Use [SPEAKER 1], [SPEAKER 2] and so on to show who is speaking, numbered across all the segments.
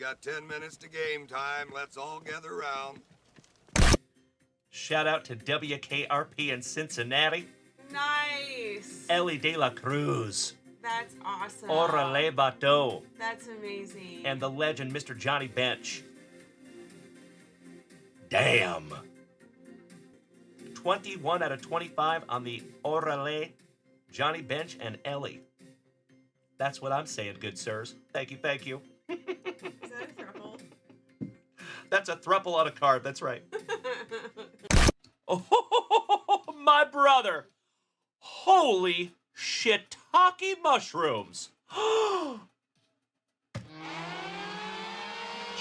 [SPEAKER 1] got 10 minutes to game time. Let's all gather around.
[SPEAKER 2] Shout out to WKRP in Cincinnati.
[SPEAKER 3] Nice.
[SPEAKER 2] Ellie De La Cruz.
[SPEAKER 3] That's awesome.
[SPEAKER 2] Orale Bateau.
[SPEAKER 3] That's amazing.
[SPEAKER 2] And the legend, Mr. Johnny Bench. Damn. 21 out of 25 on the Orale, Johnny Bench, and Ellie. That's what I'm saying, good sirs. Thank you, thank you.
[SPEAKER 3] Is that a throuple?
[SPEAKER 2] That's a thruple on a card, that's right. Oh, my brother. Holy shiitake mushrooms.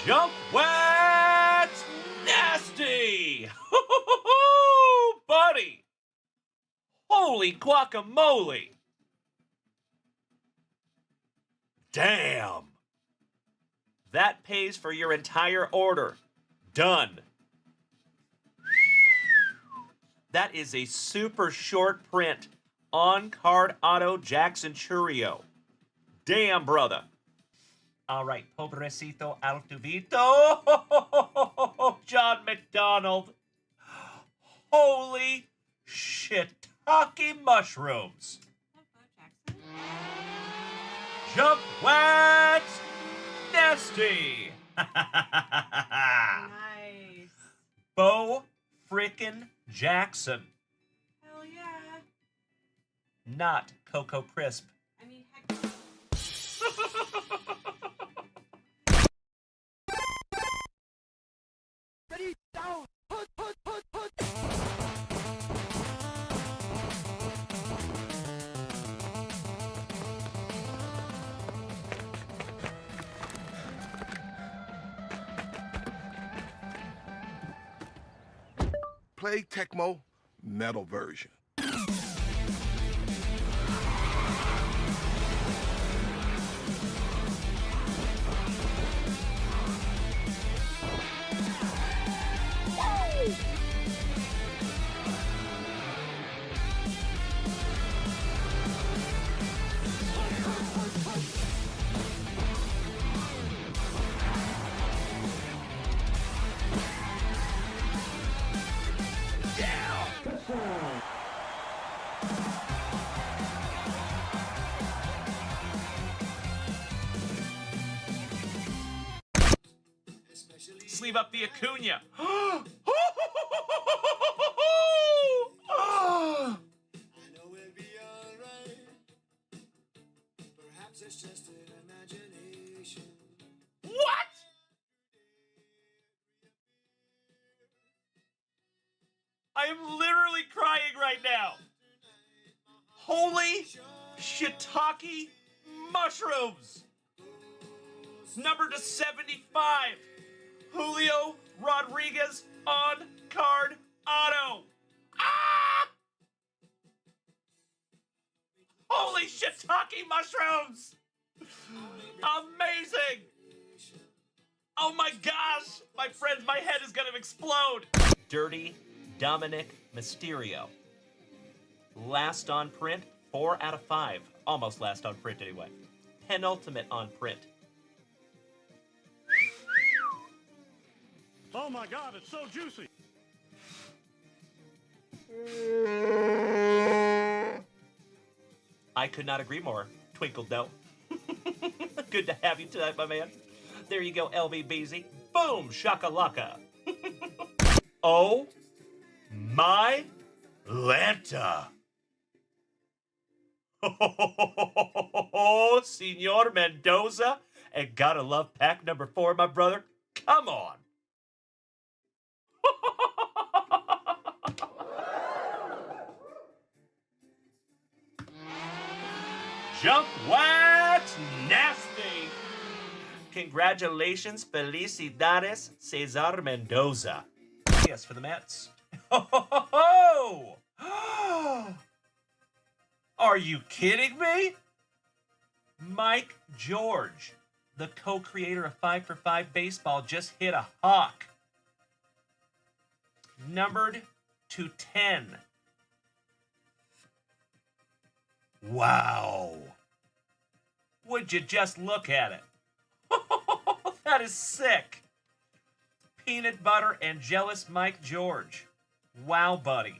[SPEAKER 2] Junk wax nasty. Buddy. Holy guacamole. Damn. That pays for your entire order. Done. That is a super short print on-card auto Jackson Churio. Damn, brother. All right, pobrecito altuvito. John McDonald. Holy shiitake mushrooms. Jump wax nasty.
[SPEAKER 3] Nice.
[SPEAKER 2] Bo frickin' Jackson.
[SPEAKER 3] Hell yeah.
[SPEAKER 2] Not Cocoa Crisp.
[SPEAKER 3] I mean, heck.
[SPEAKER 4] Ready, down, put. Play Tecmo metal version.
[SPEAKER 2] Sleeve up the Acuna.
[SPEAKER 5] I know we'll be alright. Perhaps it's just an imagination.
[SPEAKER 2] What? I am literally crying right now. Holy shiitake mushrooms. Number to 75. Julio Rodriguez on card auto. Ah! Holy shiitake mushrooms! Amazing! Oh my gosh! My friends, my head is gonna explode! Dirty Dominic Mysterio. Last on print, 4 out of 5. Almost last on print anyway. Penultimate on print.
[SPEAKER 6] Oh my God, it's so juicy.
[SPEAKER 2] I could not agree more. Twinkle Doe. Good to have you tonight, my man. There you go, LVBZ. Boom, shakalaka. Oh my Lanta. Oh, Senor Mendoza. And gotta love pack number 4, my brother. Come on. Jump wax nasty. Congratulations, felicidades, Cesar Mendoza. Yes, for the Mets. Oh! Are you kidding me? Mike George, the co-creator of 5 for 5 Baseball, just hit a hawk. Numbered to 10. Wow. Would you just look at it? That is sick. Peanut butter and jealous Mike George. Wow, buddy.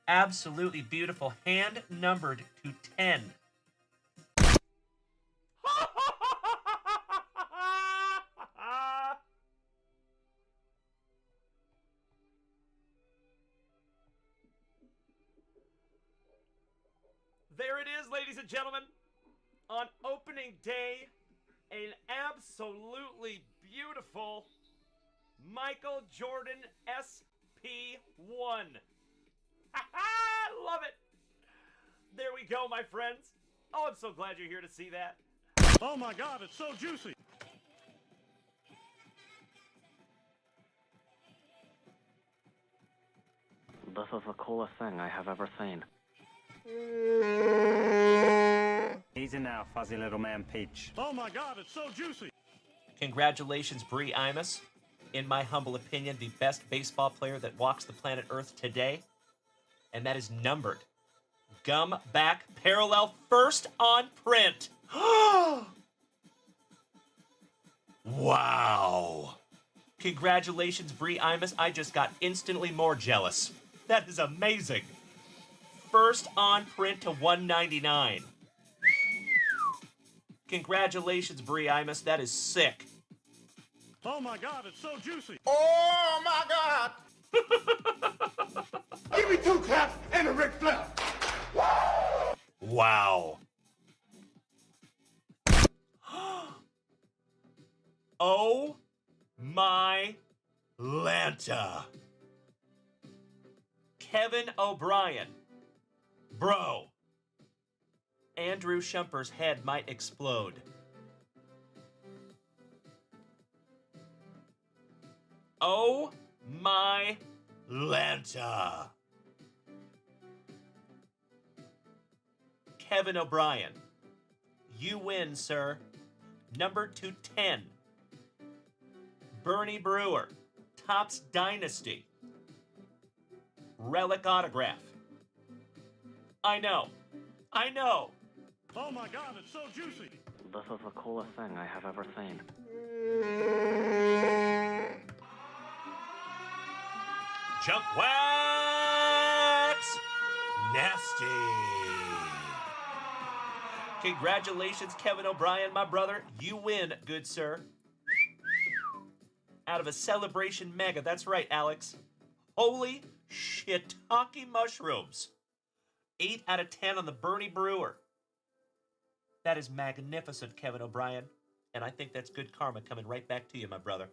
[SPEAKER 2] Absolutely beautiful. Hand numbered to 10. There it is, ladies and gentlemen. On opening day, an absolutely beautiful Michael Jordan SP1. I love it. There we go, my friends. Oh, I'm so glad you're here to see that.
[SPEAKER 6] Oh my God, it's so juicy.
[SPEAKER 7] This is the coolest thing I have ever seen.
[SPEAKER 8] Easy now, fuzzy little man Peach.
[SPEAKER 6] Oh my God, it's so juicy.
[SPEAKER 2] Congratulations, Bree Imus. In my humble opinion, the best baseball player that walks the planet Earth today. And that is numbered. Gum back parallel first on print. Wow. Congratulations, Bree Imus. I just got instantly more jealous. That is amazing. First on print to 199. Congratulations, Bree Imus. That is sick.
[SPEAKER 6] Oh my God, it's so juicy.
[SPEAKER 4] Oh my God! Give me 2 claps and a Ric Flair.
[SPEAKER 2] Wow. Oh my Lanta. Kevin O'Brien. Bro. Andrew Shumper's head might explode. Oh my Lanta. Kevin O'Brien. You win, sir. Number 210. Bernie Brewer. Topps Dynasty. Relic autograph. I know. I know.
[SPEAKER 6] Oh my God, it's so juicy.
[SPEAKER 7] This is the coolest thing I have ever seen.
[SPEAKER 2] Junk Wax Nasty. Congratulations, Kevin O'Brien, my brother. You win, good sir. Out of a Celebration Mega. That's right, Alex. Holy shiitake mushrooms. 8 out of 10 on the Bernie Brewer. That is magnificent, Kevin O'Brien. And I think that's good karma coming right back to you, my brother.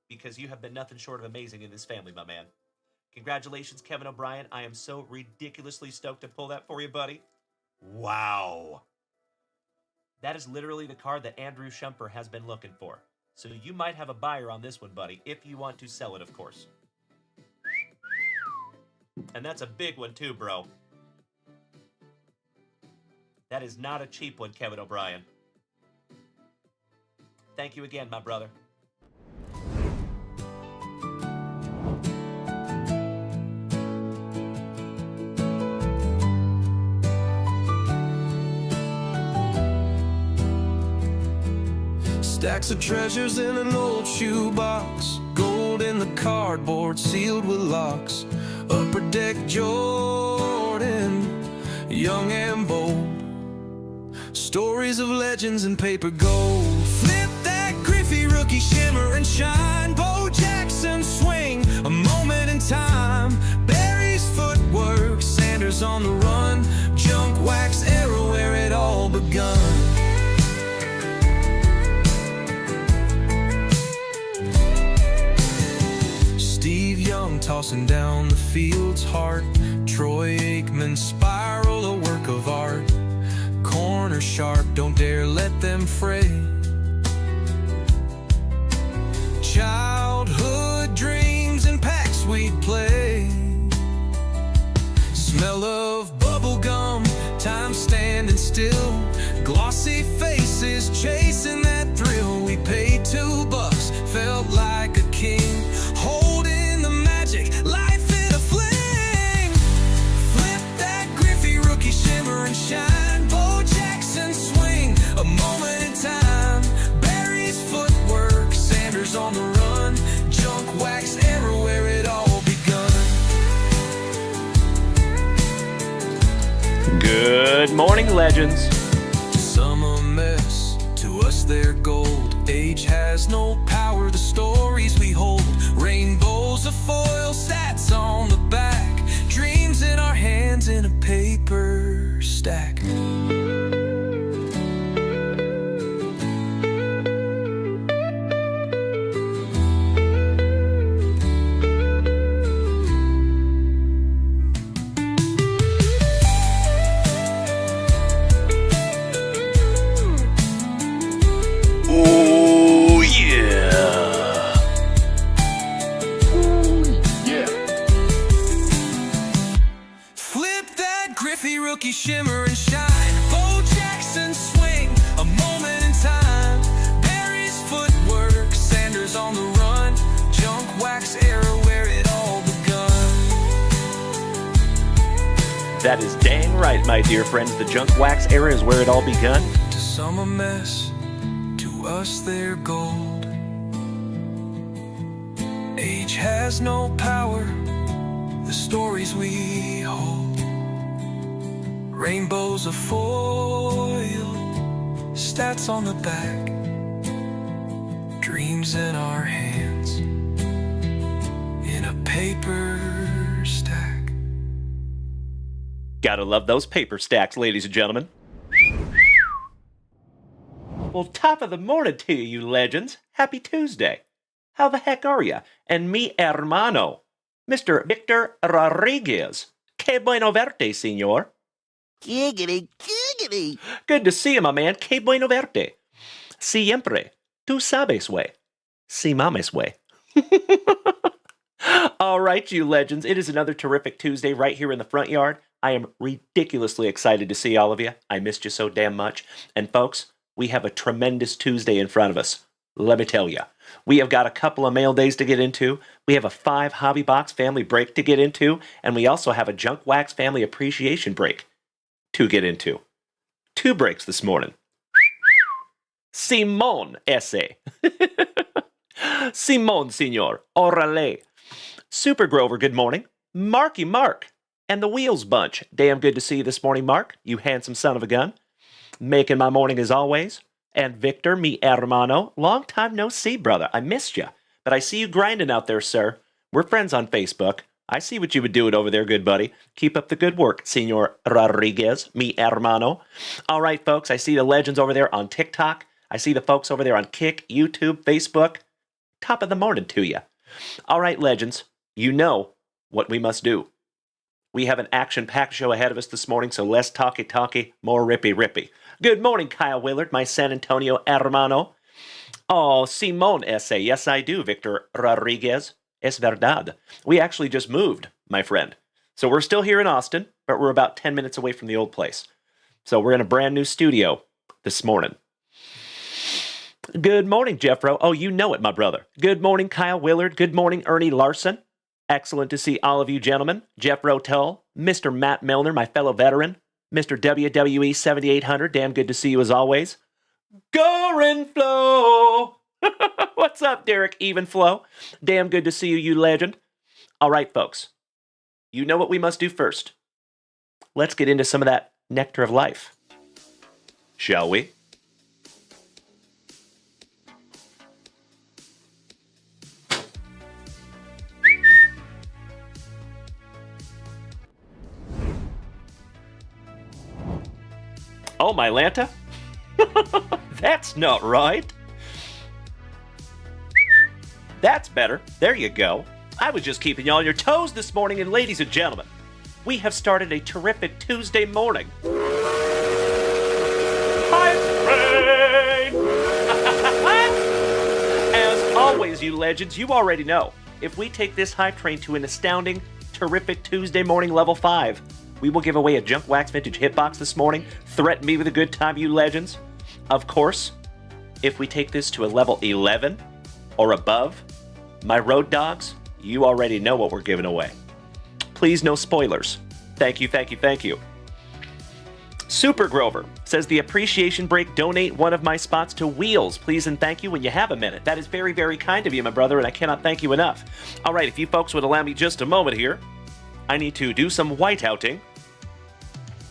[SPEAKER 2] Because you have been nothing short of amazing in this family, my man. Congratulations, Kevin O'Brien. I am so ridiculously stoked to pull that for you, buddy. Wow. That is literally the card that Andrew Shumper has been looking for. So you might have a buyer on this one, buddy, if you want to sell it, of course. And that's a big one too, bro. That is not a cheap one, Kevin O'Brien. Thank you again, my brother.
[SPEAKER 9] Stacks of treasures in an old shoebox, gold in the cardboard sealed with locks. Upper deck Jordan, young and bold. Stories of legends in paper gold. Flip that Griffey rookie shimmer and shine. Bo Jackson swing, a moment in time. Barry's footwork, Sanders on the run. Junk wax era where it all begun. Steve Young tossing down the field's heart. Troy Aikman spiral, a work of art. Corner sharp, don't dare let them fray. Childhood dreams and packs we'd play. Smell of bubble gum, time standing still. Glossy faces chasing that thrill. We paid $2, felt like a king. Holding the magic, life in a fling. Flip that Griffey rookie shimmer and shine. Bo Jackson swing, a moment in time. run. Junk wax era where it all begun.
[SPEAKER 2] Good morning, legends.
[SPEAKER 9] Some a mess, to us they're gold. Age has no power, the stories we hold. Rainbows of foil, stats on the back. Dreams in our hands in a paper stack.
[SPEAKER 2] Oh, yeah.
[SPEAKER 9] Flip that Griffey rookie shimmer and shine. Bo Jackson swing, a moment in time. Barry's footwork, Sanders on the run. Junk wax era where it all begun.
[SPEAKER 2] That is dang right, my dear friends. The junk wax era is where it all begun.
[SPEAKER 9] To some a mess, to us they're gold. Age has no power, the stories we hold. Rainbows of foil, stats on the back. Dreams in our hands, in a paper stack.
[SPEAKER 2] Gotta love those paper stacks, ladies and gentlemen. Well, top of the morning to you, you legends. Happy Tuesday. How the heck are ya? And mi hermano, Mr. Victor Rodriguez. Que bueno verte, señor.
[SPEAKER 10] Giggity, giggity.
[SPEAKER 2] Good to see you, my man. Que bueno verte. Siempre. Tú sabes, way. Si mames, way. All right, you legends. It is another terrific Tuesday right here in the front yard. I am ridiculously excited to see all of you. I missed you so damn much. And folks, we have a tremendous Tuesday in front of us. Let me tell you. We have got a couple of mail days to get into. We have a 5 Hobby Box family break to get into. And we also have a Junk Wax family appreciation break to get into. 2 breaks this morning. Simon ese. Simon, senor. Orale. Super Grover, good morning. Marky Mark. And the Wheels Bunch. Damn good to see you this morning, Mark. You handsome son of a gun. Making my morning as always. And Victor, mi hermano. Long time no see, brother. I missed you. But I see you grinding out there, sir. We're friends on Facebook. I see what you've been doing over there, good buddy. Keep up the good work, Senor Rodriguez, mi hermano. All right, folks, I see the legends over there on TikTok. I see the folks over there on Kick, YouTube, Facebook. Top of the morning to you. All right, legends, you know what we must do. We have an action-packed show ahead of us this morning, so less talky-talky, more rippy-rippy. Good morning, Kyle Willard, my San Antonio hermano. Oh, Simon ese. Yes, I do, Victor Rodriguez. Es verdad. We actually just moved, my friend. So we're still here in Austin, but we're about 10 minutes away from the old place. So we're in a brand new studio this morning. Good morning, Jeffro. Oh, you know it, my brother. Good morning, Kyle Willard. Good morning, Ernie Larson. Excellent to see all of you gentlemen. Jeff Rotel, Mr. Matt Milner, my fellow veteran. Mr. WWE 7800, damn good to see you as always. Gorin Flow! What's up, Derek Evenflow? Damn good to see you, you legend. All right, folks. You know what we must do first. Let's get into some of that nectar of life. Shall we? Oh, my Lanta? That's not right. That's better. There you go. I was just keeping you on your toes this morning, and ladies and gentlemen, we have started a terrific Tuesday morning. Hype train! As always, you legends, you already know. If we take this hype train to an astounding, terrific Tuesday morning level 5, we will give away a Junk Wax Vintage hitbox this morning. Threaten me with a good time, you legends. Of course, if we take this to a level 11 or above, my road dogs, you already know what we're giving away. Please, no spoilers. Thank you, thank you, thank you. Super Grover says the appreciation break, donate one of my spots to Wheels. Please and thank you when you have a minute. That is very, very kind of you, my brother, and I cannot thank you enough. All right, if you folks would allow me just a moment here, I need to do some whiteouting.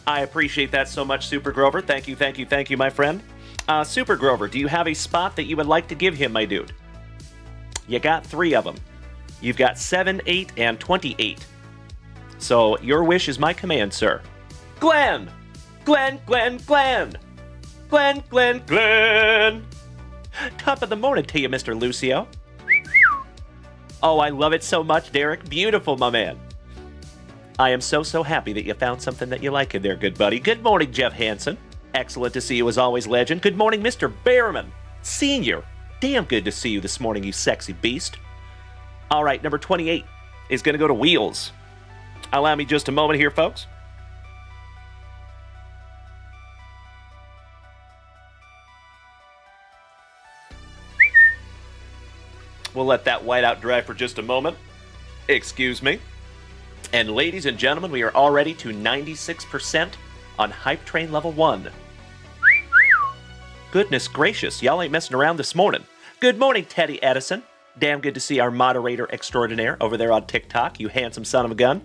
[SPEAKER 2] I appreciate that so much, Super Grover. Thank you, thank you, thank you, my friend. Super Grover, do you have a spot that you would like to give him, my dude? You got 3 of them. You've got 7, 8, and 28. So your wish is my command, sir. Glenn! Glenn, Glenn, Glenn! Glenn, Glenn, Glenn! Top of the morning to you, Mr. Lucio. Oh, I love it so much, Derek. Beautiful, my man. I am so happy that you found something that you like in there, good buddy. Good morning, Jeff Hansen. Excellent to see you as always, legend. Good morning, Mr. Behrman, Senior. Damn good to see you this morning, you sexy beast. All right, number 28 is going to go to Wheels. Allow me just a moment here, folks. We'll let that white out dry for just a moment. Excuse me. And ladies and gentlemen, we are already to 96% on Hype Train Level 1. Goodness gracious, y'all ain't messing around this morning. Good morning, Teddy Edison. Damn good to see our moderator extraordinaire over there on TikTok, you handsome son of a gun.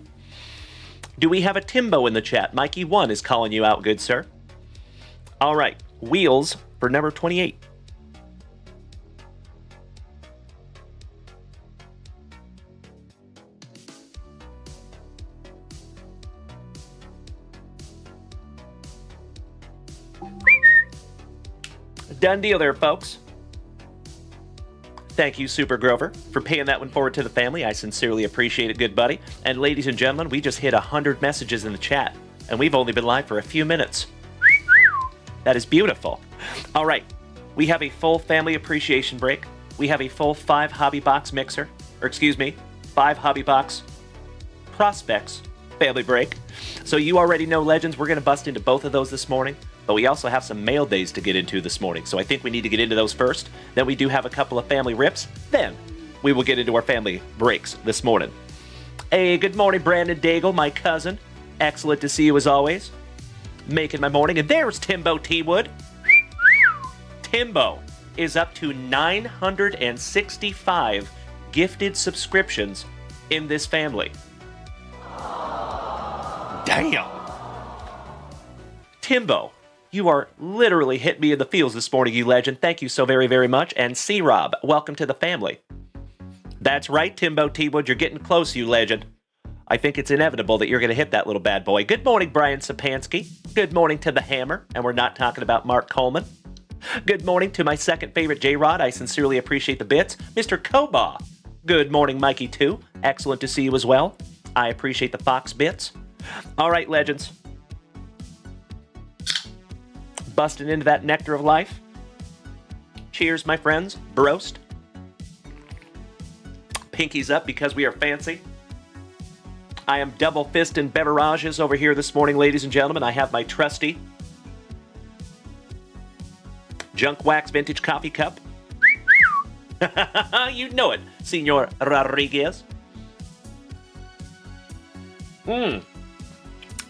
[SPEAKER 2] Do we have a Timbo in the chat? Mikey1 is calling you out, good sir. All right, Wheels for number 28. Done deal there, folks. Thank you, Super Grover, for paying that one forward to the family. I sincerely appreciate it, good buddy. And ladies and gentlemen, we just hit 100 messages in the chat, and we've only been live for a few minutes. That is beautiful. All right, we have a full family appreciation break. We have a full 5 hobby box mixer, or excuse me, 5 hobby box prospects family break. So you already know, legends, we're going to bust into both of those this morning. But we also have some mail days to get into this morning, so I think we need to get into those first. Then we do have a couple of family rips. Then we will get into our family breaks this morning. Hey, good morning, Brandon Daigle, my cousin. Excellent to see you as always. Making my morning. And there's Timbo T. Wood. Timbo is up to 965 gifted subscriptions in this family. Damn! Timbo, you are literally hit me in the feels this morning, you legend. Thank you so very, very much. And C-Rob, welcome to the family. That's right, Timbo T-Wood, you're getting close, you legend. I think it's inevitable that you're going to hit that little bad boy. Good morning, Brian Sapansky. Good morning to the Hammer, and we're not talking about Mark Coleman. Good morning to my second favorite J-Rod. I sincerely appreciate the bits. Mr. Koba. Good morning, Mikey 2. Excellent to see you as well. I appreciate the Fox bits. All right, legends. Busting into that nectar of life. Cheers, my friends. Broast. Pinkies up because we are fancy. I am double fisting beverages over here this morning, ladies and gentlemen. I have my trusty JunkWaxVintage coffee cup. You know it, Senor Rodriguez.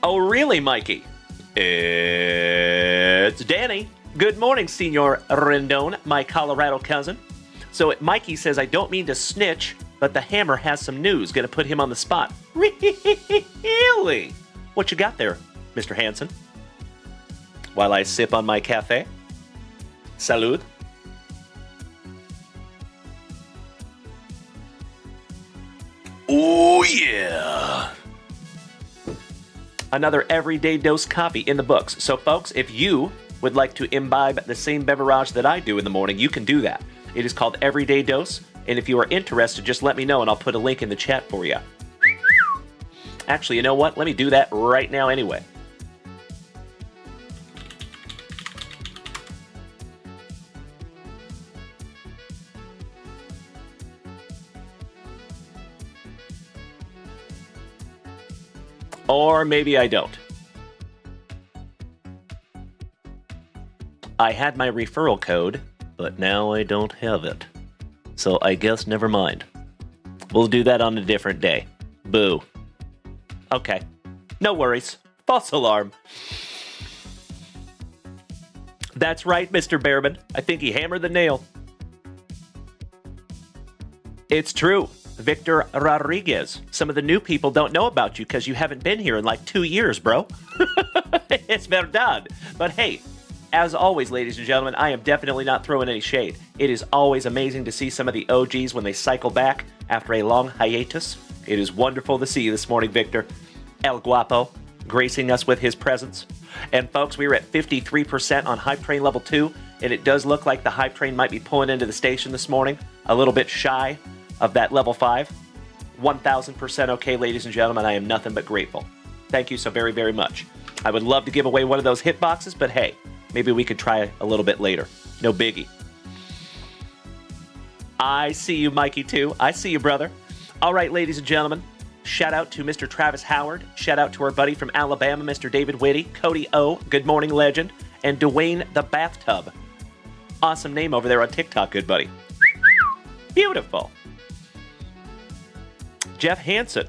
[SPEAKER 2] Oh, really, Mikey? It's Danny. Good morning, Senor Rendon, my Colorado cousin. So Mikey says, I don't mean to snitch, but the Hammer has some news. Gonna put him on the spot. Really? What you got there, Mr. Hansen? While I sip on my cafe. Salud. Oh, yeah. Another everyday dose coffee in the books. So, folks, if you would like to imbibe the same beverage that I do in the morning, you can do that. It is called Everyday Dose, and if you are interested, just let me know, and I'll put a link in the chat for you. Actually, you know what? Let me do that right now anyway. Or maybe I don't. I had my referral code, but now I don't have it. So I guess never mind. We'll do that on a different day. Boo. Okay. No worries. False alarm. That's right, Mr. Behrman. I think he hammered the nail. It's true. Victor Rodriguez. Some of the new people don't know about you because you haven't been here in like 2 years, bro. It's verdad. But hey, as always, ladies and gentlemen, I am definitely not throwing any shade. It is always amazing to see some of the OGs when they cycle back after a long hiatus. It is wonderful to see you this morning, Victor. El Guapo, gracing us with his presence. And folks, we were at 53% on Hype Train Level 2, and it does look like the Hype Train might be pulling into the station this morning, a little bit shy of that Level 5. 1,000% okay, ladies and gentlemen. I am nothing but grateful. Thank you so very, very much. I would love to give away one of those hit boxes, but hey, maybe we could try a little bit later. No biggie. I see you, Mikey, too. I see you, brother. All right, ladies and gentlemen. Shout out to Mr. Travis Howard. Shout out to our buddy from Alabama, Mr. David Whitty. Cody O, Good Morning Legend. And Dwayne the Bathtub. Awesome name over there on TikTok, good buddy. Beautiful. Jeff Hansen.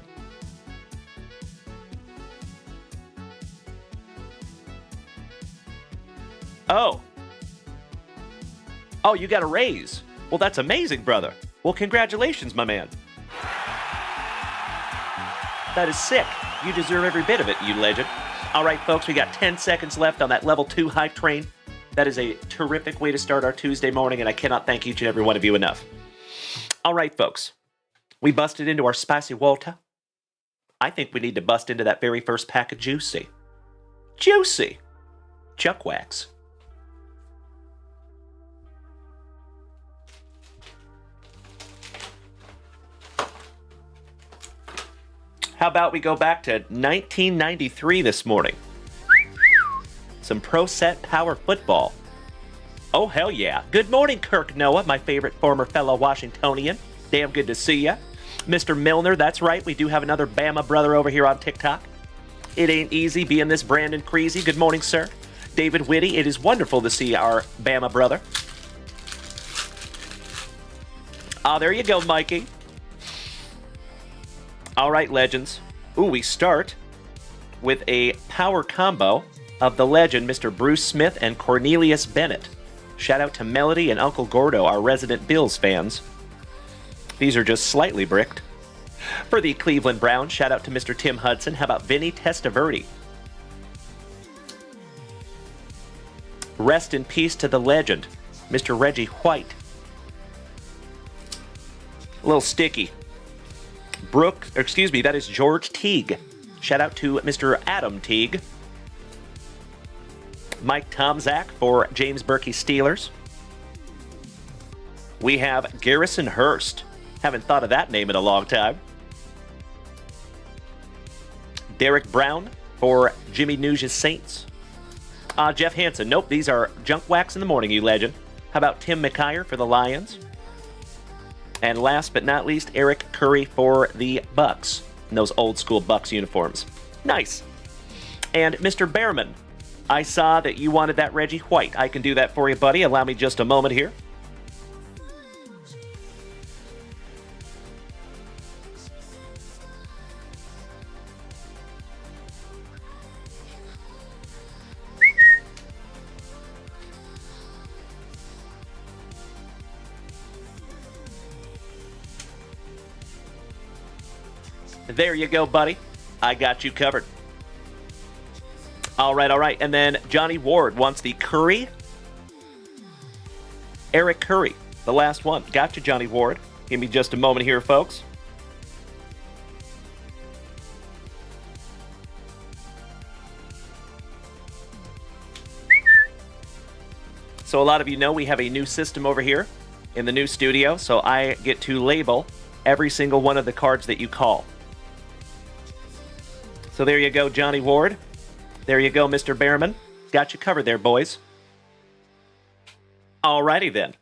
[SPEAKER 2] Oh, you got a raise. Well, that's amazing, brother. Well, congratulations, my man. That is sick. You deserve every bit of it, you legend. All right, folks, we got 10 seconds left on that Level 2 Hype Train. That is a terrific way to start our Tuesday morning, and I cannot thank each and every one of you enough. All right, folks. We busted into our spicy water. I think we need to bust into that very first pack of Juicy. Juicy. Junk Wax. How about we go back to 1993 this morning? Some Pro Set Power Football. Oh, hell yeah. Good morning, Kirk Noah, my favorite former fellow Washingtonian. Damn good to see ya. Mr. Milner, that's right. We do have another Bama brother over here on TikTok. It ain't easy being this Brandon Creasy. Good morning, sir. David Whitty, it is wonderful to see our Bama brother. Ah, there you go, Mikey. All right, legends. Ooh, we start with a power combo of the legend, Mr. Bruce Smith and Cornelius Bennett. Shout out to Melody and Uncle Gordo, our resident Bills fans. These are just slightly bricked. For the Cleveland Browns, shout out to Mr. Tim Hudson. How about Vinny Testaverde? Rest in peace to the legend, Mr. Reggie White. A little sticky. That is George Teague. Shout out to Mr. Adam Teague. Mike Tomzak for James Berkey Steelers. We have Garrison Hurst. Haven't thought of that name in a long time. Derek Brown for Jimmy Nugent's Saints. Jeff Hansen. Nope, these are Junk Wax in the morning, you legend. How about Tim McKyer for the Lions? And last but not least, Eric Curry for the Bucks. In those old school Bucks uniforms. Nice. And Mr. Behrman, I saw that you wanted that Reggie White. I can do that for you, buddy. Allow me just a moment here. There you go, buddy. I got you covered. All right. And then Johnny Ward wants the Curry. Eric Curry, the last one. Got you, Johnny Ward. Give me just a moment here, folks. So a lot of you know we have a new system over here in the new studio, so I get to label every single one of the cards that you call. So there you go, Johnny Ward. There you go, Mr. Behrman. Got you covered there, boys. Alrighty then.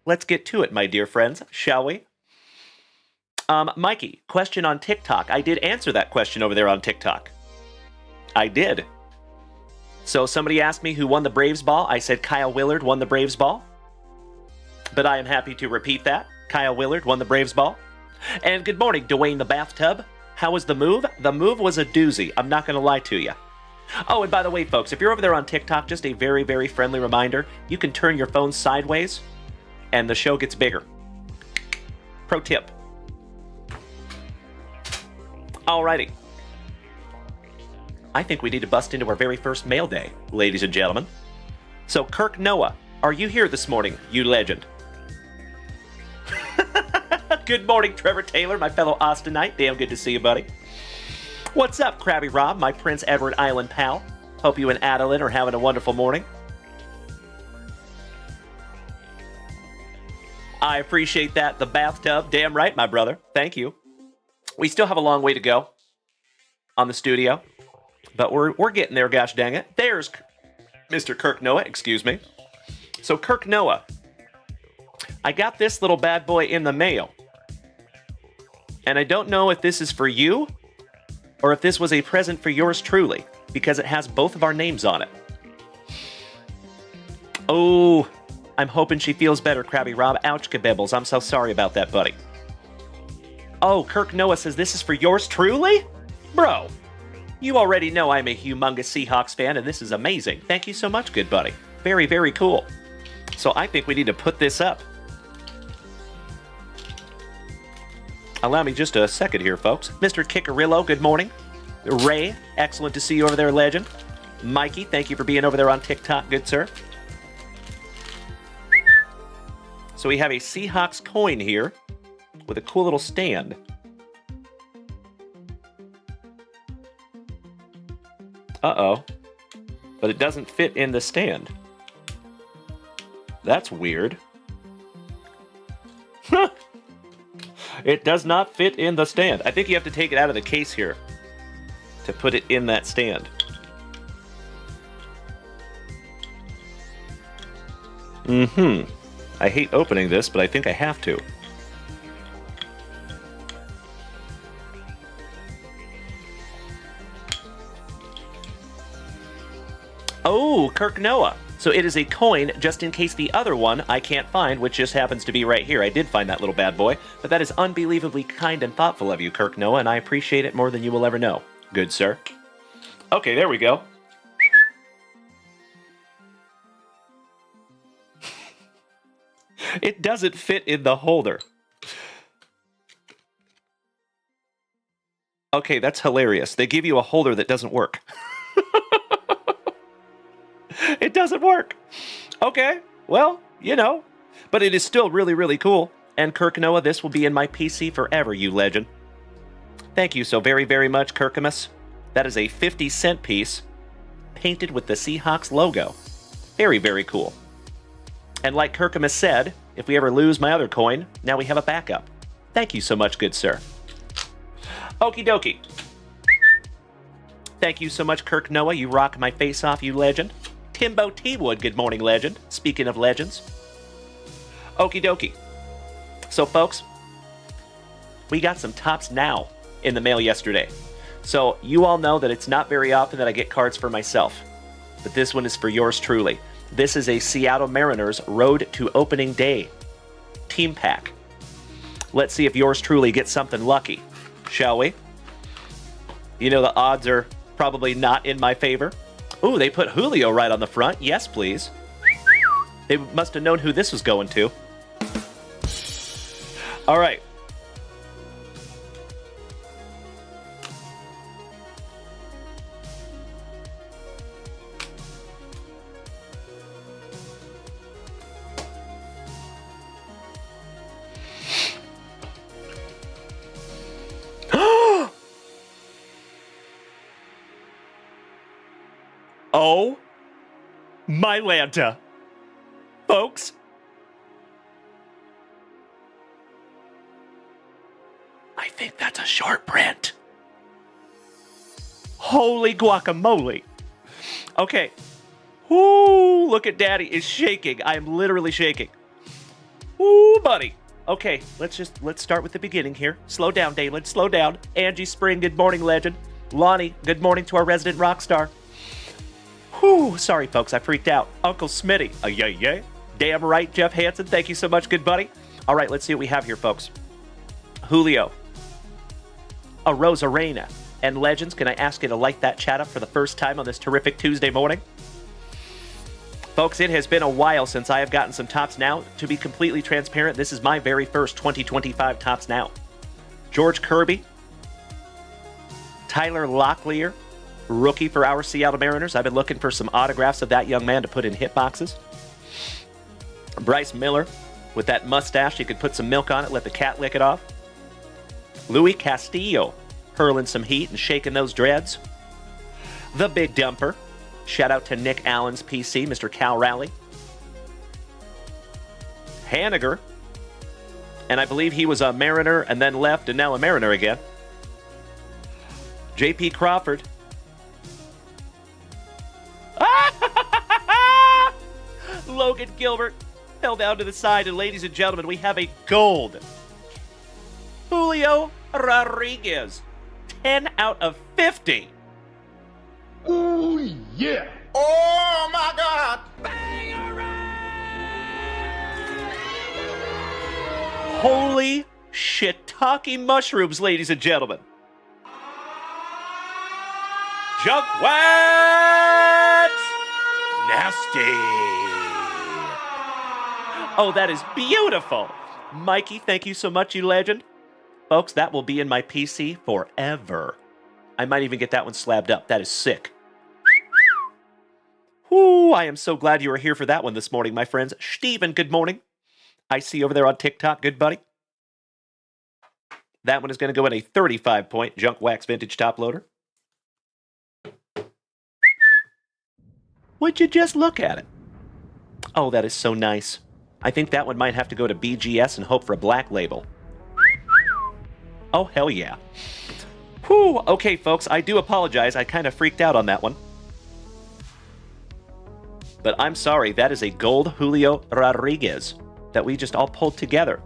[SPEAKER 2] Let's get to it, my dear friends, shall we? Mikey, question on TikTok. I did answer that question over there on TikTok. I did. So somebody asked me who won the Braves ball. I said Kyle Willard won the Braves ball. But I am happy to repeat that. Kyle Willard won the Braves ball. And good morning, Dwayne the Bathtub. How was the move? The move was a doozy. I'm not going to lie to you. Oh, and by the way, folks, if you're over there on TikTok, just a very, very friendly reminder, you can turn your phone sideways and the show gets bigger. Pro tip. Alrighty. I think we need to bust into our very first mail day, ladies and gentlemen. So, Kirk Noah, are you here this morning, you legend? Good morning, Trevor Taylor, my fellow Austinite. Damn good to see you, buddy. What's up, Krabby Rob, my Prince Edward Island pal? Hope you and Adeline are having a wonderful morning. I appreciate that. The bathtub. Damn right, my brother. Thank you. We still have a long way to go on the studio, but we're getting there, gosh dang it. There's Mr. Kirk Noah, excuse me. So, Kirk Noah, I got this little bad boy in the mail, and I don't know if this is for you or if this was a present for yours truly, because it has both of our names on it. Oh, I'm hoping she feels better, Krabby Rob. Ouch, kabibbles. I'm so sorry about that, buddy. Oh, Kirk Noah says this is for yours truly? Bro, you already know I'm a humongous Seahawks fan, and this is amazing. Thank you so much, good buddy. Very, very cool. So I think we need to put this up. Allow me just a second here, folks. Mr. Kickarillo, good morning. Ray, excellent to see you over there, legend. Mikey, thank you for being over there on TikTok, good sir. So we have a Seahawks coin here with a cool little stand. Uh-oh. But it doesn't fit in the stand. That's weird. It does not fit in the stand. I think you have to take it out of the case here to put it in that stand. I hate opening this, but I think I have to. Oh, Kirk Noah. So it is a coin, just in case the other one I can't find, which just happens to be right here. I did find that little bad boy, but that is unbelievably kind and thoughtful of you, Kirk Noah, and I appreciate it more than you will ever know. Good, sir. Okay, there we go. It doesn't fit in the holder. Okay, that's hilarious. They give you a holder that doesn't work. It doesn't work. Okay, well, you know. But it is still really, really cool. And Kirk Noah, this will be in my PC forever, you legend. Thank you so very, very much, Kirkamus. That is a 50-cent piece painted with the Seahawks logo. Very, very cool. And like Kirkamus said, if we ever lose my other coin, now we have a backup. Thank you so much, good sir. Okie dokie. Thank you so much, Kirk Noah. You rock my face off, you legend. Timbo T-Wood, good morning, legend. Speaking of legends. Okie dokie. So, folks, we got some Tops Now in the mail yesterday. So, you all know that it's not very often that I get cards for myself. But this one is for yours truly. This is a Seattle Mariners Road to Opening Day team pack. Let's see if yours truly gets something lucky, shall we? You know the odds are probably not in my favor. Ooh, they put Julio right on the front. Yes, please. They must have known who this was going to. All right. Oh, my Lanta. Folks. I think that's a short print. Holy guacamole. Okay. Ooh, look at Daddy is shaking. I am literally shaking. Ooh, buddy. Okay, let's start with the beginning here. Slow down, Dalen. Slow down. Angie Spring, good morning, legend. Lonnie, good morning to our resident rock star. Whew, sorry, folks, I freaked out. Uncle Smitty, yeah. Damn right, Jeff Hansen, thank you so much, good buddy. All right, let's see what we have here, folks. Julio. A Rosarena. And legends, can I ask you to light that chat up for the first time on this terrific Tuesday morning? Folks, it has been a while since I have gotten some Tops Now. To be completely transparent, this is my very first 2025 Tops Now. George Kirby, Tyler Locklear, rookie for our Seattle Mariners. I've been looking for some autographs of that young man to put in hit boxes. Bryce Miller, with that mustache, you could put some milk on it, let the cat lick it off. Louis Castillo, hurling some heat and shaking those dreads. The Big Dumper. Shout out to Nick Allen's PC, Mr. Cal Raleigh. Haniger. And I believe he was a Mariner and then left and now a Mariner again. J.P. Crawford. Logan Gilbert fell down to the side, and ladies and gentlemen, we have a gold Julio Rodriguez. 10 out of 50.
[SPEAKER 4] Ooh, yeah. Oh, my God.
[SPEAKER 2] Holy shiitake mushrooms, ladies and gentlemen. JunkWax Nasty. Oh, that is beautiful. Mikey, thank you so much, you legend. Folks, that will be in my PC forever. I might even get that one slabbed up. That is sick. Whoo, I am so glad you were here for that one this morning, my friends. Steven, good morning. I see you over there on TikTok. Good buddy. That one is going to go in a 35-point JunkWaxVintage top loader. Would you just look at it? Oh, that is so nice. I think that one might have to go to BGS and hope for a black label. Oh, hell yeah. Whew. Okay, folks, I do apologize. I kind of freaked out on that one. But I'm sorry, that is a gold Julio Rodriguez that we just all pulled together.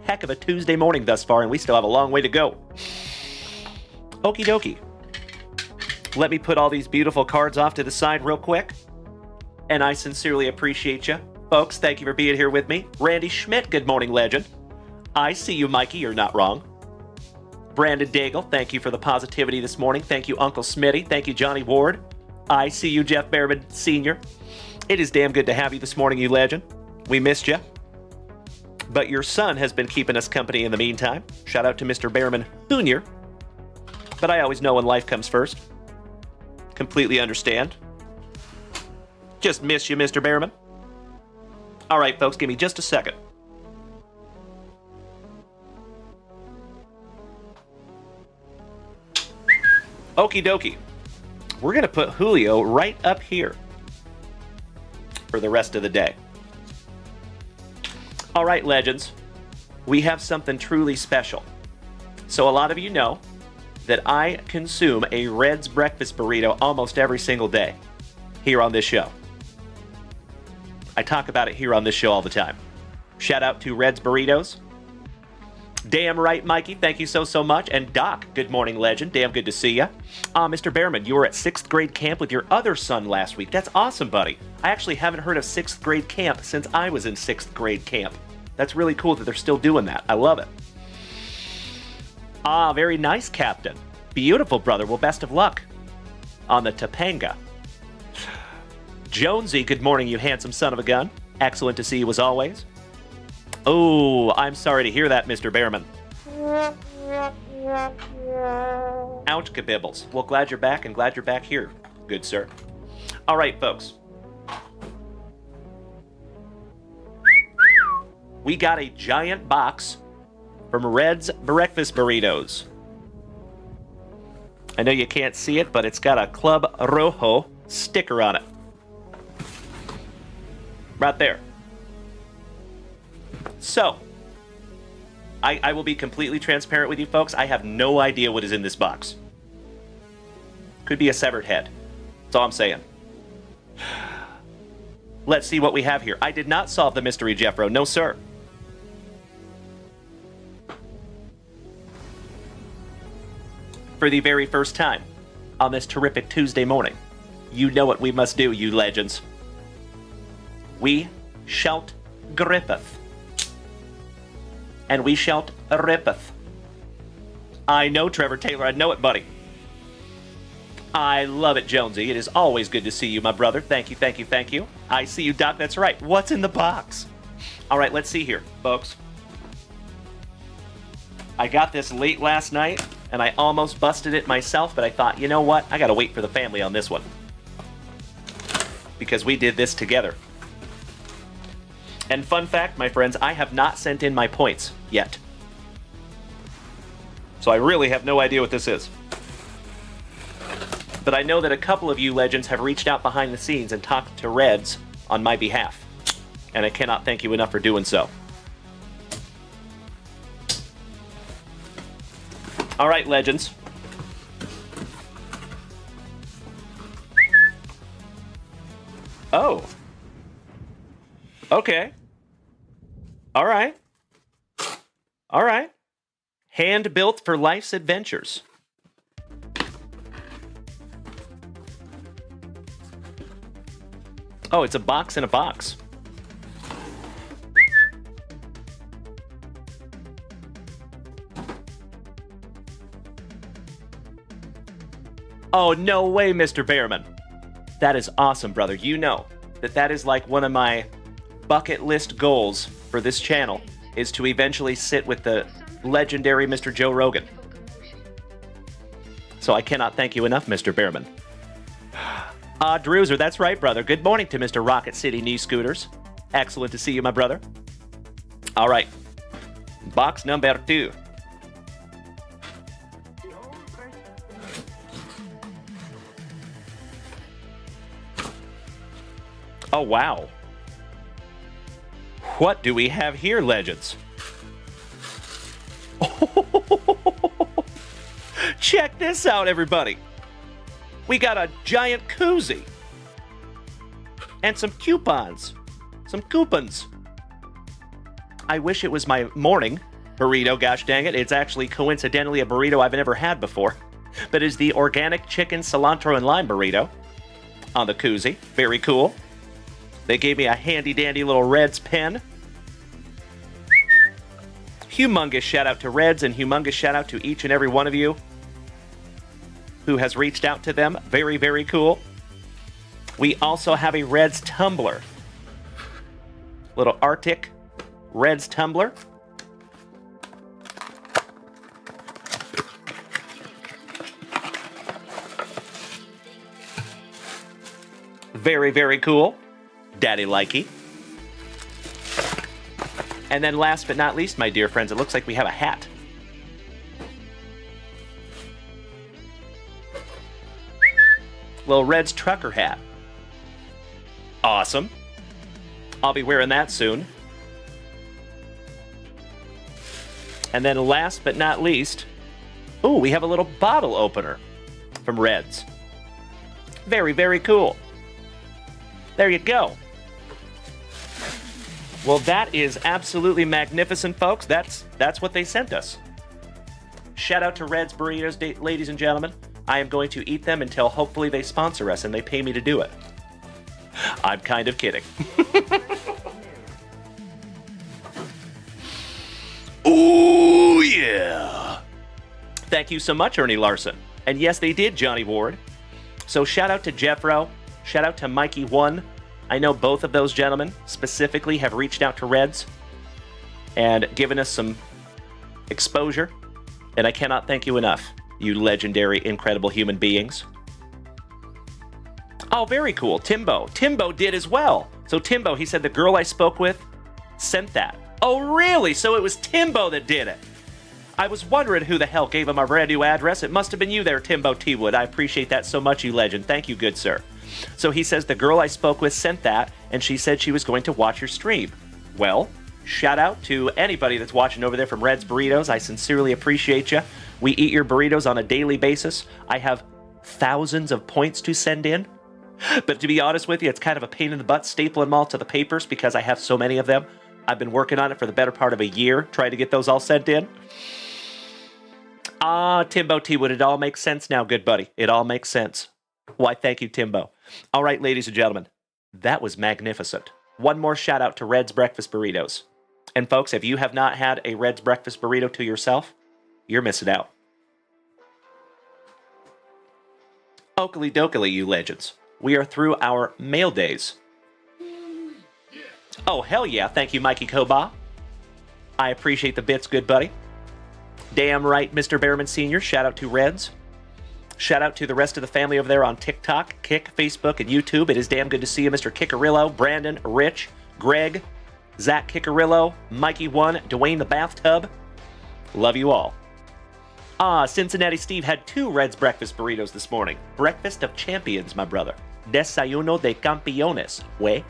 [SPEAKER 2] Heck of a Tuesday morning thus far, and we still have a long way to go. Okie dokie. Let me put all these beautiful cards off to the side real quick. And I sincerely appreciate you. Folks, thank you for being here with me. Randy Schmidt, good morning, legend. I see you, Mikey, you're not wrong. Brandon Daigle, thank you for the positivity this morning. Thank you, Uncle Smitty. Thank you, Johnny Ward. I see you, Jeff Behrman Sr. It is damn good to have you this morning, you legend. We missed you. But your son has been keeping us company in the meantime. Shout out to Mr. Behrman Jr. But I always know when life comes first. Completely understand. Just miss you, Mr. Behrman. All right, folks, give me just a second. Okie dokie. We're going to put Julio right up here for the rest of the day. All right, legends. We have something truly special. So a lot of you know that I consume a Red's breakfast burrito almost every single day here on this show. I talk about it here on this show all the time. Shout out to Red's Burritos. Damn right, Mikey. Thank you so much. And Doc, good morning, legend. Damn good to see ya. Mr. Behrman, you were at 6th grade camp with your other son last week. That's awesome, buddy. I actually haven't heard of 6th grade camp since I was in 6th grade camp. That's really cool that they're still doing that. I love it. Very nice, Captain. Beautiful, brother. Well, best of luck on the Topanga. Jonesy, good morning, you handsome son of a gun. Excellent to see you as always. Oh, I'm sorry to hear that, Mr. Behrman. Ouch, kabibbles. Well, glad you're back and glad you're back here, good sir. All right, folks. We got a giant box from Red's Breakfast Burritos. I know you can't see it, but it's got a Club Rojo sticker on it. Right there. So, I will be completely transparent with you folks. I have no idea what is in this box. Could be a severed head. That's all I'm saying. Let's see what we have here. I did not solve the mystery, Jeffro. No, sir. For the very first time on this terrific Tuesday morning, you know what we must do, you legends. We shout grippeth. And we shout rippeth. I know, Trevor Taylor, I know it, buddy. I love it, Jonesy. It is always good to see you, my brother. Thank you, thank you, thank you. I see you, Doc. That's right. What's in the box? All right, let's see here, folks. I got this late last night, and I almost busted it myself, but I thought, you know what? I got to wait for the family on this one. Because we did this together. And fun fact, my friends, I have not sent in my points yet. So I really have no idea what this is. But I know that a couple of you legends have reached out behind the scenes and talked to Reds on my behalf. And I cannot thank you enough for doing so. All right, legends. Oh. Okay. All right. All right. Hand built for life's adventures. Oh, it's a box in a box. Oh, no way, Mr. Behrman. That is awesome, brother. You know that is like one of my bucket list goals for this channel, is to eventually sit with the legendary Mr. Joe Rogan. So I cannot thank you enough, Mr. Behrman. Drewser, that's right, brother. Good morning to Mr. Rocket City Knee Scooters. Excellent to see you, my brother. All right. Box number 2. Oh, wow. What do we have here, legends? Check this out, everybody. We got a giant koozie. And some coupons. Some coupons. I wish it was my morning burrito, gosh dang it. It's actually coincidentally a burrito I've never had before. But it's the organic chicken, cilantro, and lime burrito on the koozie. Very cool. They gave me a handy-dandy little Reds pen. Humongous shout out to Reds and humongous shout out to each and every one of you who has reached out to them. Very, very cool. We also have a Reds tumbler. Little Arctic Reds tumbler. Very, very cool. Daddy likey. And then last but not least, my dear friends, it looks like we have a hat. Little Reds trucker hat. Awesome. I'll be wearing that soon. And then last but not least, ooh, we have a little bottle opener from Reds. Very, very cool. There you go. Well, that is absolutely magnificent, folks. That's what they sent us. Shout out to Reds Burritos, ladies and gentlemen. I am going to eat them until hopefully they sponsor us and they pay me to do it. I'm kind of kidding. Ooh, yeah. Thank you so much, Ernie Larson. And yes, they did, Johnny Ward. So shout out to Jeffro. Shout out to Mikey1. I know both of those gentlemen specifically have reached out to Reds and given us some exposure. And I cannot thank you enough, you legendary, incredible human beings. Oh, very cool. Timbo. Timbo did as well. So Timbo, he said the girl I spoke with sent that. Oh, really? So it was Timbo that did it. I was wondering who the hell gave him our brand new address. It must have been you there, Timbo T. Wood. I appreciate that so much, you legend. Thank you, good sir. So he says the girl I spoke with sent that, and she said she was going to watch your stream. Well, shout out to anybody that's watching over there from Red's Burritos. I sincerely appreciate you. We eat your burritos on a daily basis. I have thousands of points to send in. But to be honest with you, it's kind of a pain in the butt stapling them all to the papers because I have so many of them. I've been working on it for the better part of a year, trying to get those all sent in. Timbo T. Would it all make sense now, good buddy? It all makes sense. Why, thank you, Timbo. All right, ladies and gentlemen, that was magnificent. One more shout out to Red's Breakfast Burritos. And folks, if you have not had a Red's Breakfast Burrito to yourself, you're missing out. Oakley dokley, you legends. We are through our mail days. Oh, hell yeah. Thank you, Mikey Koba. I appreciate the bits, good buddy. Damn right, Mr. Behrman Sr. Shout out to Reds. Shout out to the rest of the family over there on TikTok, Kick, Facebook, and YouTube. It is damn good to see you, Mr. Kickarillo, Brandon, Rich, Greg, Zach Kickarillo, Mikey1, Dwayne the Bathtub. Love you all. Cincinnati Steve had 2 Reds breakfast burritos this morning. Breakfast of champions, my brother. Desayuno de campeones, way.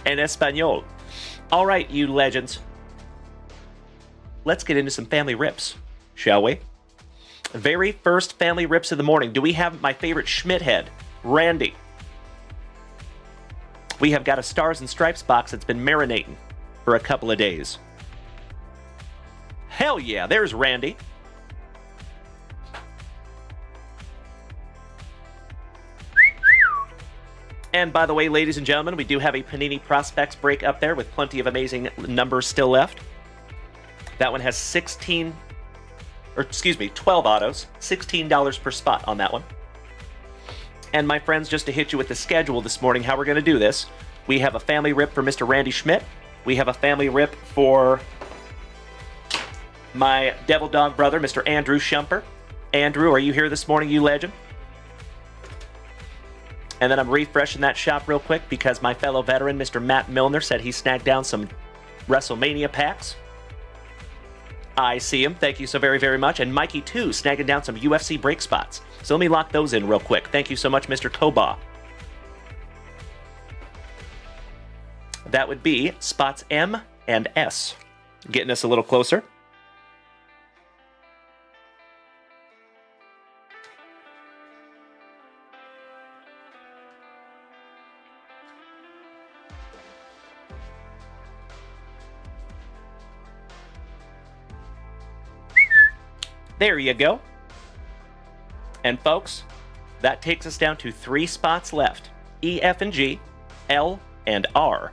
[SPEAKER 2] En español. All right, you legends. Let's get into some family rips, shall we? Very first family rips of the morning. Do we have my favorite Schmidt head, Randy? We have got a Stars and Stripes box that's been marinating for a couple of days. Hell yeah, there's Randy. And by the way, ladies and gentlemen, we do have a Panini Prospects break up there with plenty of amazing numbers still left. That one has 12 autos, $16 per spot on that one. And my friends, just to hit you with the schedule this morning, how we're going to do this, we have a family rip for Mr. Randy Schmidt. We have a family rip for my Devil Dog brother, Mr. Andrew Shumper. Andrew, are you here this morning, you legend? And then I'm refreshing that shop real quick because my fellow veteran, Mr. Matt Milner, said he snagged down some WrestleMania packs. I see him. Thank you so very, very much. And Mikey, too, snagging down some UFC break spots. So let me lock those in real quick. Thank you so much, Mr. Koba. That would be spots M and S. Getting us a little closer. There you go. And folks, that takes us down to 3 spots left. E, F, and G, L, and R.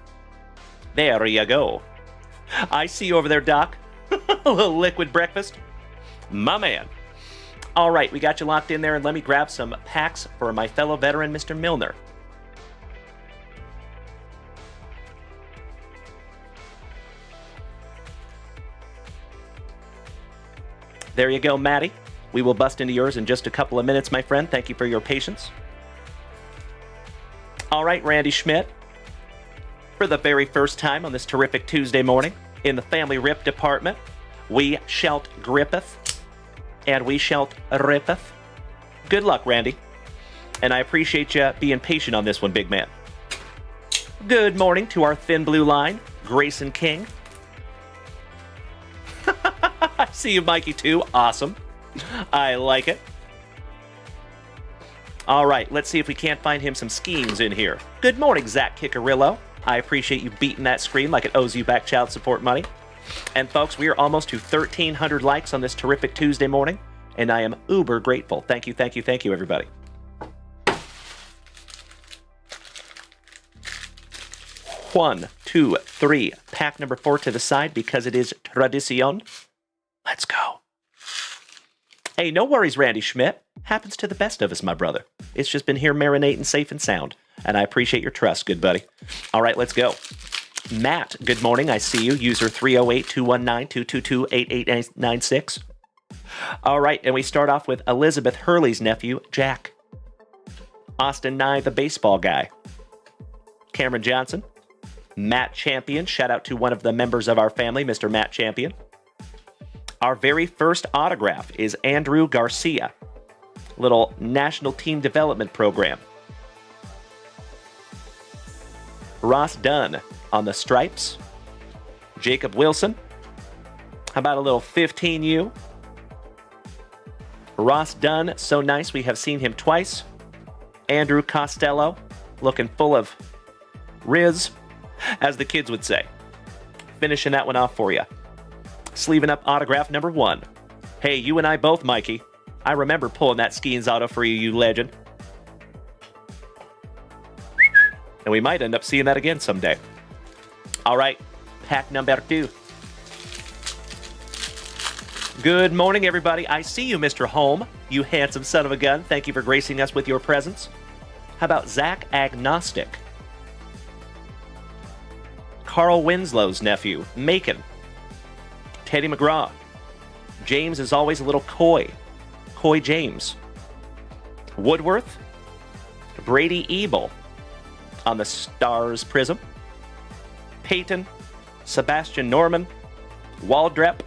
[SPEAKER 2] There you go. I see you over there, Doc. A little liquid breakfast. My man. All right, we got you locked in there, and let me grab some packs for my fellow veteran, Mr. Milner. There you go, Maddie. We will bust into yours in just a couple of minutes, my friend. Thank you for your patience. All right, Randy Schmidt. For the very first time on this terrific Tuesday morning, in the family rip department, we shalt grippeth, and we shalt rippeth. Good luck, Randy. And I appreciate you being patient on this one, big man. Good morning to our thin blue line, Grayson King. I see you, Mikey, too. Awesome. I like it. All right, let's see if we can't find him some schemes in here. Good morning, Zach Kickarillo. I appreciate you beating that screen like it owes you back child support money. And folks, we are almost to 1,300 likes on this terrific Tuesday morning, and I am uber grateful. Thank you, thank you, thank you, everybody. One, two, three. Pack number 4 to the side because it is tradition. Let's go. Hey, no worries, Randy Schmidt. Happens to the best of us, my brother. It's just been here marinating safe and sound, and I appreciate your trust, good buddy. All right, let's go. Matt, good morning. I see you. User 308-219-222-8896. All right, and we start off with Elizabeth Hurley's nephew, Jack. Austin Nye, the baseball guy. Cameron Johnson. Matt Champion. Shout out to one of the members of our family, Mr. Matt Champion. Our very first autograph is Andrew Garcia. Little National Team Development Program. Ross Dunn on the stripes. Jacob Wilson. How about a little 15U? Ross Dunn, so nice. We have seen him twice. Andrew Costello, looking full of Riz, as the kids would say. Finishing that one off for you. Sleeving up autograph number 1. Hey, you and I both, Mikey. I remember pulling that Skeens auto for you, you legend. And we might end up seeing that again someday. All right, pack number 2. Good morning, everybody. I see you, Mr. Holm, you handsome son of a gun. Thank you for gracing us with your presence. How about Zach Agnostic? Carl Winslow's nephew, Macon. Teddy McGraw. James is always a little coy. Coy James. Woodworth. Brady Ebel on the Stars Prism. Peyton. Sebastian Norman. Waldrep.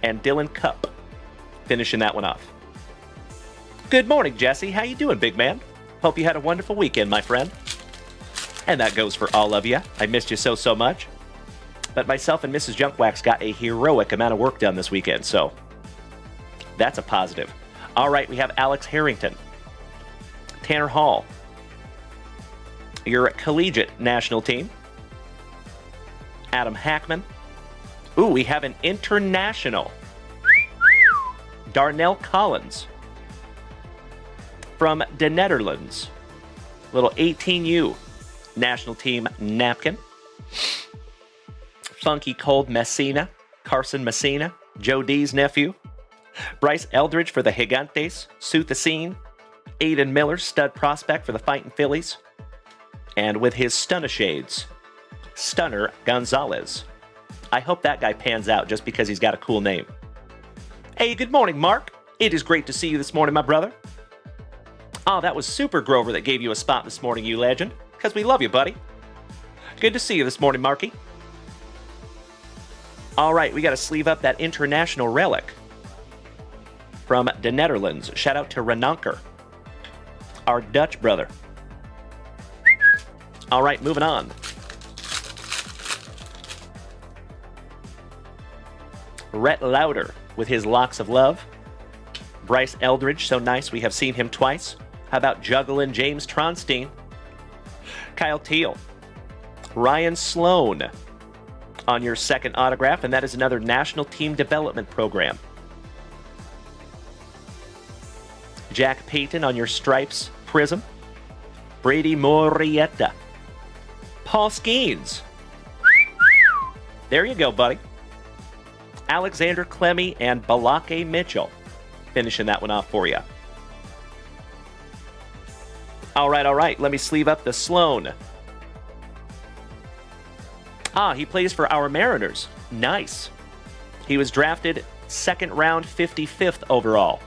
[SPEAKER 2] And Dylan Cup. Finishing that one off. Good morning, Jesse. How you doing, big man? Hope you had a wonderful weekend, my friend. And that goes for all of you. I missed you so much. But myself and Mrs. Junkwax got a heroic amount of work done this weekend, so that's a positive. All right, we have Alex Harrington. Tanner Hall. Your collegiate national team. Adam Hackman. Ooh, we have an international. Darnell Collins. From the Netherlands. Little 18U national team napkin. Funky Cold Messina. Carson Messina. Joe D's nephew. Bryce Eldridge for the Gigantes. Suthacine. Aiden Miller, stud prospect for the Fightin' Phillies. And with his stunner shades, Stunner Gonzalez. I hope that guy pans out just because he's got a cool name. Hey, good morning, Mark. It is great to see you this morning, my brother. Oh, that was Super Grover that gave you a spot this morning, you legend. Because we love you, buddy. Good to see you this morning, Marky. All right, we got to sleeve up that international relic. From the Netherlands. Shout out to Renanker, our Dutch brother. All right, moving on. Rhett Lauder with his Locks of Love. Bryce Eldridge, so nice. We have seen him twice. How about Jugglin' James Tronstein? Kyle Teal. Ryan Sloan on your second autograph, and that is another National Team Development Program. Jack Payton on your Stripes Prism. Brady Morietta. Paul Skeens. There you go, buddy. Alexander Clemmy and Balake Mitchell. Finishing that one off for you. All right. Let me sleeve up the Sloan. He plays for our Mariners. Nice. He was drafted second round, 55th overall.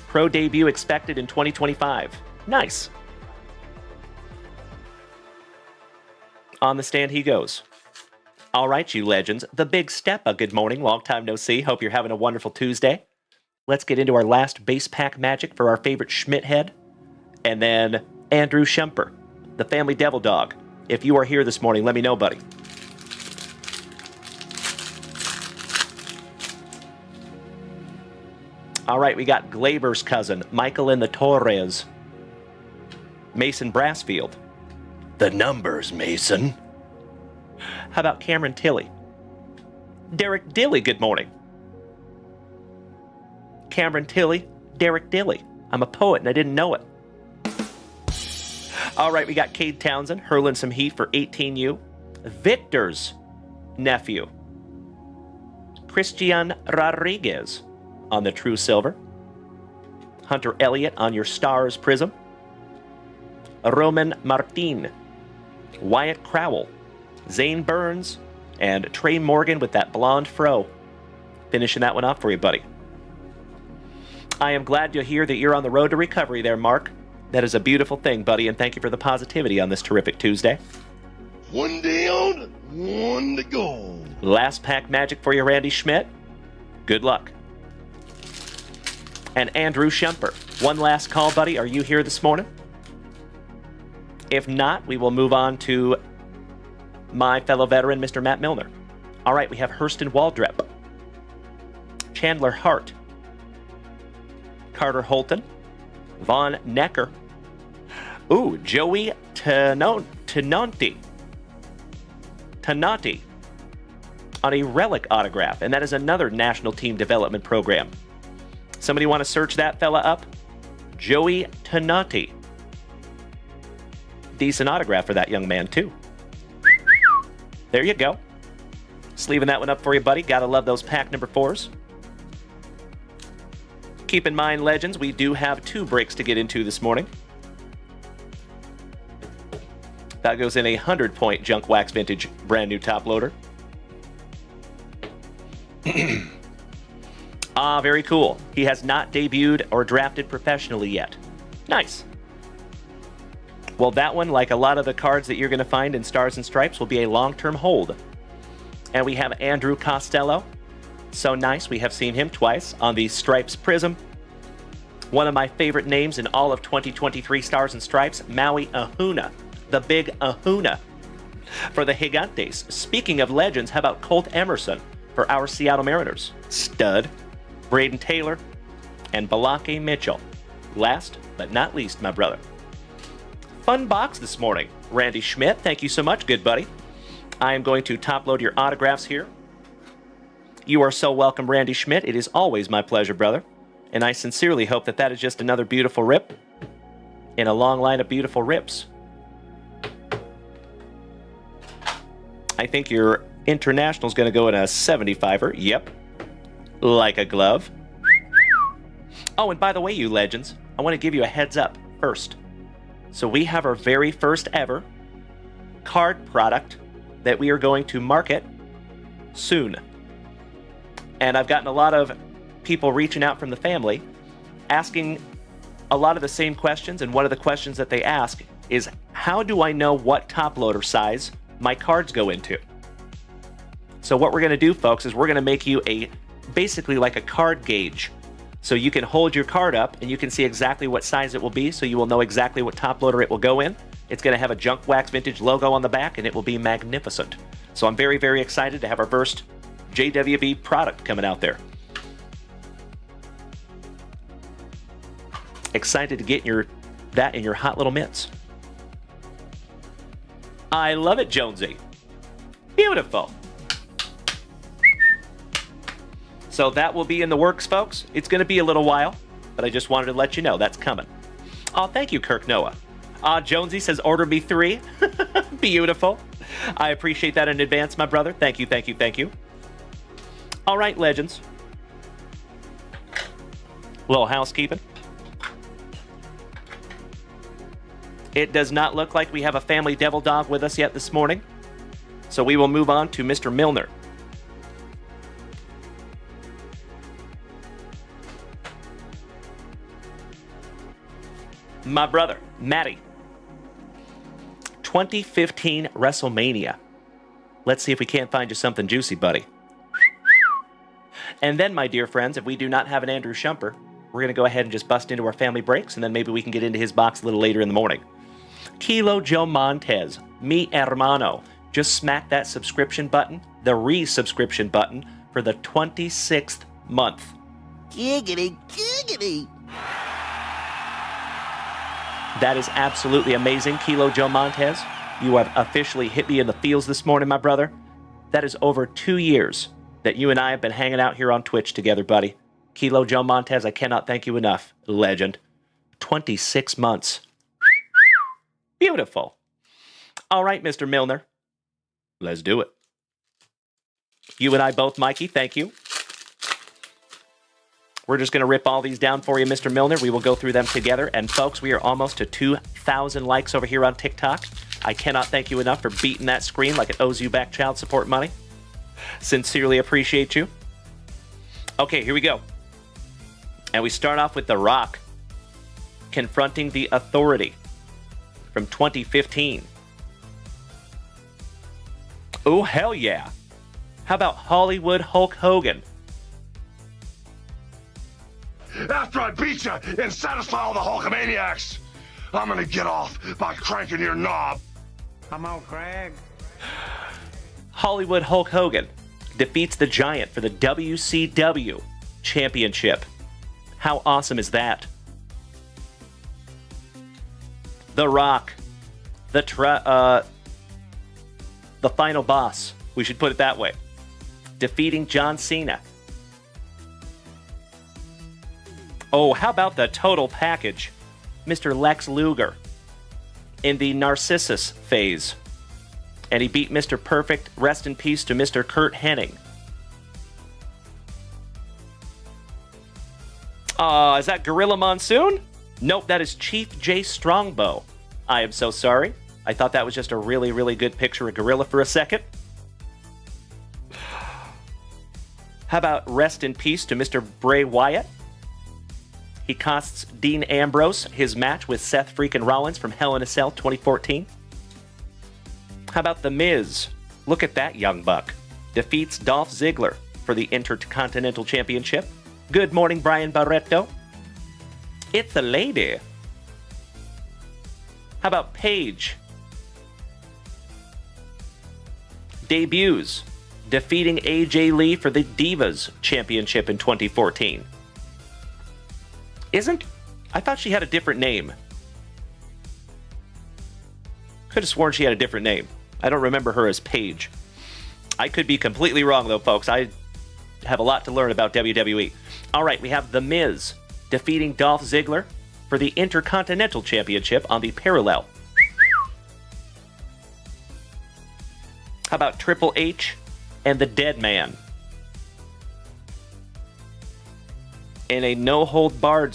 [SPEAKER 2] Pro debut expected in 2025. Nice. On the stand he goes. All right, you legends. The Big Steppa, good morning. Long time no see. Hope you're having a wonderful Tuesday. Let's get into our last base pack magic for our favorite Schmidt head. And then Andrew Schemper, the family devil dog. If you are here this morning, let me know, buddy. All right, we got Glaber's cousin, Michael in the Torres. Mason Brassfield. The numbers, Mason. How about Cameron Tilley? Derek Dilly, good morning. Cameron Tilley, Derek Dilly. I'm a poet and I didn't know it. All right, we got Cade Townsend hurling some heat for 18U. Victor's nephew. Christian Rodriguez on the True Silver. Hunter Elliott on your Stars Prism. Roman Martin. Wyatt Crowell. Zane Burns. And Trey Morgan with that blonde fro. Finishing that one off for you, buddy. I am glad to hear that you're on the road to recovery there, Mark. That is a beautiful thing, buddy, and thank you for the positivity on this terrific Tuesday.
[SPEAKER 4] One day on, one to go.
[SPEAKER 2] Last pack magic for you, Randy Schmidt. Good luck. And Andrew Schemper. One last call, buddy. Are you here this morning? If not, we will move on to my fellow veteran, Mr. Matt Milner. All right, we have Hurston Waldrep. Chandler Hart. Carter Holton. Von Necker. Ooh, Joey Tenanti on a relic autograph, and that is another National Team Development Program. Somebody want to search that fella up? Joey Tenanti. Decent autograph for that young man, too. There you go. Sleeving that one up for you, buddy. Gotta love those pack number 4s. Keep in mind, Legends, we do have 2 breaks to get into this morning. That goes in a 100-point JunkWaxVintage brand new top loader. Ah, very cool. He has not debuted or drafted professionally yet. Nice. Well, that one, like a lot of the cards that you're going to find in Stars and Stripes, will be a long-term hold. And we have Andrew Costello. So nice. We have seen him twice on the Stripes Prism. One of my favorite names in all of 2023 Stars and Stripes, Maui Ahuna, the big Ahuna for the Gigantes. Speaking of legends, how about Colt Emerson for our Seattle Mariners? Stud, Braden Taylor, and Balake Mitchell. Last but not least, my brother. Fun box this morning. Randy Schmidt, thank you so much, good buddy. I am going to top load your autographs here. You are so welcome, Randy Schmidt. It is always my pleasure, brother. And I sincerely hope that that is just another beautiful rip in a long line of beautiful rips. I think your international is going to go in a 75er. Yep. Like a glove. Oh, and by the way, you legends, I want to give you a heads up first. So we have our very first ever card product that we are going to market soon. And I've gotten a lot of people reaching out from the family asking a lot of the same questions, and one of the questions that they ask is, how do I know what top loader size my cards go into? So what we're going to do, folks, is we're going to make you basically like a card gauge. So you can hold your card up and you can see exactly what size it will be, so you will know exactly what top loader it will go in. It's going to have a JunkWaxVintage logo on the back, and it will be magnificent. So I'm very, very excited to have our first JWB product coming out there. Excited to get that in your hot little mitts. I love it, Jonesy. Beautiful. So that will be in the works, folks. It's going to be a little while, but I just wanted to let you know that's coming. Oh, thank you, Kirk Noah. Jonesy says, order me 3. Beautiful. I appreciate that in advance, my brother. Thank you, thank you, thank you. All right, legends. Little housekeeping. It does not look like we have a family devil dog with us yet this morning, so we will move on to Mr. Milner. My brother, Matty. 2015 WrestleMania. Let's see if we can't find you something juicy, buddy. And then, my dear friends, if we do not have an Andrew Shumper, we're going to go ahead and just bust into our family breaks, and then maybe we can get into his box a little later in the morning. Kilo Joe Montez, mi hermano. Just smack that subscription button, the resubscription button, for the 26th month.
[SPEAKER 10] Giggity, giggity.
[SPEAKER 2] That is absolutely amazing, Kilo Joe Montez. You have officially hit me in the feels this morning, my brother. That is over 2 years that you and I have been hanging out here on Twitch together, buddy. Kilo Joe Montez, I cannot thank you enough. Legend. 26 months. Beautiful. All right, Mr. Milner. Let's do it. You and I both, Mikey, thank you. We're just going to rip all these down for you, Mr. Milner. We will go through them together. And folks, we are almost to 2,000 likes over here on TikTok. I cannot thank you enough for beating that screen like it owes you back child support money. Sincerely appreciate you. Okay, here we go. And we start off with The Rock confronting the Authority from 2015. Oh, hell yeah. How about Hollywood Hulk Hogan?
[SPEAKER 4] After I beat you and satisfy all the Hulkamaniacs, I'm gonna get off by cranking your knob.
[SPEAKER 8] Come on, Craig.
[SPEAKER 2] Hollywood Hulk Hogan defeats the Giant for the WCW Championship. How awesome is that? The Rock, the final boss, we should put it that way, defeating John Cena. Oh, how about the total package? Mr. Lex Luger in the Narcissus phase. And he beat Mr. Perfect. Rest in peace to Mr. Kurt Hennig. Is that Gorilla Monsoon? Nope, that is Chief J. Strongbow. I am so sorry. I thought that was just a really, really good picture of Gorilla for a second. How about rest in peace to Mr. Bray Wyatt? He costs Dean Ambrose his match with Seth freaking Rollins from Hell in a Cell 2014. How about The Miz? Look at that young buck. Defeats Dolph Ziggler for the Intercontinental Championship. Good morning, Brian Barreto. It's a lady. How about Paige? Debuts, defeating AJ Lee for the Divas Championship in 2014. I thought she had a different name. Could have sworn she had a different name. I don't remember her as Paige. I could be completely wrong, though, folks. I have a lot to learn about WWE. All right, we have The Miz defeating Dolph Ziggler for the Intercontinental Championship on the Parallel. How about Triple H and the Dead Man in a no holds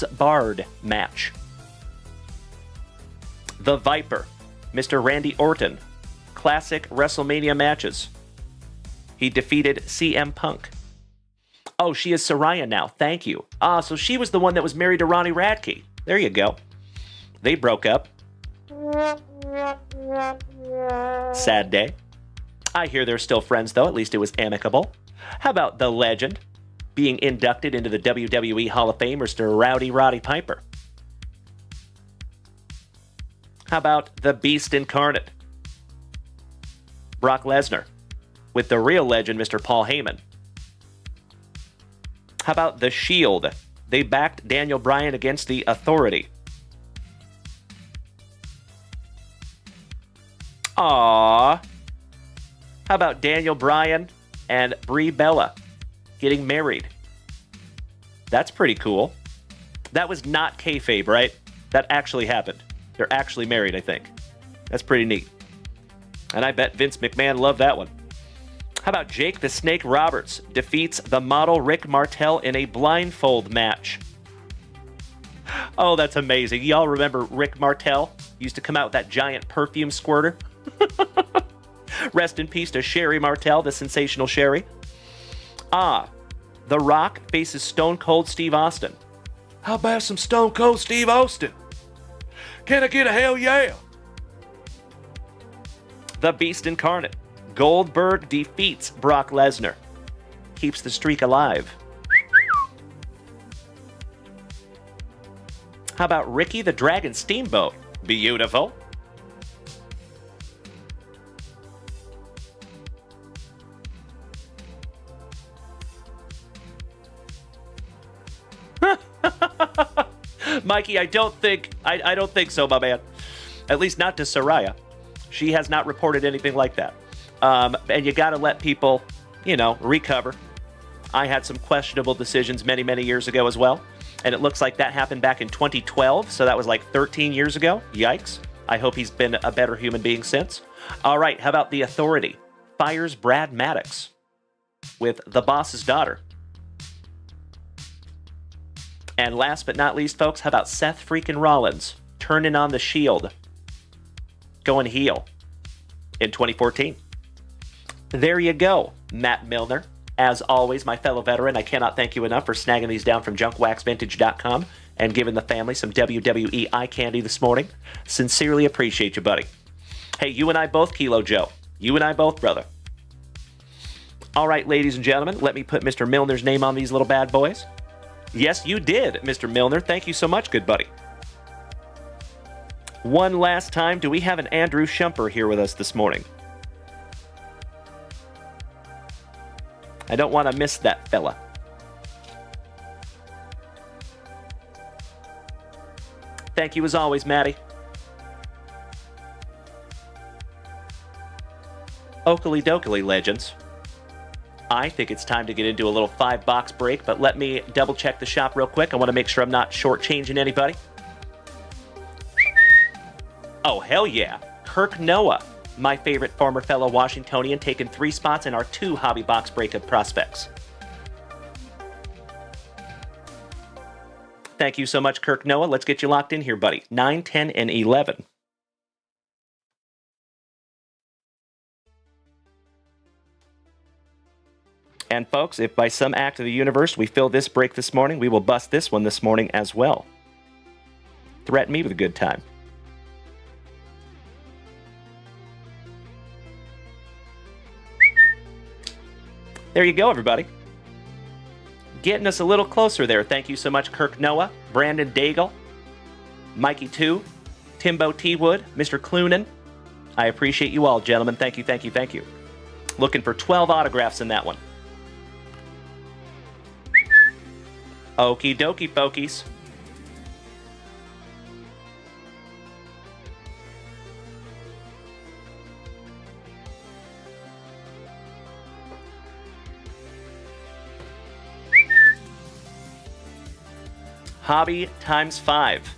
[SPEAKER 2] barred match? The Viper, Mr. Randy Orton, classic WrestleMania matches. He defeated CM Punk. Oh, she is Saraya now. Thank you. So she was the one that was married to Ronnie Radke. There you go. They broke up. Sad day. I hear they're still friends, though. At least it was amicable. How about the Legend being inducted into the WWE Hall of Fame, Mr. Rowdy Roddy Piper? How about the Beast Incarnate, Brock Lesnar, with the real legend, Mr. Paul Heyman? How about the Shield? They backed Daniel Bryan against the Authority. Aww. How about Daniel Bryan and Brie Bella getting married? That's pretty cool. That was not kayfabe, right? That actually happened. They're actually married, I think. That's pretty neat. And I bet Vince McMahon loved that one. How about Jake the Snake Roberts defeats the model Rick Martel in a blindfold match? Oh, that's amazing. Y'all remember Rick Martel? Used to come out with that giant perfume squirter. Rest in peace to Sherry Martel, the sensational Sherry. The Rock faces Stone Cold Steve Austin. How about some Stone Cold Steve Austin? Can I get a hell yeah? The Beast Incarnate, Goldberg defeats Brock Lesnar. Keeps the streak alive. How about Ricky the Dragon Steamboat? Beautiful. Mikey, I don't think so, my man. At least not to Saraya. She has not reported anything like that. And you got to let people, recover. I had some questionable decisions many, many years ago as well. And it looks like that happened back in 2012. So that was like 13 years ago. Yikes. I hope he's been a better human being since. All right. How about the Authority fires Brad Maddox with the boss's daughter? And last but not least, folks, how about Seth freaking Rollins turning on the Shield, going heel in 2014? There you go, Matt Milner. As always, my fellow veteran, I cannot thank you enough for snagging these down from JunkWaxVintage.com and giving the family some WWE eye candy this morning. Sincerely appreciate you, buddy. Hey, you and I both, Kilo Joe. You and I both, brother. All right, ladies and gentlemen, let me put Mr. Milner's name on these little bad boys. Yes, you did, Mr. Milner. Thank you so much, good buddy. One last time, do we have an Andrew Shumper here with us this morning? I don't want to miss that fella. Thank you as always, Maddie. Oakley dokley, legends. I think it's time to get into a little 5-box break, but let me double check the shop real quick. I want to make sure I'm not shortchanging anybody. Oh, hell yeah. Kirk Noah, my favorite former fellow Washingtonian, taking 3 spots in our 2 hobby box break of prospects. Thank you so much, Kirk Noah. Let's get you locked in here, buddy. 9, 10, and 11. And folks, if by some act of the universe we fill this break this morning, we will bust this one this morning as well. Threaten me with a good time. There you go, everybody. Getting us a little closer there. Thank you so much, Kirk Noah, Brandon Daigle, Mikey 2, Timbo T. Wood, Mr. Clunan. I appreciate you all, gentlemen. Thank you, thank you, thank you. Looking for 12 autographs in that one. Okie dokie, folkies. Hobby times 5.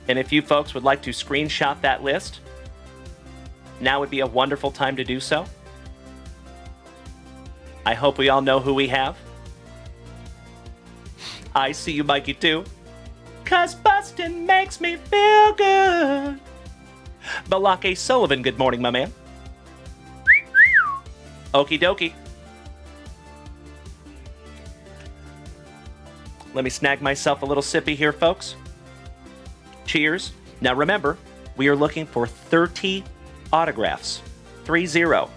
[SPEAKER 2] And if you folks would like to screenshot that list, now would be a wonderful time to do so. I hope we all know who we have. I see you, Mikey, too. 'Cause bustin' makes me feel good. Balake Sullivan, good morning, my man. Okie dokie. Let me snag myself a little sippy here, folks. Cheers. Now remember, we are looking for 30 autographs. 30.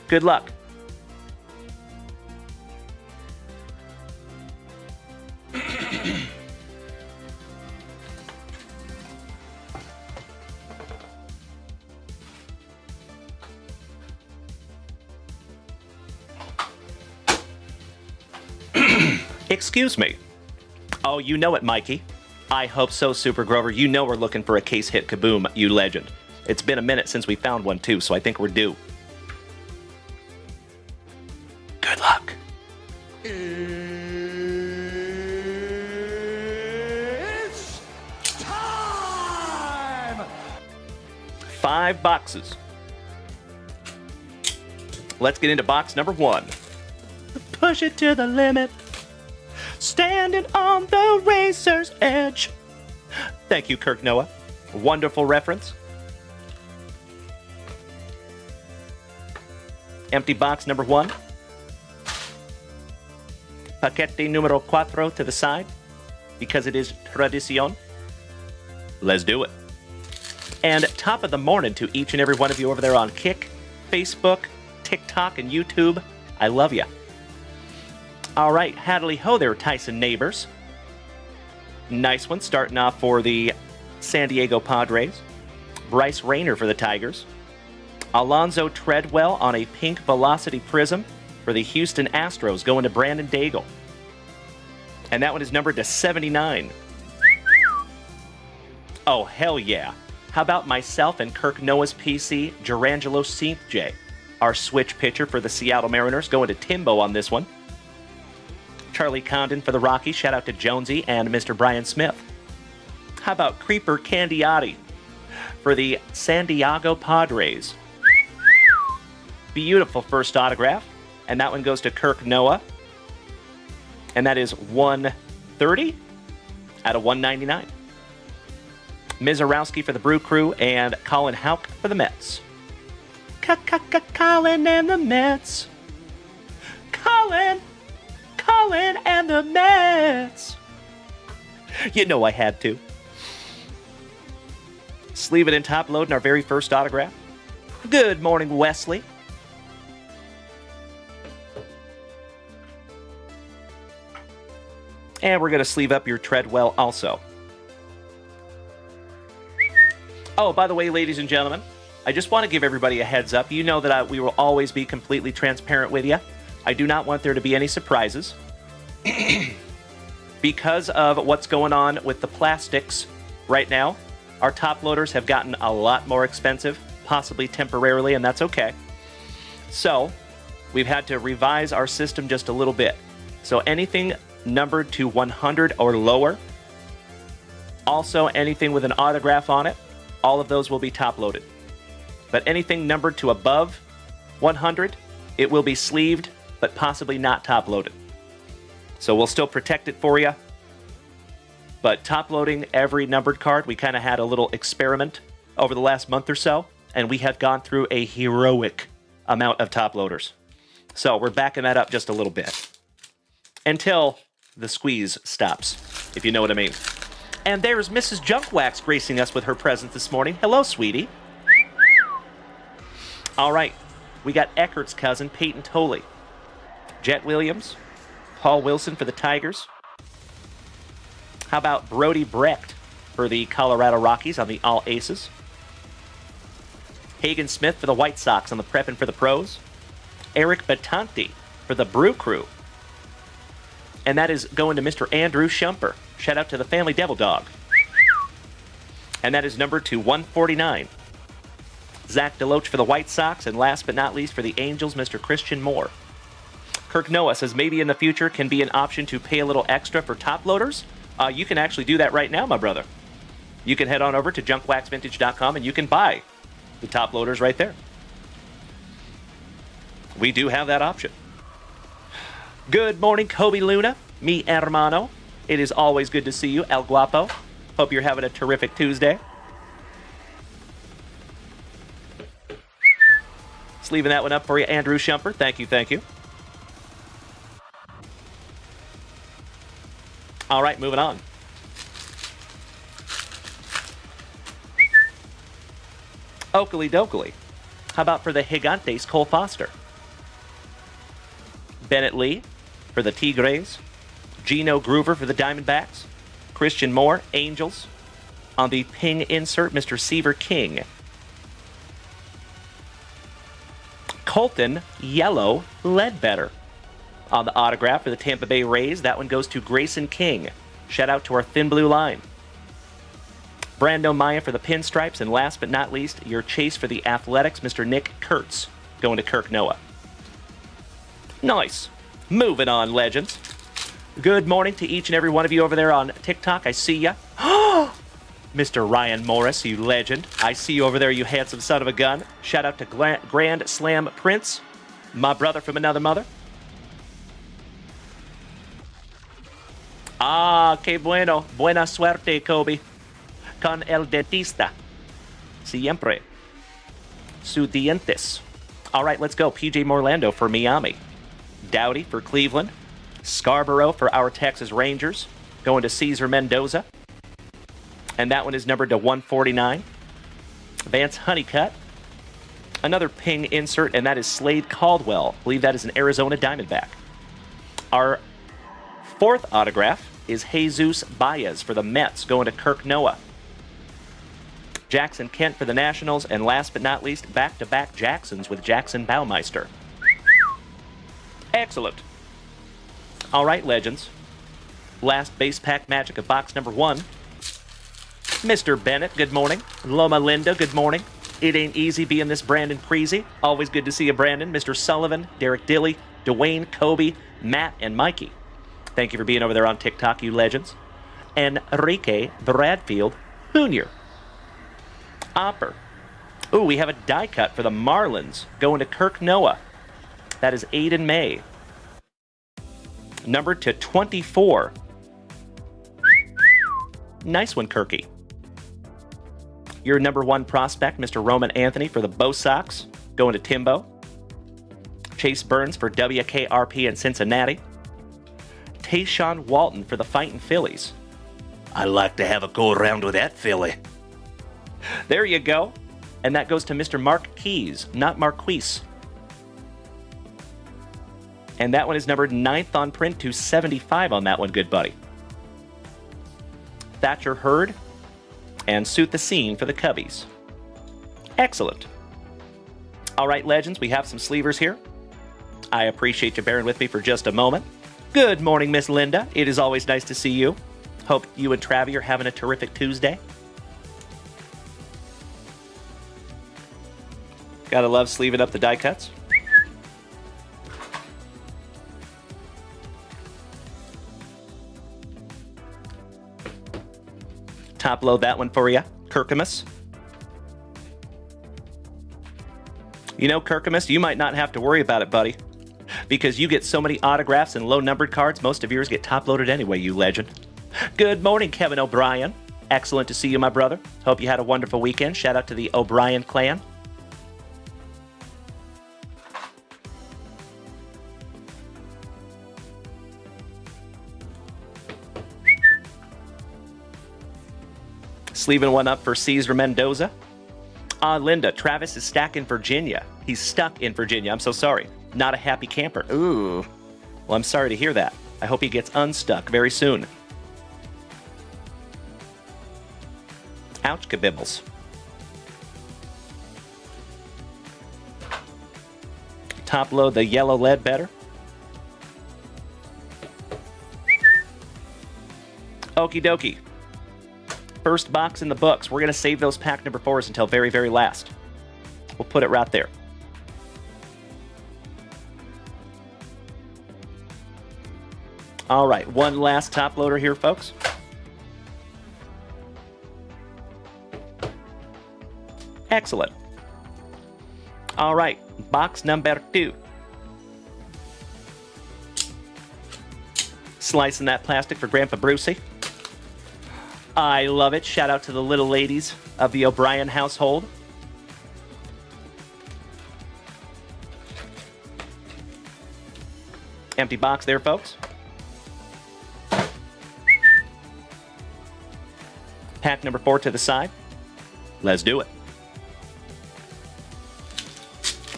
[SPEAKER 2] Good luck. Excuse me. Oh, you know it, Mikey. I hope so, Super Grover. You know we're looking for a case hit kaboom, you legend. It's been a minute since we found one, too, so I think we're due. Good luck.
[SPEAKER 4] It's time!
[SPEAKER 2] 5 boxes. Let's get into box number 1. Push it to the limit. Standing on the razor's edge. Thank you, Kirk Noah. Wonderful reference. Empty box number 1. Paquete numero 4 to the side, because it is tradicion. Let's do it. And top of the morning to each and every one of you over there on Kick, Facebook, TikTok, and YouTube. I love ya. All right, Hadley ho there, Tyson neighbors. Nice one, starting off for the San Diego Padres. Bryce Rayner for the Tigers. Alonzo Treadwell on a pink Velocity Prism for the Houston Astros, going to Brandon Daigle. And that one is numbered to 79. Oh, hell yeah. How about myself and Kirk Noah's PC, Gerangelo St. J, our switch pitcher for the Seattle Mariners, going to Timbo on this one. Charlie Condon for the Rockies. Shout out to Jonesy and Mr. Brian Smith. How about Creeper Candiotti for the San Diego Padres? Beautiful first autograph. And that one goes to Kirk Noah. And that is 130 out of 199. Mizorowski for the Brew Crew and Colin Houck for the Mets. Colin and the Mets. Colin and the Mets. You know I had to. Sleeve it and top loading our very first autograph. Good morning, Wesley. And we're going to sleeve up your Treadwell also. Oh, by the way, ladies and gentlemen, I just want to give everybody a heads up. You know that we will always be completely transparent with you. I do not want there to be any surprises. Because of what's going on with the plastics right now, our top loaders have gotten a lot more expensive, possibly temporarily, and that's okay. So, we've had to revise our system just a little bit. So anything numbered to 100 or lower, also anything with an autograph on it, all of those will be top loaded. But anything numbered to above 100, it will be sleeved, but possibly not top loaded. So we'll still protect it for you. But top loading every numbered card, we kind of had a little experiment over the last month or so, and we have gone through a heroic amount of top loaders. So we're backing that up just a little bit. Until the squeeze stops, if you know what I mean. And there's Mrs. Junkwax gracing us with her presence this morning. Hello, sweetie. All right, we got Eckert's cousin, Peyton Tolley. Jet Williams, Paul Wilson for the Tigers. How about Brody Brecht for the Colorado Rockies on the All Aces? Hagen Smith for the White Sox on the Preppin' for the Pros. Eric Batanti for the Brew Crew. And that is going to Mr. Andrew Shumper. Shout out to the Family Devil Dog. And that is numbered to 149. Zach DeLoach for the White Sox. And last but not least for the Angels, Mr. Christian Moore. Kirk Noah says maybe in the future can be an option to pay a little extra for top loaders. You can actually do that right now, my brother. You can head on over to JunkWaxVintage.com and you can buy the top loaders right there. We do have that option. Good morning, Kobe Luna, mi hermano. It is always good to see you, El Guapo. Hope you're having a terrific Tuesday. Just leaving that one up for you, Andrew Shumper. Thank you, thank you. All right, moving on. Oakley Dokley. How about for the Gigantes, Cole Foster? Bennett Lee for the Tigres. Gino Groover for the Diamondbacks. Christian Moore, Angels. On the ping insert, Mr. Seaver King. Colton Yellow Ledbetter. On the autograph for the Tampa Bay Rays, that one goes to Grayson King. Shout out to our thin blue line. Brando Maya for the Pinstripes, and last but not least, your chase for the Athletics, Mr. Nick Kurtz, going to Kirk Noah. Nice. Moving on, legends. Good morning to each and every one of you over there on TikTok. I see ya. Mr. Ryan Morris, you legend. I see you over there, you handsome son of a gun. Shout out to Grand Slam Prince, my brother from another mother. Ah, que bueno. Buena suerte, Kobe. Con el dentista. Siempre. Su dientes. All right, let's go. PJ Morlando for Miami. Dowdy for Cleveland. Scarborough for our Texas Rangers. Going to Cesar Mendoza. And that one is numbered to 149. Vance Honeycutt. Another ping insert, and that is Slade Caldwell. I believe that is an Arizona Diamondback. Our fourth autograph is Jesus Baez for the Mets, going to Kirk Noah. Jackson Kent for the Nationals, and last but not least, back-to-back Jacksons with Jackson Baumeister. Excellent. All right, legends. Last base pack magic of box number 1. Mr. Bennett, good morning. Loma Linda, good morning. It ain't easy being this Brandon Preezy. Always good to see you, Brandon. Mr. Sullivan, Derek Dilly, Dwayne, Kobe, Matt, and Mikey. Thank you for being over there on TikTok, you legends. Enrique Bradfield Jr. Opper. Ooh, we have a die cut for the Marlins going to Kirk Noah. That is Aiden May. Numbered to 24. Nice one, Kirky. Your number 1 prospect, Mr. Roman Anthony for the Bo Sox, going to Timbo. Chase Burns for WKRP in Cincinnati. Tayshawn Walton for the Fightin' Phillies.
[SPEAKER 10] I like to have a go around with that Philly.
[SPEAKER 2] There you go. And that goes to Mr. Mark Keys, not Marquise. And that one is numbered 9th on print to 75 on that one, good buddy. Thatcher Hurd and Suit the Scene for the Cubbies. Excellent. All right, legends, we have some sleevers here. I appreciate you bearing with me for just a moment. Good morning, Miss Linda. It is always nice to see you. Hope you and Travi are having a terrific Tuesday. Gotta love sleeving up the die cuts. Top load that one for you, Kirkamus. You know, Kirkamus, you might not have to worry about it, buddy. Because you get so many autographs and low-numbered cards, most of yours get top-loaded anyway, you legend. Good morning, Kevin O'Brien. Excellent to see you, my brother. Hope you had a wonderful weekend. Shout out to the O'Brien clan. Sleeving one up for Cesar Mendoza. Linda, Travis is stuck in Virginia. He's stuck in Virginia. I'm so sorry. Not a happy camper. Ooh. Well, I'm sorry to hear that. I hope he gets unstuck very soon. Ouch, kabibbles. Top load the yellow lead better. Okie dokie. First box in the books. We're going to save those pack number 4s until very, very last. We'll put it right there. All right, one last top loader here, folks. Excellent. All right, box number 2. Slicing that plastic for Grandpa Brucey. I love it. Shout out to the little ladies of the O'Brien household. Empty box there, folks. Pack number 4 to the side. Let's do it.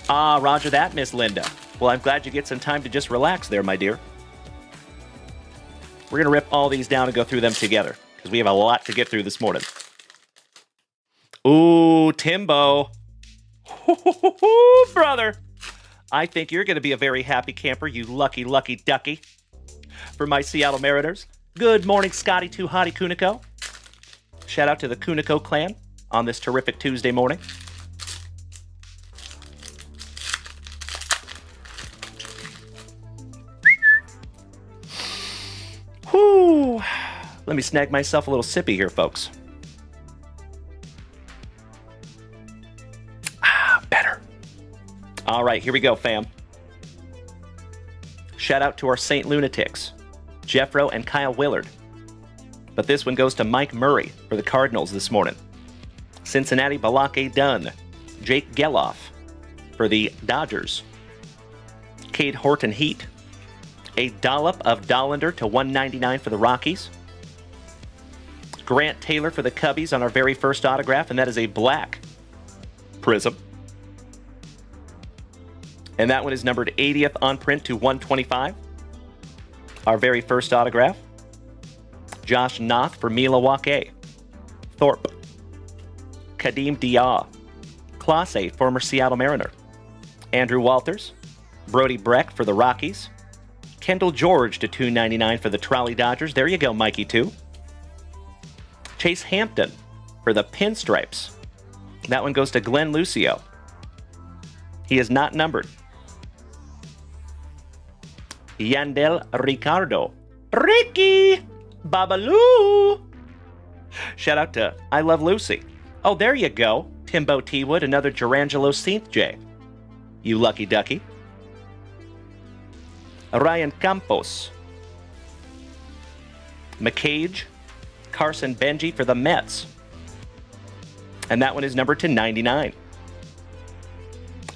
[SPEAKER 2] Ah, roger that, Miss Linda. Well, I'm glad you get some time to just relax there, my dear. We're going to rip all these down and go through them together, because we have a lot to get through this morning. Ooh, Timbo. Brother. I think you're going to be a very happy camper, you lucky, lucky ducky. For my Seattle Mariners, good morning, Scotty Too Hottie Kuniko. Shout out to the Kuniko clan on this terrific Tuesday morning. Whoo! Let me snag myself a little sippy here, folks. Better. All right, here we go, fam. Shout out to our St. Lunatics, Jeffro and Kyle Willard. But this one goes to Mike Murray for the Cardinals this morning. Cincinnati Balake Dunn, Jake Geloff for the Dodgers. Cade Horton Heat. A dollop of Dollander to 199 for the Rockies. Grant Taylor for the Cubbies on our very first autograph, and that is a black prism. And that one is numbered 80th on print to 125. Our very first autograph. Josh Noth for Milwaukee. Thorpe. Kadeem Dia. Clase, former Seattle Mariner. Andrew Walters. Brody Breck for the Rockies. Kendall George to 299 for the Trolley Dodgers. There you go, Mikey 2. Chase Hampton for the Pinstripes. That one goes to Glenn Lucio. He is not numbered. Yandel Ricardo. Ricky! Babaloo! Shout out to I Love Lucy. Oh, there you go. Timbo T. Wood, another Gerangelo Saint J. You lucky ducky. Ryan Campos. McCage. Carson Benji for the Mets. And that one is numbered to 99.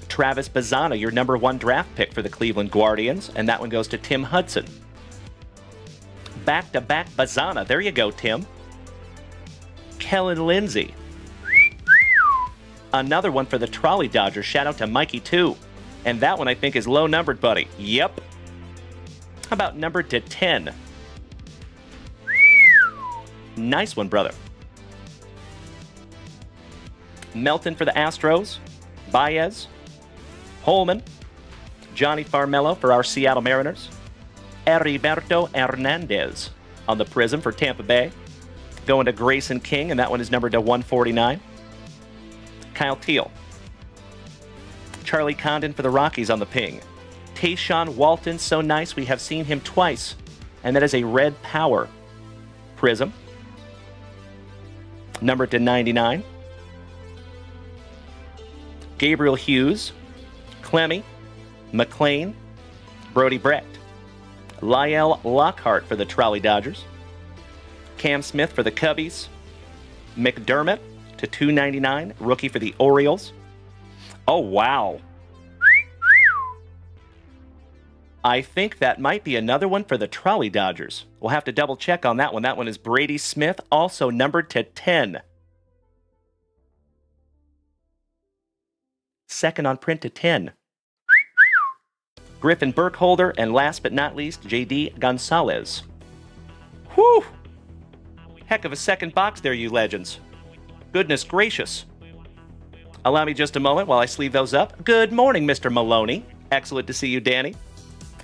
[SPEAKER 2] Travis Bazzana, your number 1 draft pick for the Cleveland Guardians. And that one goes to Tim Hudson. Back-to-back Bazzana. There you go, Tim. Kellen Lindsay. Another one for the Trolley Dodgers. Shout out to Mikey 2. And that one I think is low numbered, buddy. Yep. How about numbered to 10? Nice one, brother. Melton for the Astros. Baez. Holman. Johnny Farmello for our Seattle Mariners. Heriberto Hernandez on the prism for Tampa Bay. Going to Grayson King, and that one is numbered to 149. Kyle Teal. Charlie Condon for the Rockies on the ping. Tayshaun Walton, so nice. We have seen him twice, and that is a red power prism. Numbered to 99. Gabriel Hughes. Clemmy. McLean. Brody Brecht. Lyle Lockhart for the Trolley Dodgers. Cam Smith for the Cubbies. McDermott to $2.99, rookie for the Orioles. Oh, wow. I think that might be another one for the Trolley Dodgers. We'll have to double check on that one. That one is Brady Smith, also numbered to 10. Second on print to 10. Griffin Burkholder, and last but not least, J.D. Gonzalez. Whew! Heck of a second box there, you legends. Goodness gracious. Allow me just a moment while I sleeve those up. Good morning, Mr. Maloney. Excellent to see you, Danny.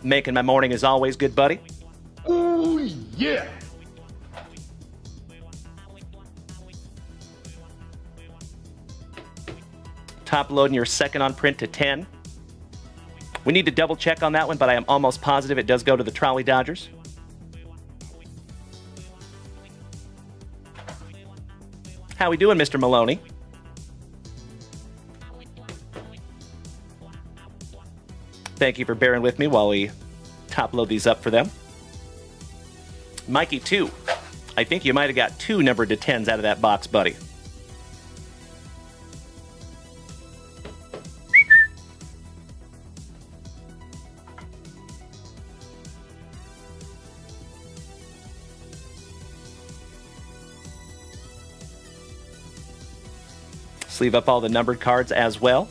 [SPEAKER 2] Making my morning as always, good buddy.
[SPEAKER 4] Ooh, yeah.
[SPEAKER 2] Top loading your second on print to 10. We need to double check on that one, but I am almost positive it does go to the Trolley Dodgers. How we doing, Mr. Maloney? Thank you for bearing with me while we top load these up for them. Mikey 2. I think you might have got 2 numbered to 10s out of that box, buddy. Sleeve up all the numbered cards as well.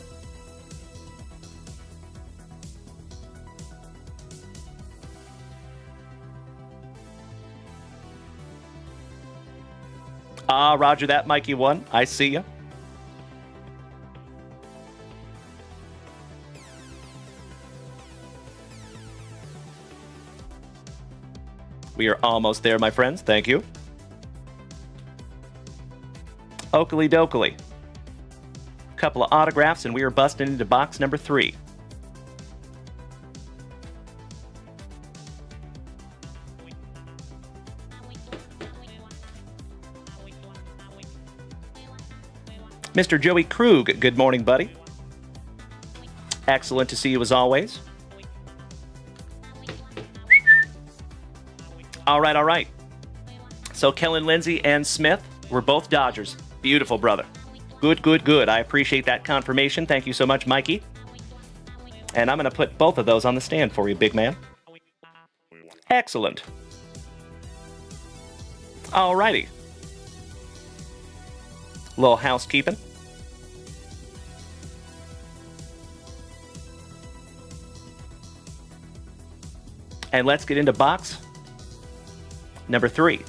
[SPEAKER 2] Roger that, Mikey 1. I see ya. We are almost there, my friends. Thank you. Oakley dokley. Couple of autographs, and we are busting into box number 3. Mr. Joey Krug, good morning, buddy. Excellent to see you as always. All right. So Kellen Lindsay and Smith were both Dodgers. Beautiful, brother. Good. I appreciate that confirmation. Thank you so much, Mikey. And I'm going to put both of those on the stand for you, big man. Excellent. All righty. Little housekeeping. And let's get into box number 3.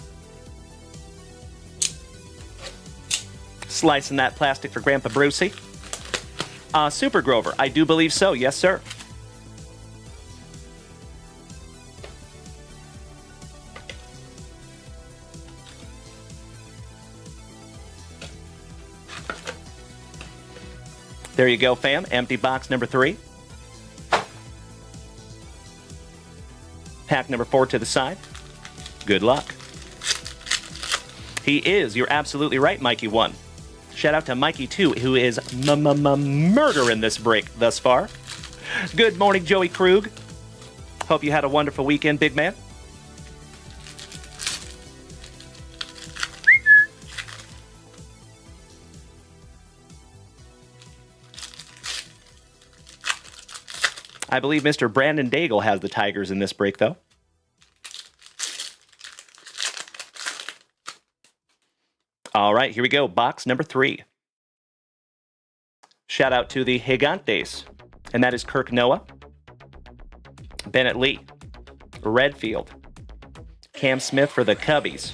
[SPEAKER 2] Slicing that plastic for Grandpa Brucey. Super Grover, I do believe so. Yes, sir. There you go, fam. Empty box number 3. Pack number 4 to the side. Good luck. He is. You're absolutely right, Mikey 1. Shout out to Mikey 2, who is murdering this break thus far. Good morning, Joey Krug. Hope you had a wonderful weekend, big man. I believe Mr. Brandon Daigle has the Tigers in this break, though. All right, here we go. Box number 3. Shout out to the Gigantes, and that is Kirk Noah, Bennett Lee, Redfield, Cam Smith for the Cubbies,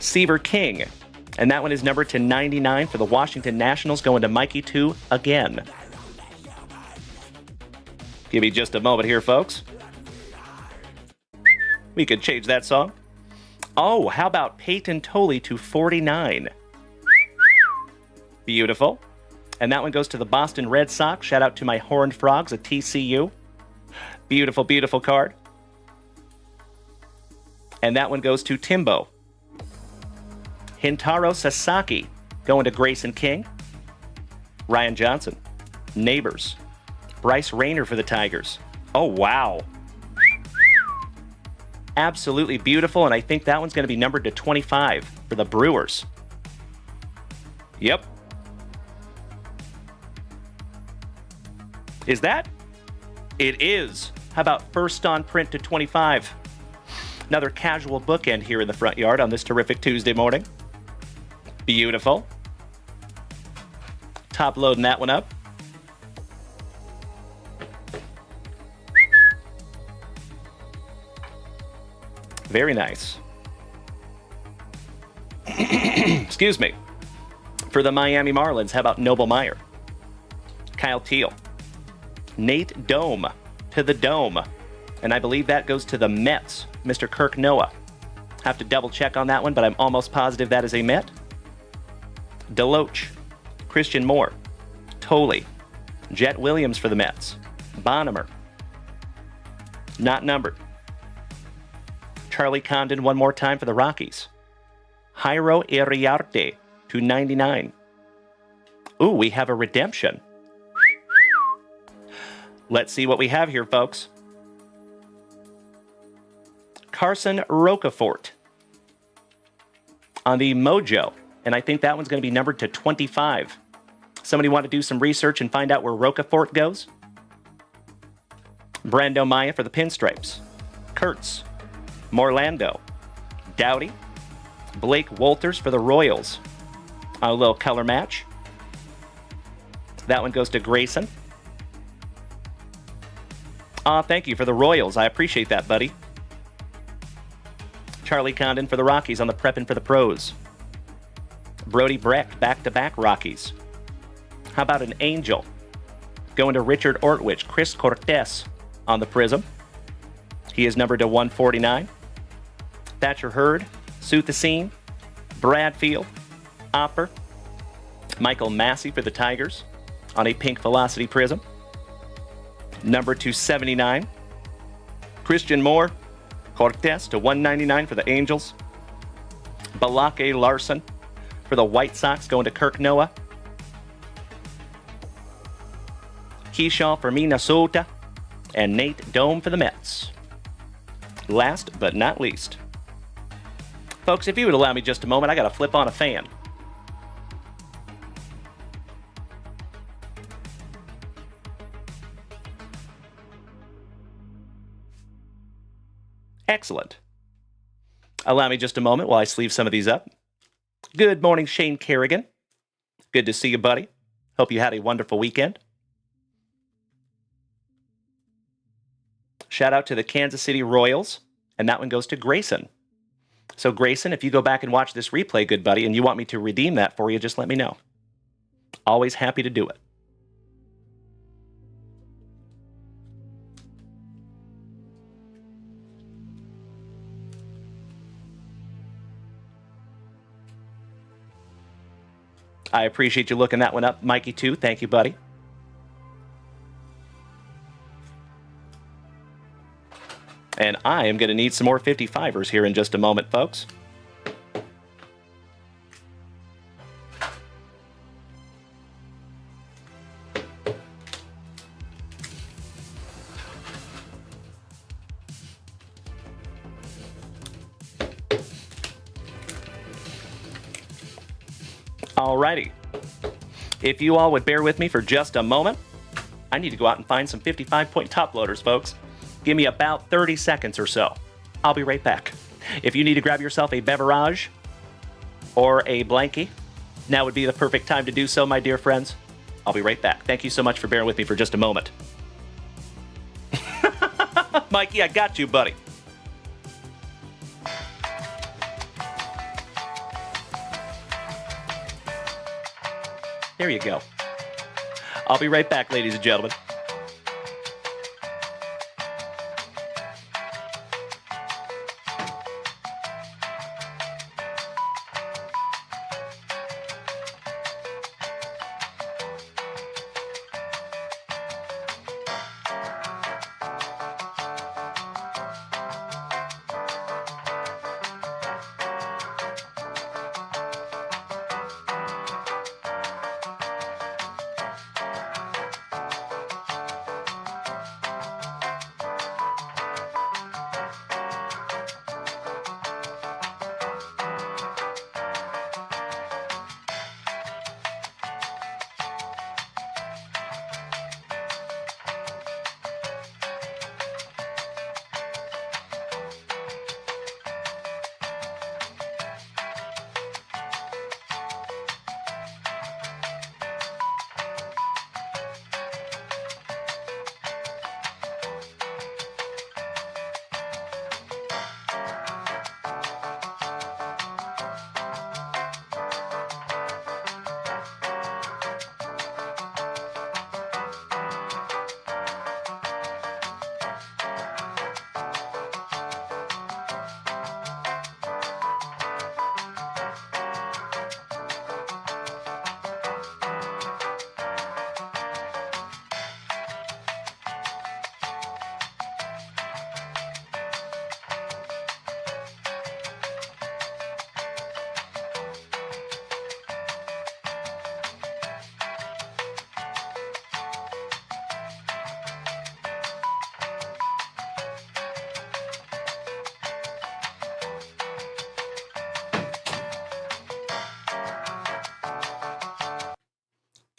[SPEAKER 2] Seaver King, and that one is numbered to 99 for the Washington Nationals, going to Mikey 2 again. Give me just a moment here, folks. We could change that song. Oh, how about Peyton Tolley to 49? Beautiful. And that one goes to the Boston Red Sox. Shout out to my Horned Frogs at TCU. Beautiful, beautiful card. And that one goes to Timbo. Hintaro Sasaki going to Grayson King. Ryan Johnson. Neighbors. Bryce Rayner for the Tigers. Oh, wow. Absolutely beautiful, and I think that one's going to be numbered to 25 for the Brewers. Yep. Is that? It is. How about first on print to 25? Another casual bookend here in the front yard on this terrific Tuesday morning. Beautiful. Top loading that one up. Very nice. Excuse me. For the Miami Marlins, how about Noble Meyer? Kyle Teal. Nate Dome to the Dome. And I believe that goes to the Mets, Mr. Kirk Noah. Have to double check on that one, but I'm almost positive that is a Met. Deloach. Christian Moore. Tolley. Jet Williams for the Mets. Bonnemer. Not numbered. Charlie Condon one more time for the Rockies. Jairo Iriarte to 99. Ooh, we have a redemption. Let's see what we have here, folks. Carson Rocafort on the Mojo, and I think that one's going to be numbered to 25. Somebody want to do some research and find out where Rocafort goes? Brando Maya for the Pinstripes. Kurtz. Morlando. Dowdy. Blake Walters for the Royals. A little color match. That one goes to Grayson. Thank you for the Royals. I appreciate that, buddy. Charlie Condon for the Rockies on the Preppin' for the Pros. Brody Brecht, back-to-back Rockies. How about an Angel? Going to Richard Ortwich. Chris Cortez on the Prism. He is numbered to 149. Thatcher Hurd, Suthasine, Bradfield, Opper, Michael Massey for the Tigers on a Pink Velocity Prism. Number 279. Christian Moore, Cortez to 199 for the Angels. Balake Larson for the White Sox going to Kirk Noah. Keyshaw for Minnesota. And Nate Dome for the Mets. Last but not least. Folks, if you would allow me just a moment, I got to flip on a fan. Excellent. Allow me just a moment while I sleeve some of these up. Good morning, Shane Kerrigan. Good to see you, buddy. Hope you had a wonderful weekend. Shout out to the Kansas City Royals, and that one goes to Grayson. So Grayson, if you go back and watch this replay, good buddy, and you want me to redeem that for you, just let me know. Always happy to do it. I appreciate you looking that one up, Mikey, too. Thank you, buddy. And I am going to need some more 55ers here in just a moment, folks. Alrighty. If you all would bear with me for just a moment, I need to go out and find some 55-point top loaders, folks. Give me about 30 seconds or so. I'll be right back. If you need to grab yourself a beverage or a blankie, now would be the perfect time to do so, my dear friends. I'll be right back. Thank you so much for bearing with me for just a moment. Mikey, I got you, buddy. There you go. I'll be right back, ladies and gentlemen.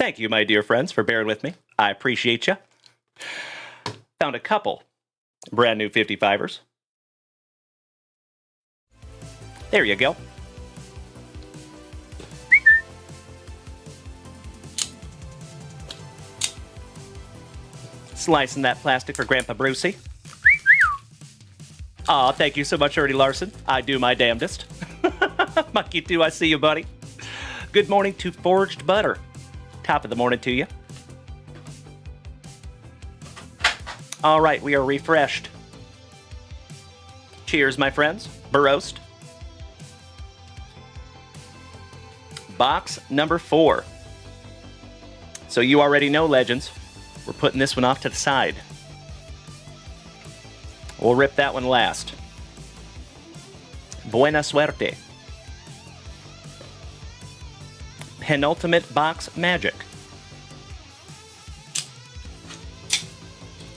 [SPEAKER 2] Thank you, my dear friends, for bearing with me. I appreciate you. Found a couple brand new 55ers. There you go. Slicing that plastic for Grandpa Brucey. Aw, thank you so much, Ernie Larson. I do my damnedest. Monkey 2, I see you, buddy. Good morning to Forged Butter. Top of the morning to you. All right, we are refreshed. Cheers, my friends. Burroast. Box number 4. So you already know, legends. We're putting this one off to the side. We'll rip that one last. Buena suerte. Penultimate box magic.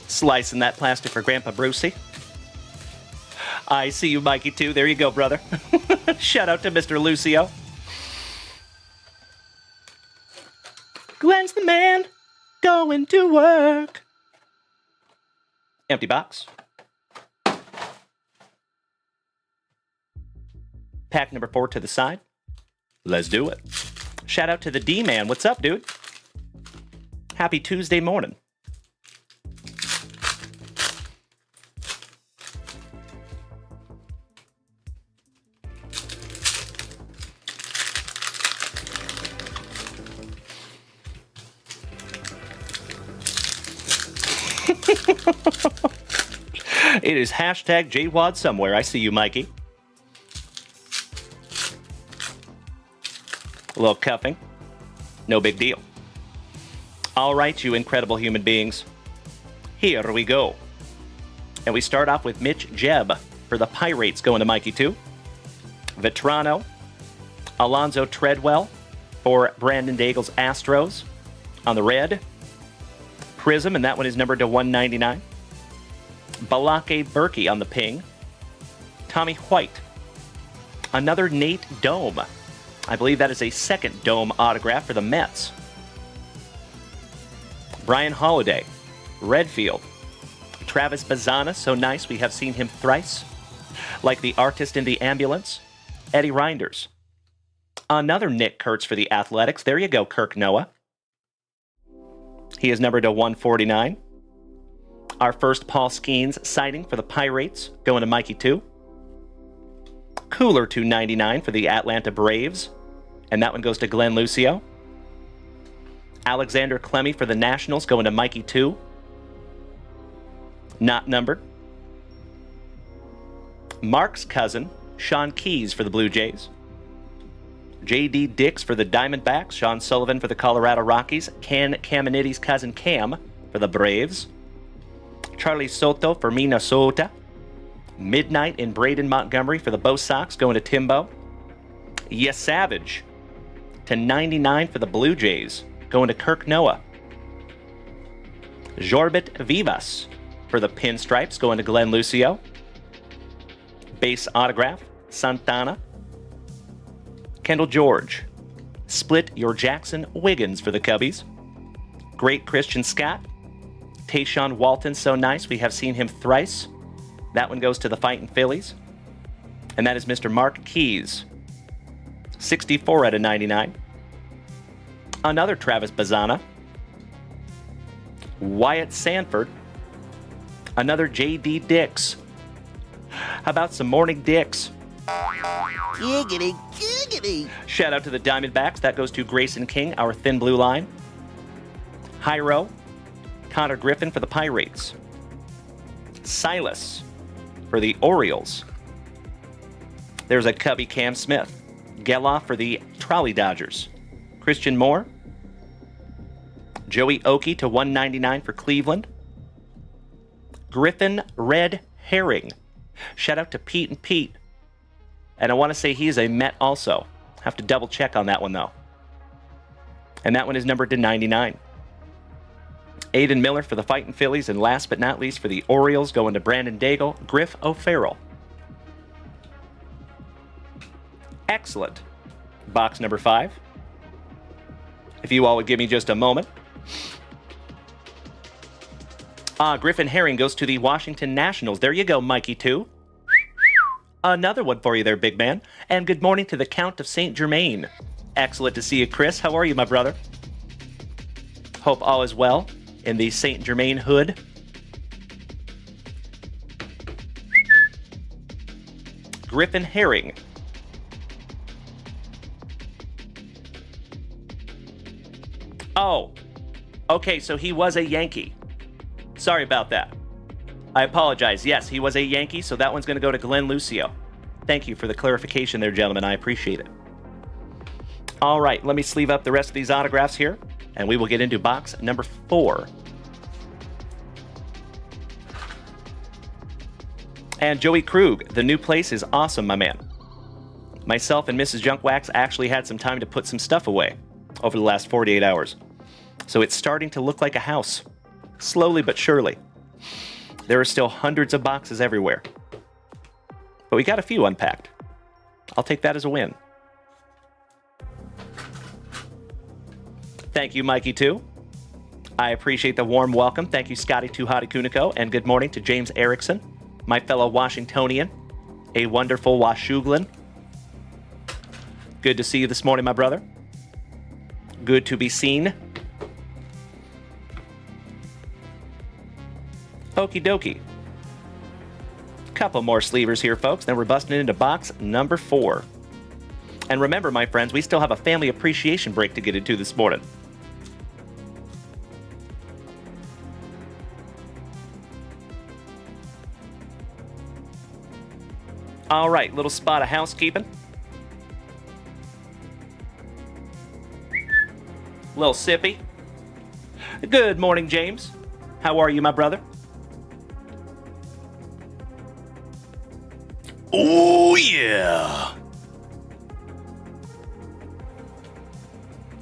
[SPEAKER 2] Slicing that plastic for Grandpa Brucey. I see you, Mikey, too. There you go, brother. Shout out to Mr. Lucio. Glenn's the man going to work. Empty box. Pack number 4 to the side. Let's do it. Shout out to the D-Man. What's up, dude? Happy Tuesday morning. It is hashtag JWAD somewhere. I see you, Mikey. A little cuffing. No big deal. All right, you incredible human beings. Here we go. And we start off with Mitch Jebb for the Pirates going to Mikey 2. Vetrano. Alonzo Treadwell for Brandon Daigle's Astros on the red. Prism, and that one is numbered to 199. Balake Berkey on the ping. Tommy White. Another Nate Dome. I believe that is a second Dome autograph for the Mets. Brian Holiday. Redfield. Travis Bazana, so nice, we have seen him thrice. Like the artist in the ambulance. Eddie Reinders. Another Nick Kurtz for the Athletics. There you go, Kirk Noah. He is numbered to 149. Our first Paul Skeens sighting for the Pirates, going to Mikey 2. Cooler 299 for the Atlanta Braves, and that one goes to Glenn Lucio. Alexander Clemmy for the Nationals, going to Mikey 2. Not numbered. Mark's cousin, Sean Keys for the Blue Jays. J.D. Dix for the Diamondbacks, Sean Sullivan for the Colorado Rockies, Ken Caminiti's cousin Cam for the Braves, Charlie Soto for Minnesota, Midnight in Braden Montgomery for the Bo Sox, going to Timbo, Yes Savage to 99 for the Blue Jays, going to Kirk Noah, Jorbit Vivas for the Pinstripes, going to Glenn Lucio, base autograph, Santana, Kendall George. Split your Jackson Wiggins for the Cubbies. Great Christian Scott. Tayshaun Walton, so nice. We have seen him thrice. That one goes to the Fightin' Phillies. And that is Mr. Mark Keys. 64 out of 99. Another Travis Bazana. Wyatt Sanford. Another J.D. Dix. How about some Morning Dix? Giggity, giggity. Shout out to the Diamondbacks. That goes to Grayson King, our thin blue line. Hyro. Connor Griffin for the Pirates. Silas for the Orioles. There's a Cubby Cam Smith. Geloff for the Trolley Dodgers. Christian Moore. Joey Oakey to 199 for Cleveland. Griffin Red Herring. Shout out to Pete and Pete. And I want to say he's a Met also. Have to double check on that one, though. And that one is numbered to 99. Aiden Miller for the Fightin' Phillies. And last but not least for the Orioles, going to Brandon Daigle, Griff O'Farrell. Excellent. Box number 5. If you all would give me just a moment. Griffin Herring goes to the Washington Nationals. There you go, Mikey 2. Another one for you there, big man. And good morning to the Count of St. Germain. Excellent to see you, Chris. How are you, my brother? Hope all is well in the St. Germain hood. Griffin Herring. Oh, okay, so he was a Yankee. Sorry about that. I apologize. Yes, he was a Yankee, so that one's going to go to Glenn Lucio. Thank you for the clarification there, gentlemen. I appreciate it. All right, let me sleeve up the rest of these autographs here, and we will get into box number 4. And Joey Krug, the new place is awesome, my man. Myself and Mrs. Junkwax actually had some time to put some stuff away over the last 48 hours. So it's starting to look like a house, slowly but surely. There are still hundreds of boxes everywhere. But we got a few unpacked. I'll take that as a win. Thank you, Mikey 2. I appreciate the warm welcome. Thank you, Scotty 2 Hottie Kuniko, and good morning to James Erickson, my fellow Washingtonian, a wonderful Washuglin. Good to see you this morning, my brother. Good to be seen. Okie dokie. Couple more sleevers here, folks. Then we're busting into box number 4. And remember, my friends, we still have a family appreciation break to get into this morning. All right, little spot of housekeeping. Little sippy. Good morning, James. How are you, my brother?
[SPEAKER 10] Oh, yeah.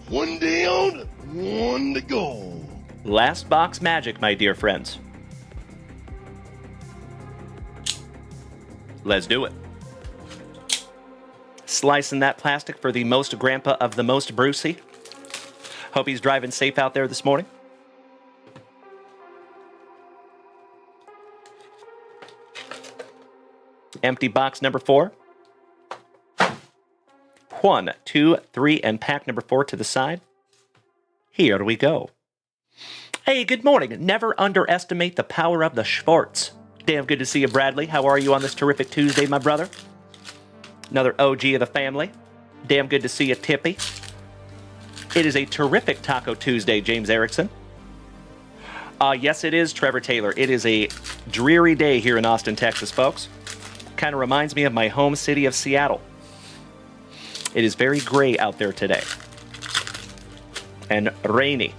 [SPEAKER 4] One down, one to go.
[SPEAKER 2] Last box magic, my dear friends. Let's do it. Slicing that plastic for the most grandpa of the most Brucey. Hope he's driving safe out there this morning. Empty box number 4. 1, 2, 3, and pack number 4 to the side. Here we go. Hey, good morning. Never underestimate the power of the Schwartz. Damn good to see you, Bradley. How are you on this terrific Tuesday, my brother? Another OG of the family. Damn good to see you, Tippy. It is a terrific Taco Tuesday, James Erickson. Yes, it is, Trevor Taylor. It is a dreary day here in Austin, Texas, folks. Kind of reminds me of my home city of Seattle. It is very gray out there today. And rainy.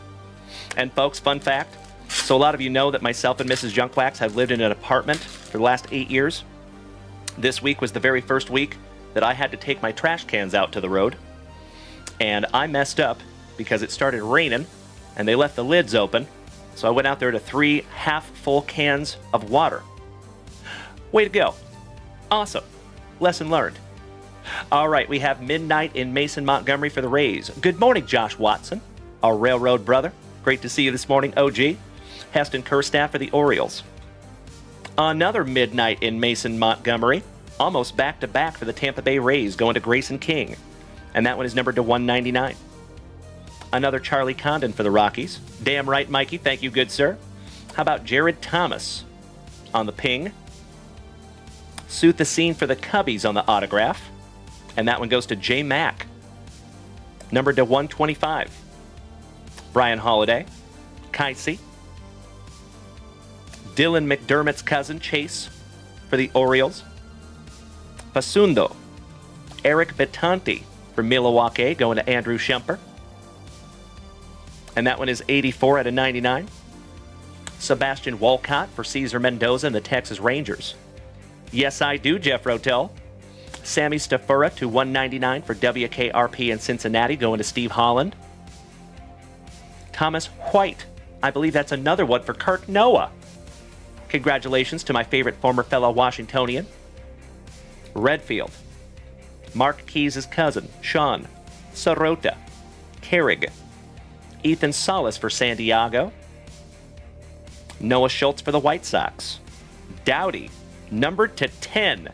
[SPEAKER 2] And folks, fun fact. So a lot of you know that myself and Mrs. Junkwax have lived in an apartment for the last 8 years. This week was the very first week that I had to take my trash cans out to the road. And I messed up because it started raining and they left the lids open. So I went out there to 3 half-full cans of water. Way to go. Awesome. Lesson learned. All right, we have midnight in Mason, Montgomery for the Rays. Good morning, Josh Watson, our railroad brother. Great to see you this morning, OG. Heston Kerstaff for the Orioles. Another midnight in Mason, Montgomery. Almost back-to-back for the Tampa Bay Rays, going to Grayson King. And that one is numbered to 199. Another Charlie Condon for the Rockies. Damn right, Mikey. Thank you, good sir. How about Jared Thomas on the ping? Suit the Scene for the Cubbies on the autograph. And that one goes to J. Mack. Numbered to 125. Brian Holiday. Kaisi. Dylan McDermott's cousin, Chase, for the Orioles. Fasundo. Eric Betanti for Milwaukee, going to Andrew Schemper. And that one is 84 out of 99. Sebastian Walcott for Cesar Mendoza and the Texas Rangers. Yes, I do, Jeff Rotel. Sammy Stafura to 199 for WKRP in Cincinnati, going to Steve Holland. Thomas White. I believe that's another one for Kirk Noah. Congratulations to my favorite former fellow Washingtonian. Redfield. Mark Keyes' cousin, Sean. Sorota. Carrig. Ethan Salas for San Diego. Noah Schultz for the White Sox. Dowdy, numbered to 10.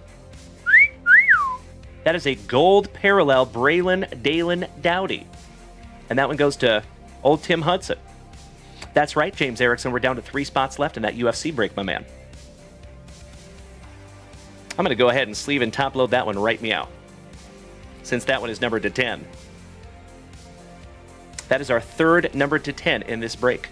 [SPEAKER 2] That is a gold parallel Braylon Dalen Dowdy. And that one goes to old Tim Hudson. That's right, James Erickson. We're down to 3 spots left in that UFC break, my man. I'm going to go ahead and sleeve and top load that one right meow, since that one is numbered to 10. That is our third numbered to 10 in this break.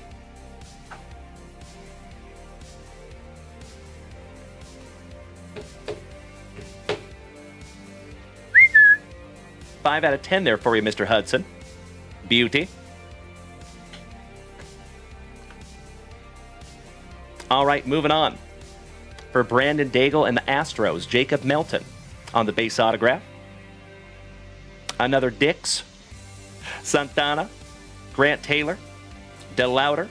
[SPEAKER 2] Five out of 10 there for you, Mr. Hudson. Beauty. All right, moving on. For Brandon Daigle and the Astros, Jacob Melton on the base autograph. Another Dix. Santana. Grant Taylor. DeLauder.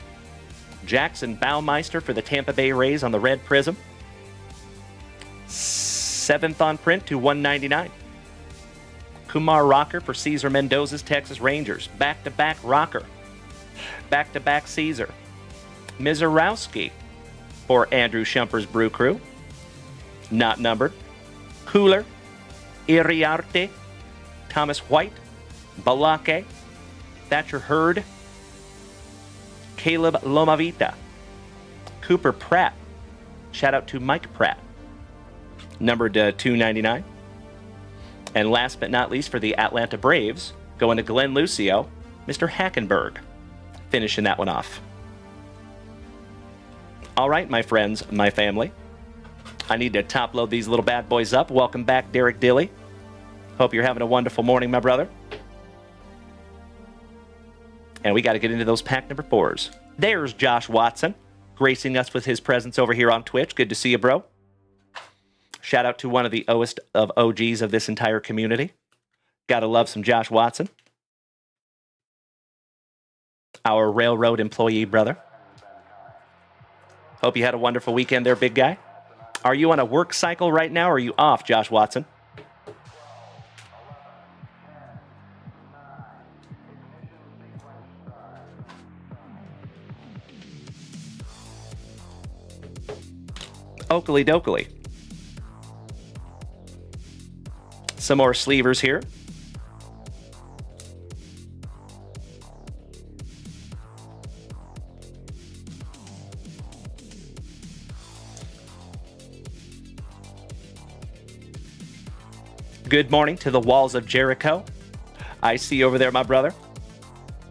[SPEAKER 2] Jackson Baumeister for the Tampa Bay Rays on the red prism. 7th on print to 199. Kumar Rocker for Cesar Mendoza's Texas Rangers. Back-to-back Rocker. Back-to-back Caesar. Mizorowski for Andrew Shumper's Brew Crew. Not numbered. Cooler. Iriarte. Thomas White. Balake. Thatcher Hurd. Caleb Lomavita. Cooper Pratt. Shout out to Mike Pratt. Numbered 299. And last but not least for the Atlanta Braves, going to Glenn Lucio, Mr. Hackenberg, finishing that one off. All right, my friends, my family. I need to top load these little bad boys up. Welcome back, Derek Dilly. Hope you're having a wonderful morning, my brother. And we got to get into those pack number 4s. There's Josh Watson, gracing us with his presence over here on Twitch. Good to see you, bro. Shout out to one of the OGs of OGs of this entire community. Gotta love some Josh Watson. Our railroad employee brother. Hope you had a wonderful weekend there, big guy. Are you on a work cycle right now, or are you off, Josh Watson? Oakley dokley. Some more sleevers here. Good morning to the walls of Jericho. I see over there, my brother.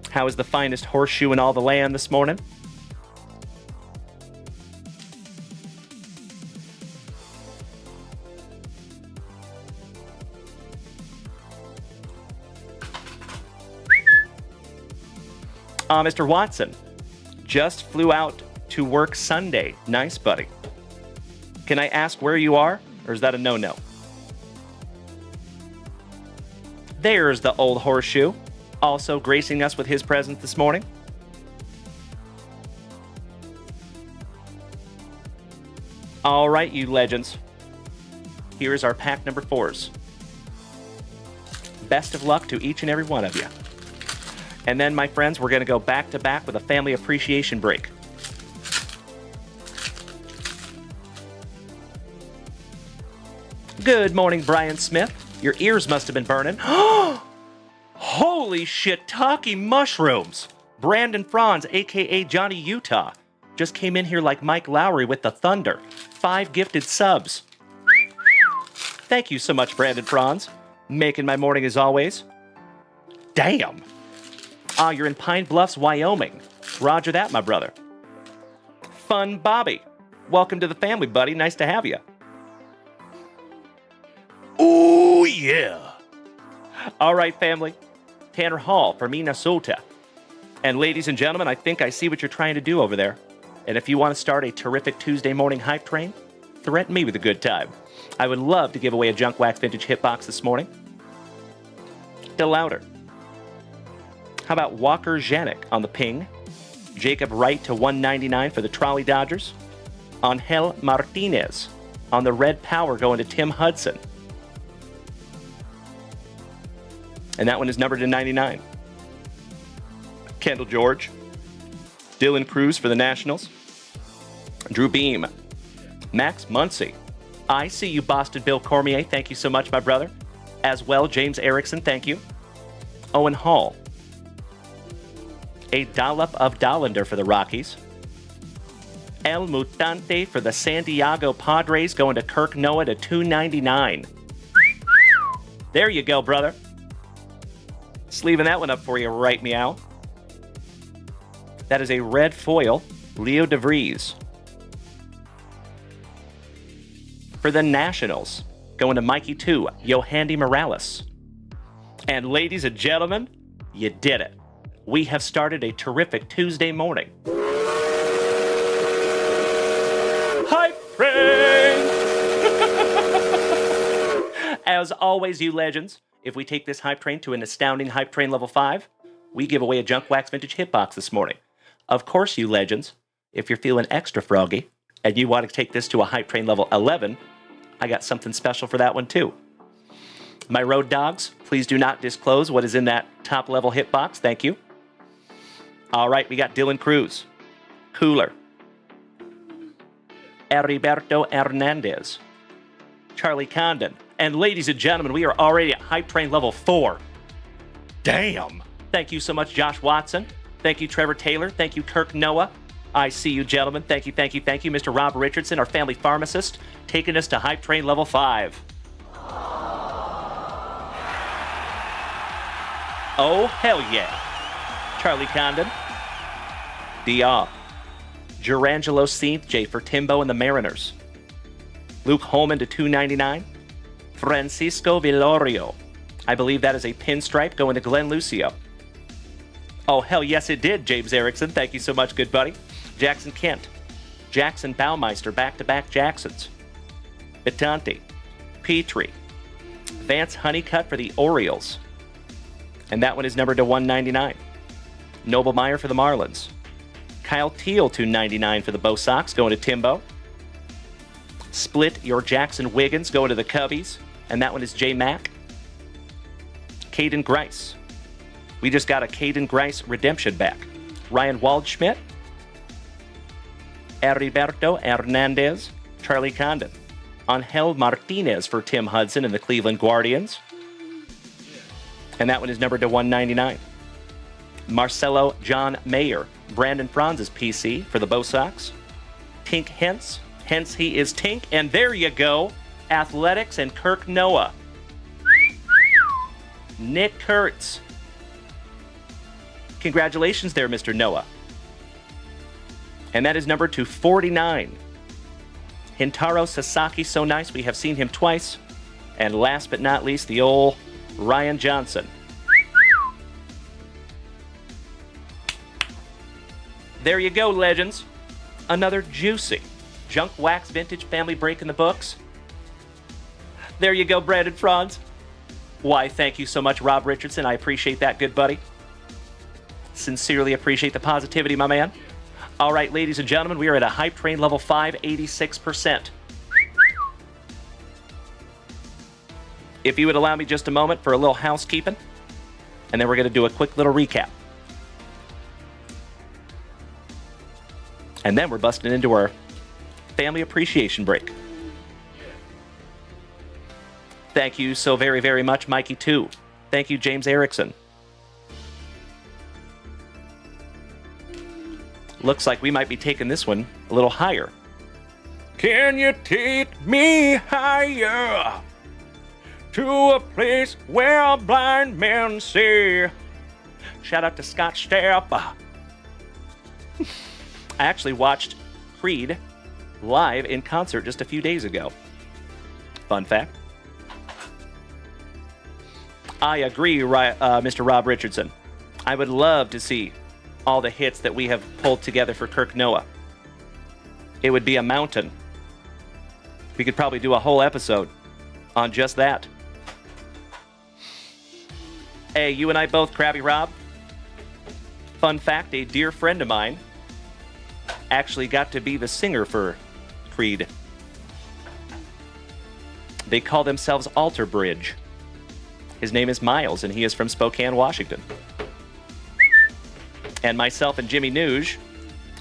[SPEAKER 2] How is the finest horseshoe in all the land this morning? Mr. Watson, just flew out to work Sunday. Nice, buddy. Can I ask where you are, or is that a no-no? There's the old horseshoe, also gracing us with his presence this morning. All right, you legends. Here's our pack number 4s. Best of luck to each and every one of you. And then, my friends, we're going to go back-to-back with a family appreciation break. Good morning, Brian Smith. Your ears must have been burning. Holy shiitake mushrooms! Brandon Franz, a.k.a. Johnny Utah, just came in here like Mike Lowry with the thunder. 5 gifted subs. Thank you so much, Brandon Franz. Making my morning as always. Damn! You're in Pine Bluffs, Wyoming. Roger that, my brother. Fun Bobby. Welcome to the family, buddy. Nice to have you.
[SPEAKER 10] Ooh, yeah.
[SPEAKER 2] All right, family. Tanner Hall from Minnesota. And ladies and gentlemen, I think I see what you're trying to do over there. And if you want to start a terrific Tuesday morning hype train, threaten me with a good time. I would love to give away a Junk Wax Vintage hitbox this morning. DeLauder. How about Walker Janik on the ping? Jacob Wright to 199 for the Trolley Dodgers. Angel Martinez on the red power going to Tim Hudson. And that one is numbered to 99. Kendall George. Dylan Cruz for the Nationals. Drew Beam. Max Muncy. I see you, Boston Bill Cormier. Thank you so much, my brother. As well, James Erickson. Thank you. Owen Hall. A dollop of Dollander for the Rockies. El Mutante for the San Diego Padres, going to Kirk Noah to $2.99. There you go, brother. Sleeving that one up for you, right meow. That is a red foil, Leo DeVries. For the Nationals, going to Mikey 2, Yohandy Morales. And ladies and gentlemen, you did it. We have started a terrific Tuesday morning. Hype Train! As always, you legends, if we take this Hype Train to an astounding Hype Train level 5, we give away a Junk Wax Vintage Hitbox this morning. Of course, you legends, if you're feeling extra froggy and you want to take this to a Hype Train level 11, I got something special for that one too. My road dogs, please do not disclose what is in that top level hitbox. Thank you. All right, we got Dylan Cruz, Cooler, Heriberto Hernandez, Charlie Condon, and ladies and gentlemen, we are already at Hype Train level 4. Damn. Thank you so much, Josh Watson. Thank you, Trevor Taylor. Thank you, Kirk Noah. I see you, gentlemen. Thank you, thank you, thank you. Mr. Rob Richardson, our family pharmacist, taking us to Hype Train level 5. Oh, hell yeah. Charlie Condon. Dia. Gerangelo Saint J for Timbo and the Mariners. Luke Holman to $2.99. Francisco Villorio. I believe that is a pinstripe going to Glenn Lucio. Oh, hell yes, it did, James Erickson. Thank you so much, good buddy. Jackson Kent. Jackson Baumeister, back-to-back Jacksons. Bitante. Petrie. Vance Honeycutt for the Orioles. And that one is numbered to $1.99. Noble Meyer for the Marlins. Kyle Teal, $2.99 for the Bo Sox, going to Timbo. Split your Jackson Wiggins, going to the Cubbies. And that one is J. Mack. Caden Grice. We just got a Caden Grice redemption back. Ryan Waldschmidt. Heriberto Hernandez. Charlie Condon. Angel Martinez for Tim Hudson and the Cleveland Guardians. And that one is numbered to $1.99. Marcelo John Mayer. Brandon Franz's PC for the Bo Sox. Tink Hence. Hence he is Tink. And there you go. Athletics and Kirk Noah. Nick Kurtz. Congratulations there, Mr. Noah. And that is numbered to 49. Hintaro Sasaki, so nice. We have seen him twice. And last but not least, the old Ryan Johnson. There you go, legends. Another juicy Junk Wax Vintage family break in the books. There you go, Brandon Franz. Why, thank you so much, Rob Richardson. I appreciate that, good buddy. Sincerely appreciate the positivity, my man. All right, ladies and gentlemen, we are at a Hype Train level 5, 86%. If you would allow me just a moment for a little housekeeping, and then we're going to do a quick little recap. And then we're busting into our family appreciation break. Thank you so very, very much, Mikey 2. Thank you, James Erickson. Looks like we might be taking this one a little higher. Can you take me higher to a place where blind men see? Shout out to Scott Stapp. I actually watched Creed live in concert just a few days ago. Fun fact. I agree, Mr. Rob Richardson. I would love to see all the hits that we have pulled together for Kirk Noah. It would be a mountain. We could probably do a whole episode on just that. Hey, you and I both, Krabby Rob. Fun fact, a dear friend of mine actually got to be the singer for Creed. They call themselves Alter Bridge. His name is Miles, and he is from Spokane, Washington. And myself and Jimmy Nuge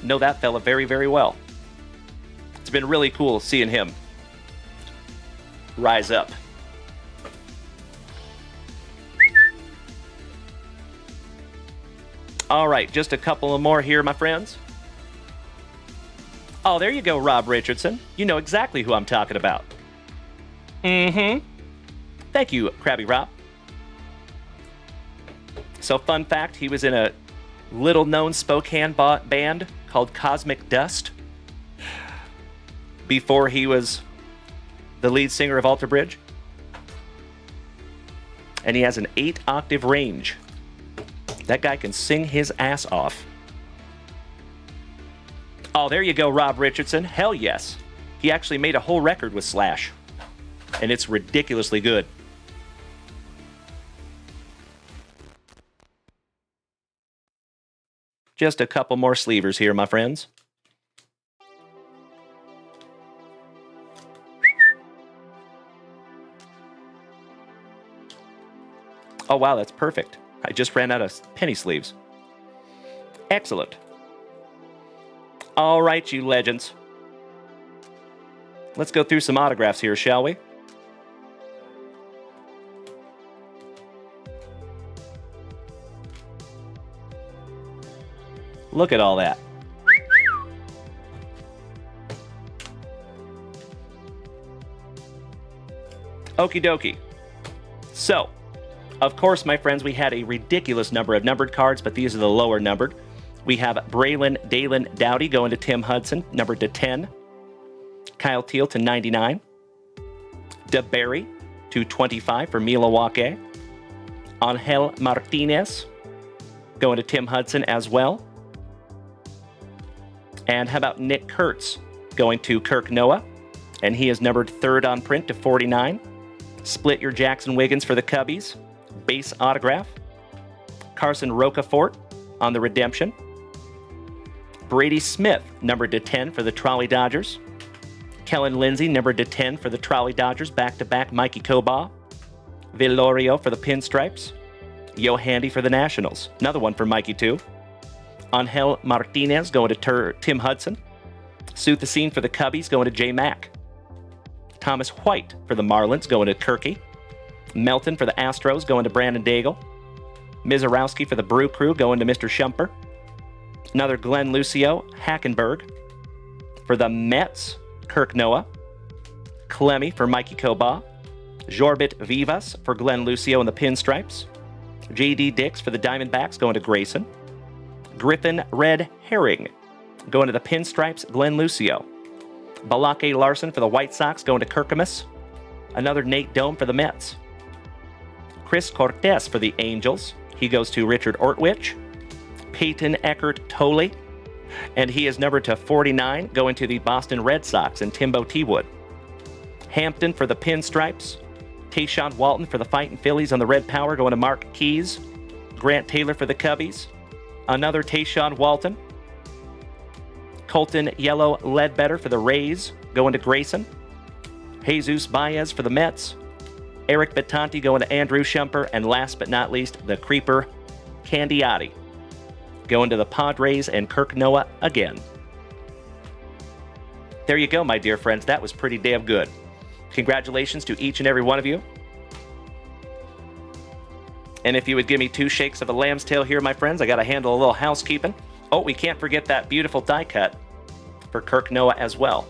[SPEAKER 2] know that fella very, very well. It's been really cool seeing him rise up. All right, just a couple of more here, my friends. Oh, there you go, Rob Richardson. You know exactly who I'm talking about. Mm-hmm. Thank you, Krabby Rob. So, fun fact, he was in a little-known Spokane band called Cosmic Dust before he was the lead singer of Alter Bridge. And he has an 8-octave range. That guy can sing his ass off. Oh, there you go, Rob Richardson. Hell yes. He actually made a whole record with Slash. And it's ridiculously good. Just a couple more sleevers here, my friends. Oh, wow, that's perfect. I just ran out of penny sleeves. Excellent. All right, you legends. Let's go through some autographs here, shall we? Look at all that. Okie dokie. So, of course, my friends, we had a ridiculous number of numbered cards, but these are the lower numbered. We have Braylon Dalen Dowdy going to Tim Hudson, numbered to 10. Kyle Teal to 99. DeBerry to 25 for Milwaukee. Angel Martinez going to Tim Hudson as well. And how about Nick Kurtz going to Kirk Noah? And he is numbered 3rd on print to 49. Split your Jackson Wiggins for the Cubbies. Base autograph. Carson Rocafort on the redemption. Brady Smith, numbered to 10 for the Trolley Dodgers. Kellen Lindsay, numbered to 10 for the Trolley Dodgers, back-to-back Mikey Cobaugh. Villorio for the Pinstripes. Yo Handy for the Nationals. Another one for Mikey, too. Angel Martinez going to Tim Hudson. Sue Thesine for the Cubbies going to J Mac. Thomas White for the Marlins going to Kirky. Melton for the Astros going to Brandon Daigle. Mizorowski for the Brew Crew going to Mr. Shumper. Another Glenn Lucio Hackenberg. For the Mets, Kirk Noah. Clemmy for Mikey Cobaugh. Jorbit Vivas for Glenn Lucio and the Pinstripes. J.D. Dix for the Diamondbacks going to Grayson. Griffin Red Herring going to the Pinstripes, Glenn Lucio. Balake Larson for the White Sox going to Kirkamus. Another Nate Dome for the Mets. Chris Cortez for the Angels. He goes to Richard Ortwich. Peyton Eckert Tolley. And he is numbered to 49, going to the Boston Red Sox and Timbo Teawood. Hampton for the Pinstripes. Tayshawn Walton for the Fightin' Phillies on the Red Power, going to Mark Keys. Grant Taylor for the Cubbies. Another Tayshawn Walton. Colton Yellow Ledbetter for the Rays, going to Grayson. Jesus Baez for the Mets. Eric Battanti going to Andrew Shumper. And last but not least, the Creeper Candiotti going to the Padres and Kirk Noah again. There you go, my dear friends. That was pretty damn good. Congratulations to each and every one of you. And if you would give me 2 shakes of a lamb's tail here, my friends, I got to handle a little housekeeping. Oh, we can't forget that beautiful die cut for Kirk Noah as well.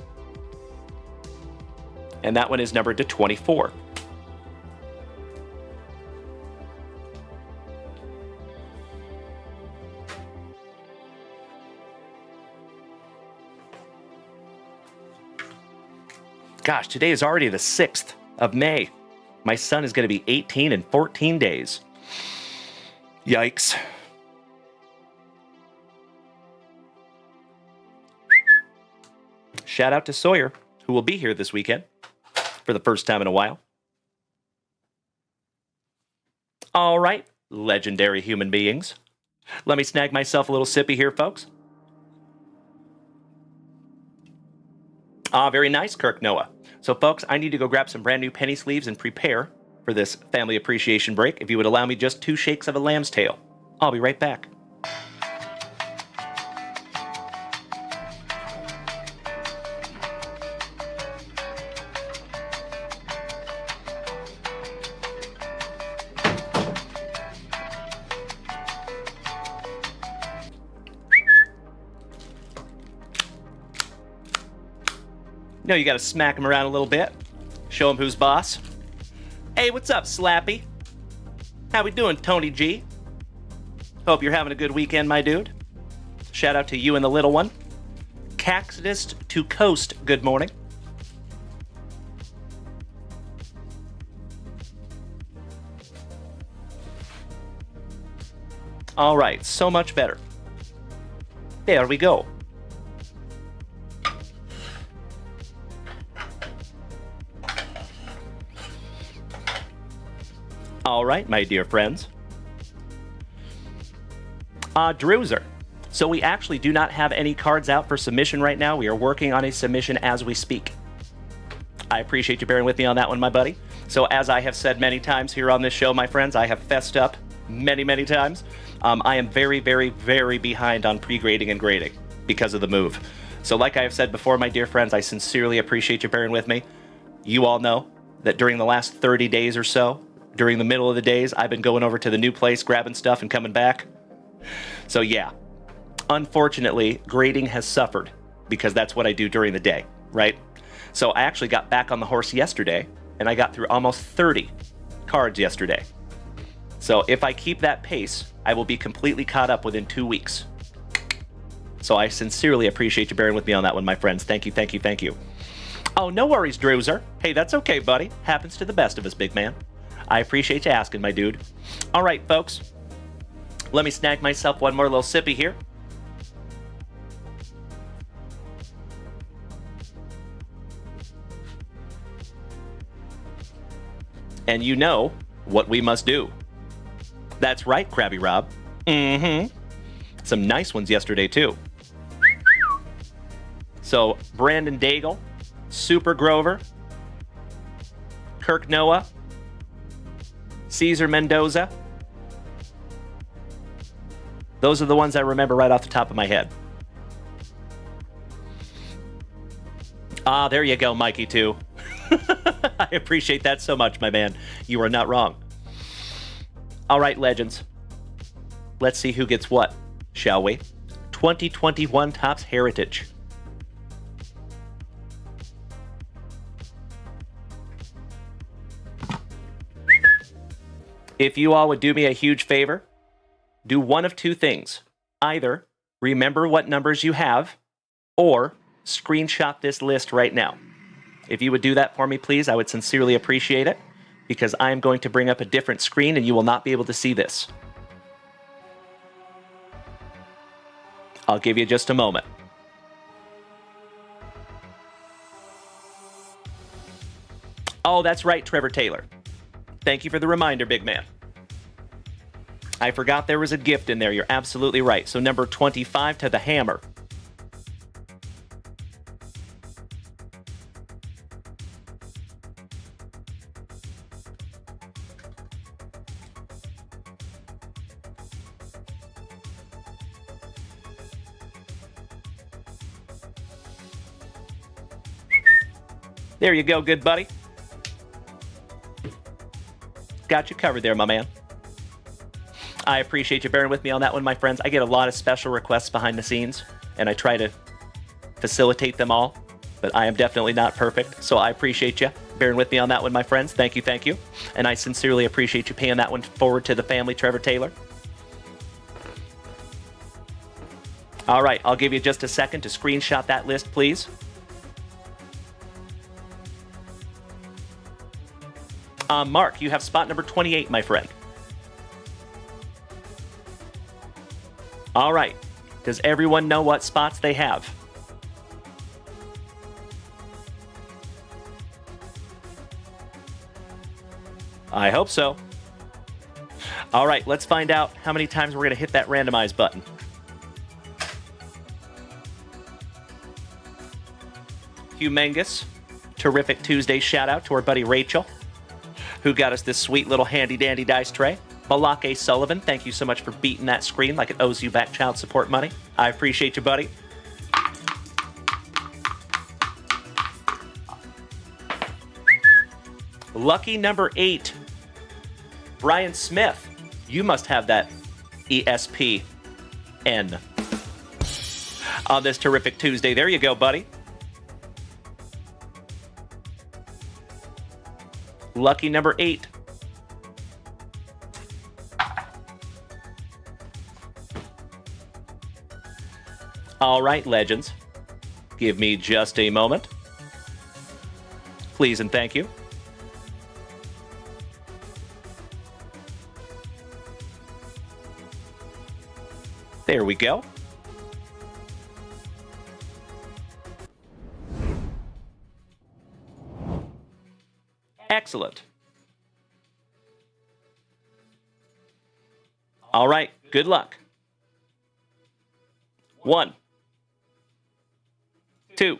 [SPEAKER 2] And that one is numbered to 24. Gosh, today is already the 6th of May. My son is going to be 18 in 14 days. Yikes. Shout out to Sawyer, who will be here this weekend for the first time in a while. All right, legendary human beings. Let me snag myself a little sippy here, folks. Ah, very nice, Kirk Noah. So, folks, I need to go grab some brand new penny sleeves and prepare for this family appreciation break. If you would allow me just 2 shakes of a lamb's tail. I'll be right back. You know you gotta smack him around a little bit. Show him who's boss. Hey, what's up, Slappy? How we doing, Tony G? Hope you're having a good weekend, my dude. Shout out to you and the little one. Cactus to Coast, good morning. All right, so much better. There we go. All right, my dear friends. Druzer. So we actually do not have any cards out for submission right now. We are working on a submission as we speak. I appreciate you bearing with me on that one, my buddy. So as I have said many times here on this show, my friends, I have fessed up many, many times. I am very, very, very behind on pre-grading and grading because of the move. So like I have said before, my dear friends, I sincerely appreciate you bearing with me. You all know that during the last 30 days or so, during the middle of the days, I've been going over to the new place, grabbing stuff and coming back. So yeah, unfortunately, grading has suffered because that's what I do during the day, right? So I actually got back on the horse yesterday and I got through almost 30 cards yesterday. So if I keep that pace, I will be completely caught up within 2 weeks. So I sincerely appreciate you bearing with me on that one, my friends. Thank you, thank you, thank you. Oh, no worries, Druzer. Hey, that's okay, buddy. Happens to the best of us, big man. I appreciate you asking, my dude. All right, folks. Let me snag myself one more little sippy here. And you know what we must do. That's right, Krabby Rob. Mm-hmm. Some nice ones yesterday, too. So, Brandon Daigle, Super Grover, Kirk Noah, Cesar Mendoza. Those are the ones I remember right off the top of my head. Ah, there you go, Mikey, too. I appreciate that so much, my man. You are not wrong. All right, legends. Let's see who gets what, shall we? 2021 Topps Heritage. If you all would do me a huge favor, do one of two things. Either remember what numbers you have, or screenshot this list right now. If you would do that for me, please, I would sincerely appreciate it, because I am going to bring up a different screen and you will not be able to see this. I'll give you just a moment. Oh, that's right, Trevor Taylor. Thank you for the reminder, big man. I forgot there was a gift in there. You're absolutely right. So number 25 to the hammer. There you go, good buddy. Got you covered there, my man. I appreciate you bearing with me on that one, my friends. I get a lot of special requests behind the scenes, and I try to facilitate them all, but I am definitely not perfect, so I appreciate you bearing with me on that one, my friends. Thank you, thank you. And I sincerely appreciate you paying that one forward to the family, Trevor Taylor. All right, I'll give you just a second to screenshot that list, please. Mark, you have spot number 28, my friend. All right. Does everyone know what spots they have? I hope so. All right, let's find out how many times we're going to hit that randomize button. Humongous. Terrific Tuesday shout out to our buddy Rachel, who got us this sweet little handy-dandy dice tray. Malake Sullivan, thank you so much for beating that screen like it owes you back child support money. I appreciate you, buddy. Lucky number 8, Brian Smith. You must have that ESPN on this terrific Tuesday. There you go, buddy. Lucky number 8. All right, legends. Give me just a moment. Please and thank you. There we go. Excellent. All right, good luck. 1, 2,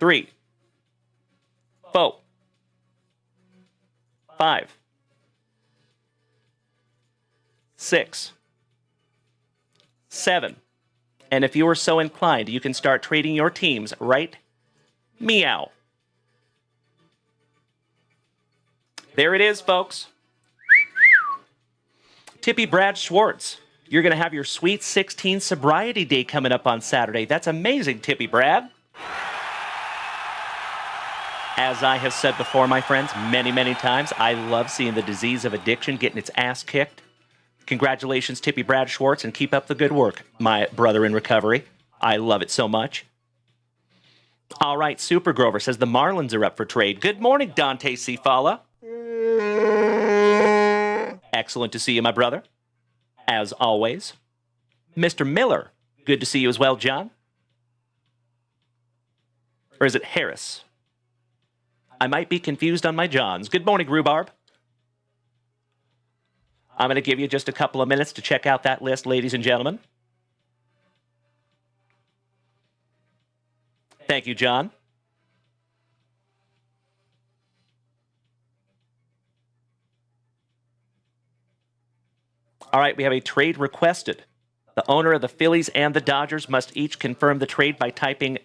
[SPEAKER 2] 3, 4, 5, 6, 7. And if you are so inclined, you can start trading your teams right meow. There it is, folks. Tippy Brad Schwartz, you're going to have your Sweet 16 sobriety day coming up on Saturday. That's amazing, Tippy Brad. As I have said before, my friends, many, many times, I love seeing the disease of addiction getting its ass kicked. Congratulations, Tippy Brad Schwartz, and keep up the good work, my brother in recovery. I love it so much. All right, Super Grover says the Marlins are up for trade. Good morning, Dante Cifala. Excellent to see you, my brother. As always. Mr. Miller, good to see you as well, John. Or is it Harris? I might be confused on my Johns. Good morning, Rhubarb. I'm going to give you just a couple of minutes to check out that list, ladies and gentlemen. Thank you, John. All right, we have a trade requested. The owner of the Phillies and the Dodgers must each confirm the trade by typing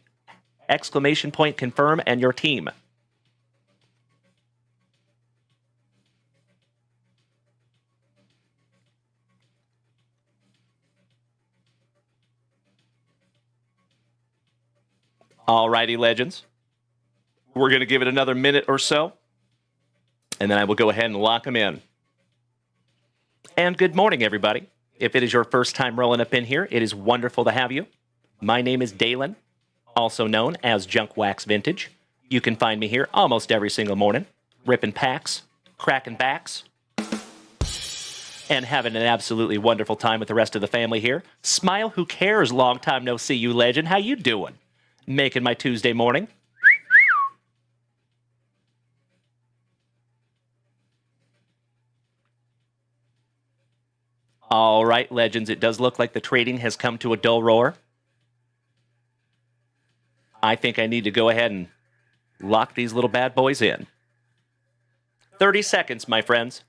[SPEAKER 2] !confirm and your team. All righty, legends. We're going to give it another minute or so, and then I will go ahead and lock them in. And good morning, everybody. If it is your first time rolling up in here, it is wonderful to have you. My name is Dalen, also known as JunkWaxVintage. You can find me here almost every single morning, ripping packs, cracking backs, and having an absolutely wonderful time with the rest of the family here. Smile, who cares? Long time no see, you legend. How you doing? Making my Tuesday morning. All right, legends, it does look like the trading has come to a dull roar. I think I need to go ahead and lock these little bad boys in. 30 seconds, my friends.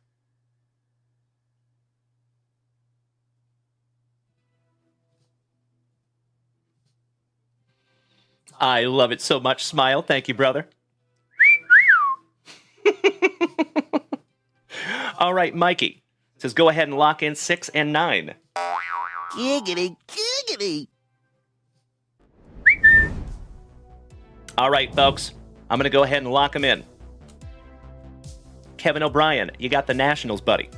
[SPEAKER 2] I love it so much, Smile. Thank you, brother. All right, Mikey says go ahead and lock in 6 and 9.
[SPEAKER 11] Giggity, giggity.
[SPEAKER 2] All right, folks. I'm going to go ahead and lock them in. Kevin O'Brien, you got the Nationals, buddy.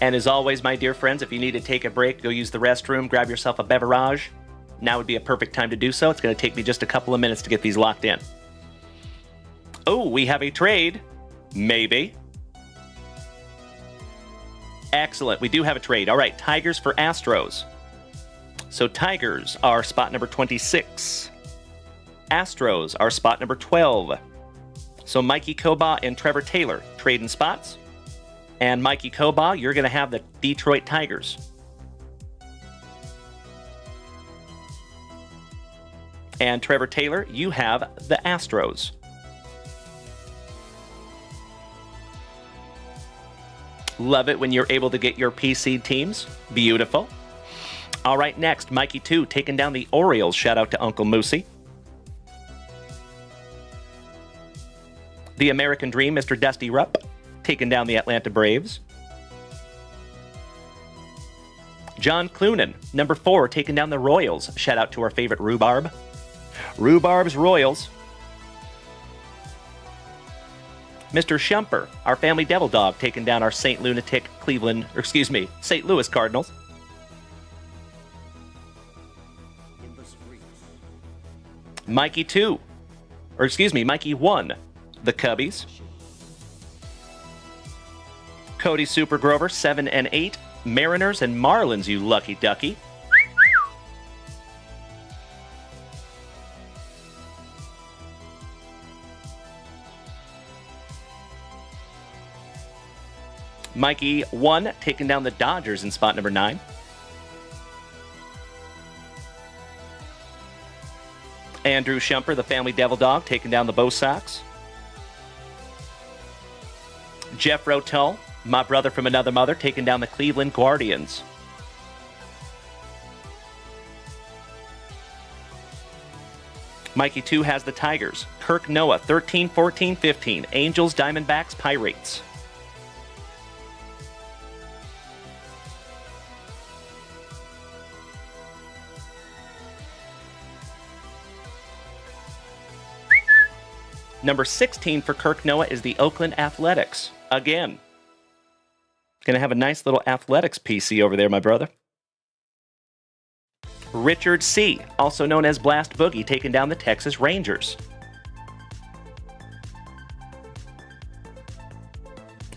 [SPEAKER 2] And as always, my dear friends, if you need to take a break, go use the restroom, grab yourself a beverage, now would be a perfect time to do so. It's going to take me just a couple of minutes to get these locked in. Oh, we have a trade. Maybe. Excellent. We do have a trade. All right, Tigers for Astros. So Tigers are spot number 26. Astros are spot number 12. So Mikey Koba and Trevor Taylor trading spots. And Mikey Koba, you're going to have the Detroit Tigers. And Trevor Taylor, you have the Astros. Love it when you're able to get your PC teams. Beautiful. All right, next, Mikey 2 taking down the Orioles. Shout out to Uncle Moosey. The American Dream, Mr. Dusty Rupp, taking down the Atlanta Braves. John Clunan, number 4, taking down the Royals. Shout out to our favorite Rhubarb. Rhubarb's Royals. Mr. Shumper, our family devil dog, taking down our St. St. Louis Cardinals. Mikey 1, the Cubbies. Cody Super Grover, 7 and 8, Mariners and Marlins, you lucky ducky. Mikey 1, taking down the Dodgers in spot number 9. Andrew Shumper, the family devil dog, taking down the Bo Sox. Jeff Rotel, my brother from another mother, taking down the Cleveland Guardians. Mikey 2 has the Tigers. Kirk Noah, 13, 14, 15, Angels, Diamondbacks, Pirates. Number 16 for Kirk Noah is the Oakland Athletics. Again. Gonna have a nice little athletics PC over there, my brother. Richard C., also known as Blast Boogie, taking down the Texas Rangers.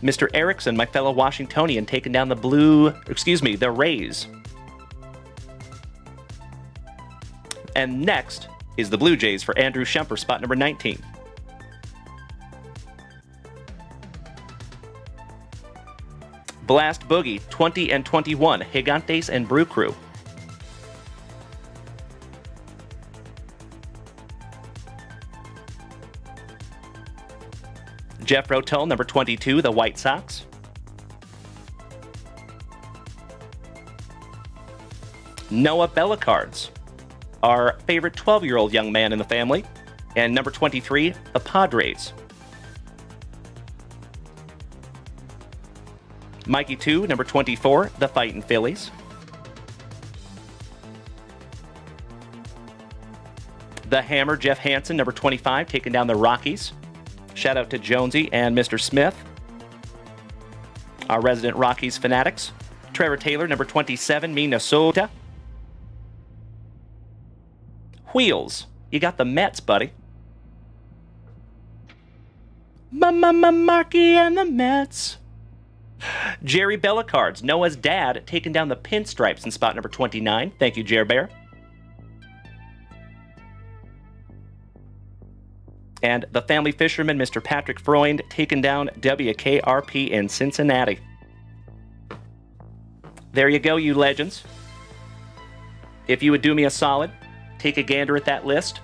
[SPEAKER 2] Mr. Erickson, my fellow Washingtonian, taking down the Rays. And next is the Blue Jays for Andrew Shumper, spot number 19. Blast Boogie, 20 and 21, Gigantes and Brew Crew. Jeff Rotel, number 22, the White Sox. Noah Bellacards, our favorite 12-year-old young man in the family. And number 23, the Padres. Mikey 2, number 24, the Fightin' Phillies. The Hammer, Jeff Hansen, number 25, taking down the Rockies. Shout out to Jonesy and Mr. Smith, our resident Rockies fanatics. Trevor Taylor, number 27, Minnesota. Wheels, you got the Mets, buddy. Marky and the Mets. Jerry Bellacards, Noah's dad, taking down the Pinstripes in spot number 29. Thank you, Jer Bear. And the family fisherman, Mr. Patrick Freund, taking down WKRP in Cincinnati. There you go, you legends. If you would do me a solid, take a gander at that list.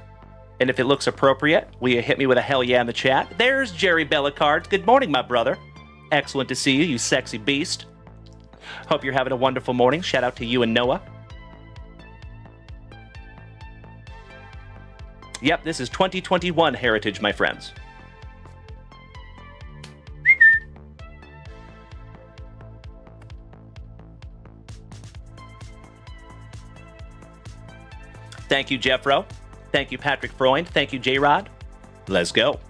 [SPEAKER 2] And if it looks appropriate, will you hit me with a hell yeah in the chat? There's Jerry Bellacards. Good morning, my brother. Excellent to see you, you sexy beast. Hope you're having a wonderful morning. Shout out to you and Noah. Yep, this is 2021 heritage, my friends. Thank you, Jeffro. Thank you, Patrick Freund. Thank you, J-Rod. Let's go.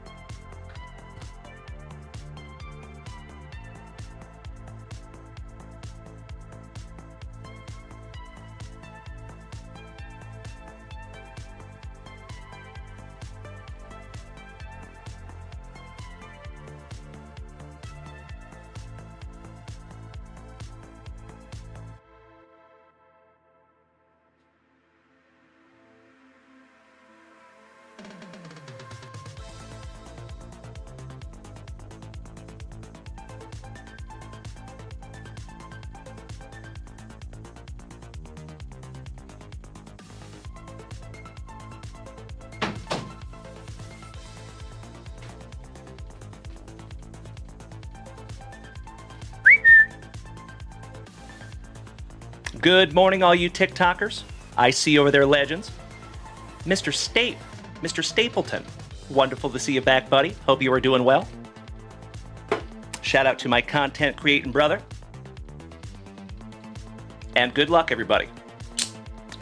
[SPEAKER 2] Good morning, all you TikTokers. I see over there, legends. Mr. Stapleton. Wonderful to see you back, buddy. Hope you are doing well. Shout out to my content creating brother. And good luck, everybody.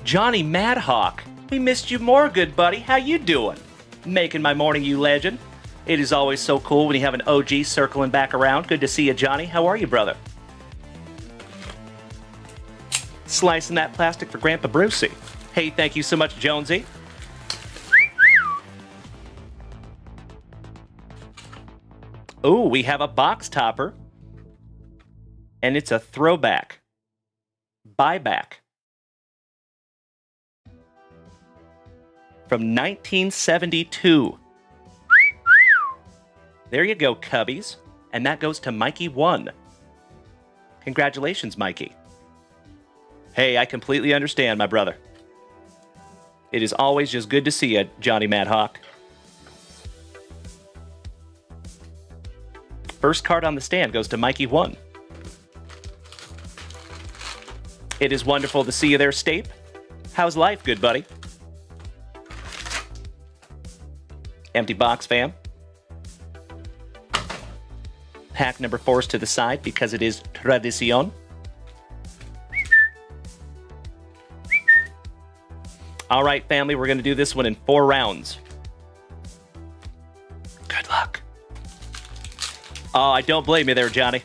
[SPEAKER 2] Johnny Madhawk, we missed you more, good buddy. How you doing? Making my morning, you legend. It is always so cool when you have an OG circling back around. Good to see you, Johnny. How are you, brother? Slicing that plastic for Grandpa Brucey. Hey, thank you so much, Jonesy. Ooh, we have a box topper. And it's a throwback. Buyback. From 1972. There you go, Cubbies. And that goes to Mikey 1. Congratulations, Mikey. Hey, I completely understand, my brother. It is always just good to see you, Johnny Madhawk. First card on the stand goes to Mikey 1. It is wonderful to see you there, Stape. How's life, good buddy? Empty box, fam. Pack number 4 is to the side because it is tradición. All right, family, we're going to do this one in 4 rounds. Good luck. Oh, I don't blame you there, Johnny.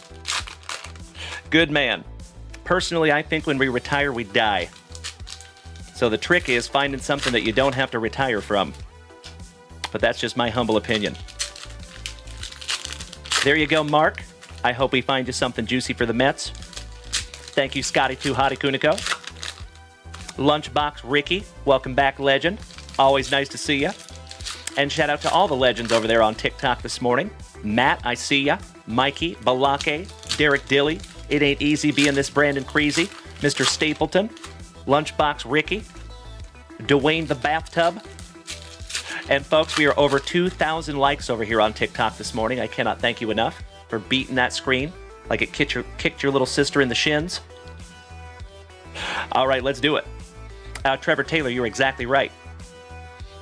[SPEAKER 2] Good man. Personally, I think when we retire, we die. So the trick is finding something that you don't have to retire from. But that's just my humble opinion. There you go, Mark. I hope we find you something juicy for the Mets. Thank you, Scotty 2 Hottie Kuniko. Lunchbox Ricky, welcome back, legend. Always nice to see ya. And shout out to all the legends over there on TikTok this morning. Matt, I see ya. Mikey, Balake, Derek Dilly, It Ain't Easy Being This Brandon Creasy, Mr. Stapleton, Lunchbox Ricky, Dwayne the Bathtub. And folks, we are over 2,000 likes over here on TikTok this morning. I cannot thank you enough for beating that screen like it kicked your little sister in the shins. All right, let's do it. Trevor Taylor, you're exactly right.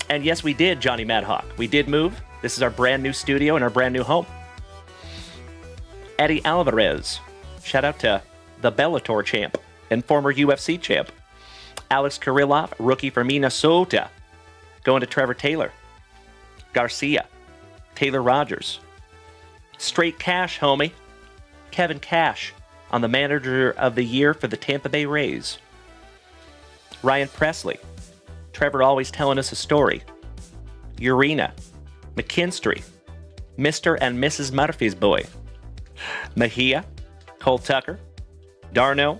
[SPEAKER 2] And yes, we did, Johnny Madhawk. We did move. This is our brand new studio and our brand new home. Eddie Alvarez. Shout out to the Bellator champ and former UFC champ. Alex Kirillov, rookie from Minnesota. Going to Trevor Taylor. Garcia. Taylor Rogers. Straight cash, homie. Kevin Cash on the manager of the year for the Tampa Bay Rays. Ryan Presley. Trevor always telling us a story. Urena. McKinstry. Mr. and Mrs. Murphy's boy. Mejia. Cole Tucker. Darno.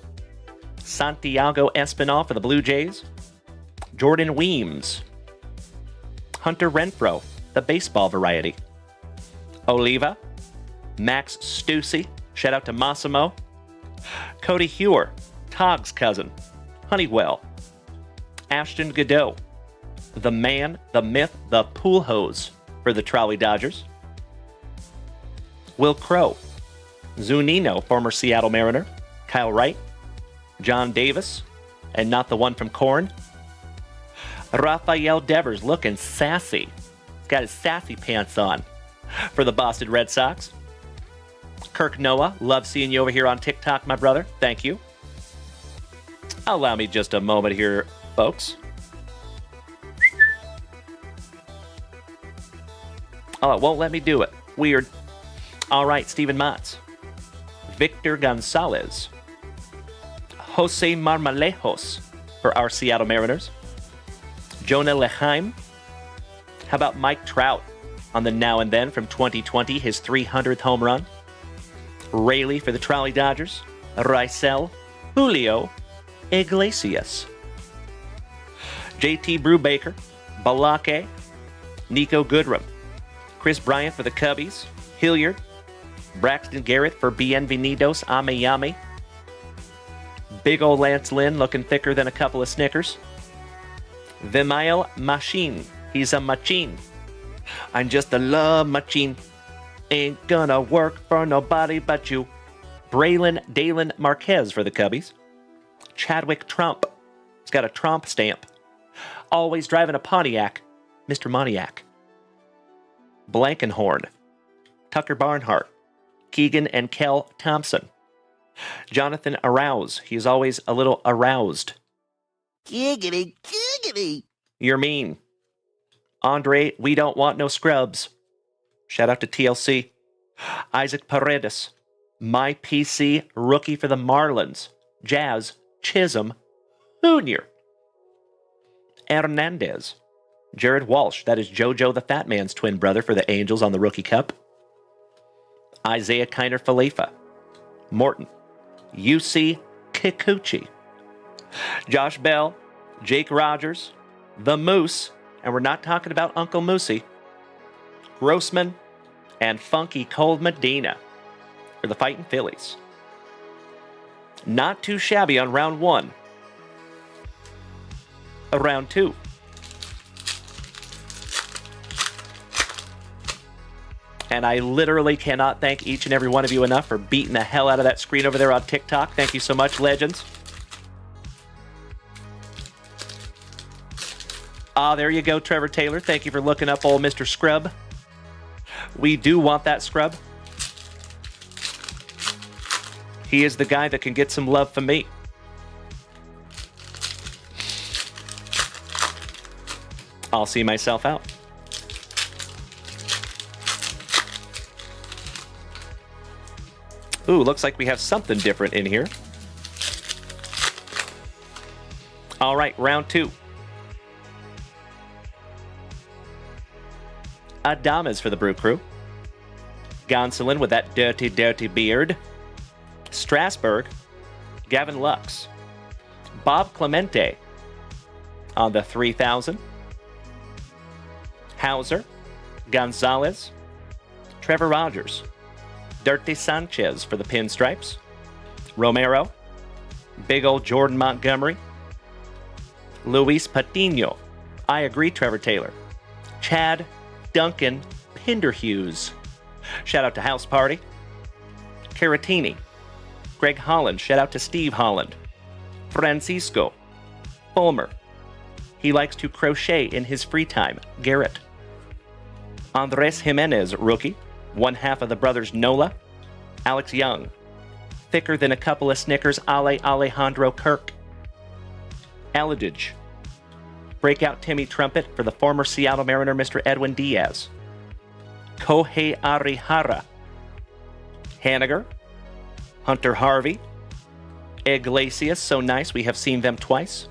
[SPEAKER 2] Santiago Espinal for the Blue Jays. Jordan Weems. Hunter Renfroe, the baseball variety. Oliva. Max Stussy. Shout out to Massimo. Cody Hewer. Togg's cousin. Honeywell. Ashton Godot. The man, the myth, the pool hose for the Trolley Dodgers. Will Crow. Zunino, former Seattle Mariner. Kyle Wright. John Davis. And not the one from Korn. Rafael Devers looking sassy. He's got his sassy pants on for the Boston Red Sox. Kirk Noah, love seeing you over here on TikTok, my brother. Thank you. Allow me just a moment here, folks. Oh, it won't let me do it. Weird. All right, Steven Motz. Victor Gonzalez. Jose Marmalejos for our Seattle Mariners. Jonah Leheim. How about Mike Trout on the Now and Then from 2020, his 300th home run? Rayleigh for the Trolley Dodgers. Rysel. Julio Iglesias. JT Brubaker. Balake. Nico Goodrum. Chris Bryant for the Cubbies. Hilliard. Braxton Garrett for Bienvenidos a Miami. Big ol' Lance Lynn looking thicker than a couple of Snickers. Vimael Machine. He's a machine. I'm just a love machine. Ain't gonna work for nobody but you. Braylon Dalen Marquez for the Cubbies. Chadwick Trump. He's got a Trump stamp. Always driving a Pontiac. Mr. Pontiac. Blankenhorn. Tucker Barnhart. Keegan and Kel Thompson. Jonathan Arouse. He's always a little aroused.
[SPEAKER 11] Giggity, giggity.
[SPEAKER 2] You're mean. Andre, we don't want no scrubs. Shout out to TLC. Isaac Paredes. My PC rookie for the Marlins. Jazz Chisholm Jr. Hernandez. Jared Walsh. That is JoJo the Fat Man's twin brother for the Angels on the Rookie Cup. Isaiah Kiner Falefa. Morton. UC Kikuchi. Josh Bell. Jake Rogers. The Moose. And we're not talking about Uncle Moosey. Grossman. And Funky Cold Medina for the Fightin' Phillies. Not too shabby on round 1. Round 2. And I literally cannot thank each and every one of you enough for beating the hell out of that screen over there on TikTok. Thank you so much, legends. There you go, Trevor Taylor. Thank you for looking up old Mr. Scrub. We do want that scrub. He is the guy that can get some love from me. I'll see myself out. Ooh, looks like we have something different in here. All right, round 2. Adames for the Brew Crew. Gonsolin with that dirty, dirty beard. Strasburg. Gavin Lux. Bob Clemente on the 3000. Hauser. Gonzalez. Trevor Rogers. Dirty Sanchez for the Pinstripes. Romero. Big old Jordan Montgomery. Luis Patino. I agree, Trevor Taylor. Chad Duncan Pinderhughes. Shout out to House Party. Caratini. Greg Holland. Shout out to Steve Holland. Francisco. Fulmer. He likes to crochet in his free time. Garrett. Andres Jimenez, rookie. One half of the brothers Nola. Alex Young. Thicker than a couple of Snickers. Alejandro Kirk. Alidage. Breakout Timmy Trumpet for the former Seattle Mariner, Mr. Edwin Diaz. Kohei Arihara. Haniger. Hunter Harvey. Iglesias, so nice, we have seen them twice.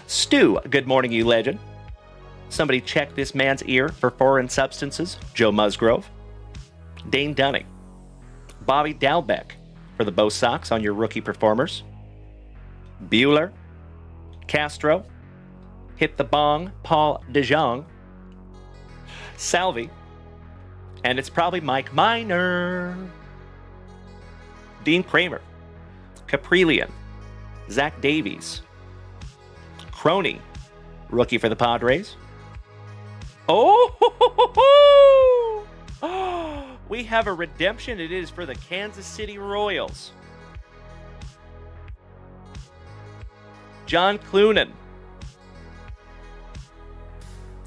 [SPEAKER 2] Stu, good morning, you legend. Somebody check this man's ear for foreign substances. Joe Musgrove. Dane Dunning. Bobby Dalbeck for the Bo Sox on your rookie performers. Bueller. Castro. Hit the Bong, Paul DeJong. Salvi. And it's probably Mike Minor. Dean Kramer. Caprillion. Zach Davies. Crony. Rookie for the Padres. Oh! We have a redemption. It is for the Kansas City Royals. John Clunan.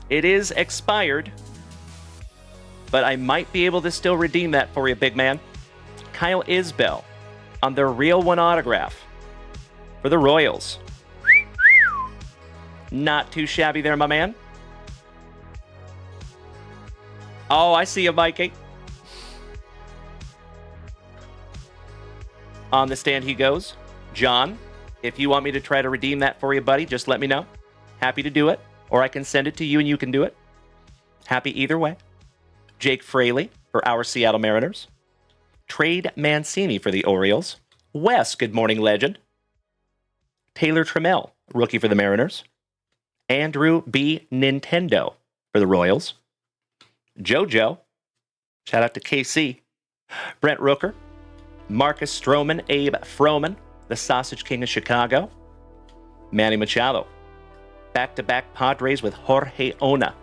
[SPEAKER 2] It is expired, but I might be able to still redeem that for you, big man. Kyle Isbell on the Real One autograph for the Royals. Not too shabby there, my man. Oh, I see you, Mikey. On the stand he goes. John, if you want me to try to redeem that for you, buddy, just let me know. Happy to do it. Or I can send it to you and you can do it. Happy either way. Jake Fraley for our Seattle Mariners. Trade Mancini for the Orioles. Wes, good morning, legend. Taylor Trammell, rookie for the Mariners. Andrew B. Nintendo for the Royals. JoJo, shout out to KC. Brent Rooker. Marcus Stroman, Abe Froman, the Sausage King of Chicago. Manny Machado. Back-to-back Padres with Jorge Ona.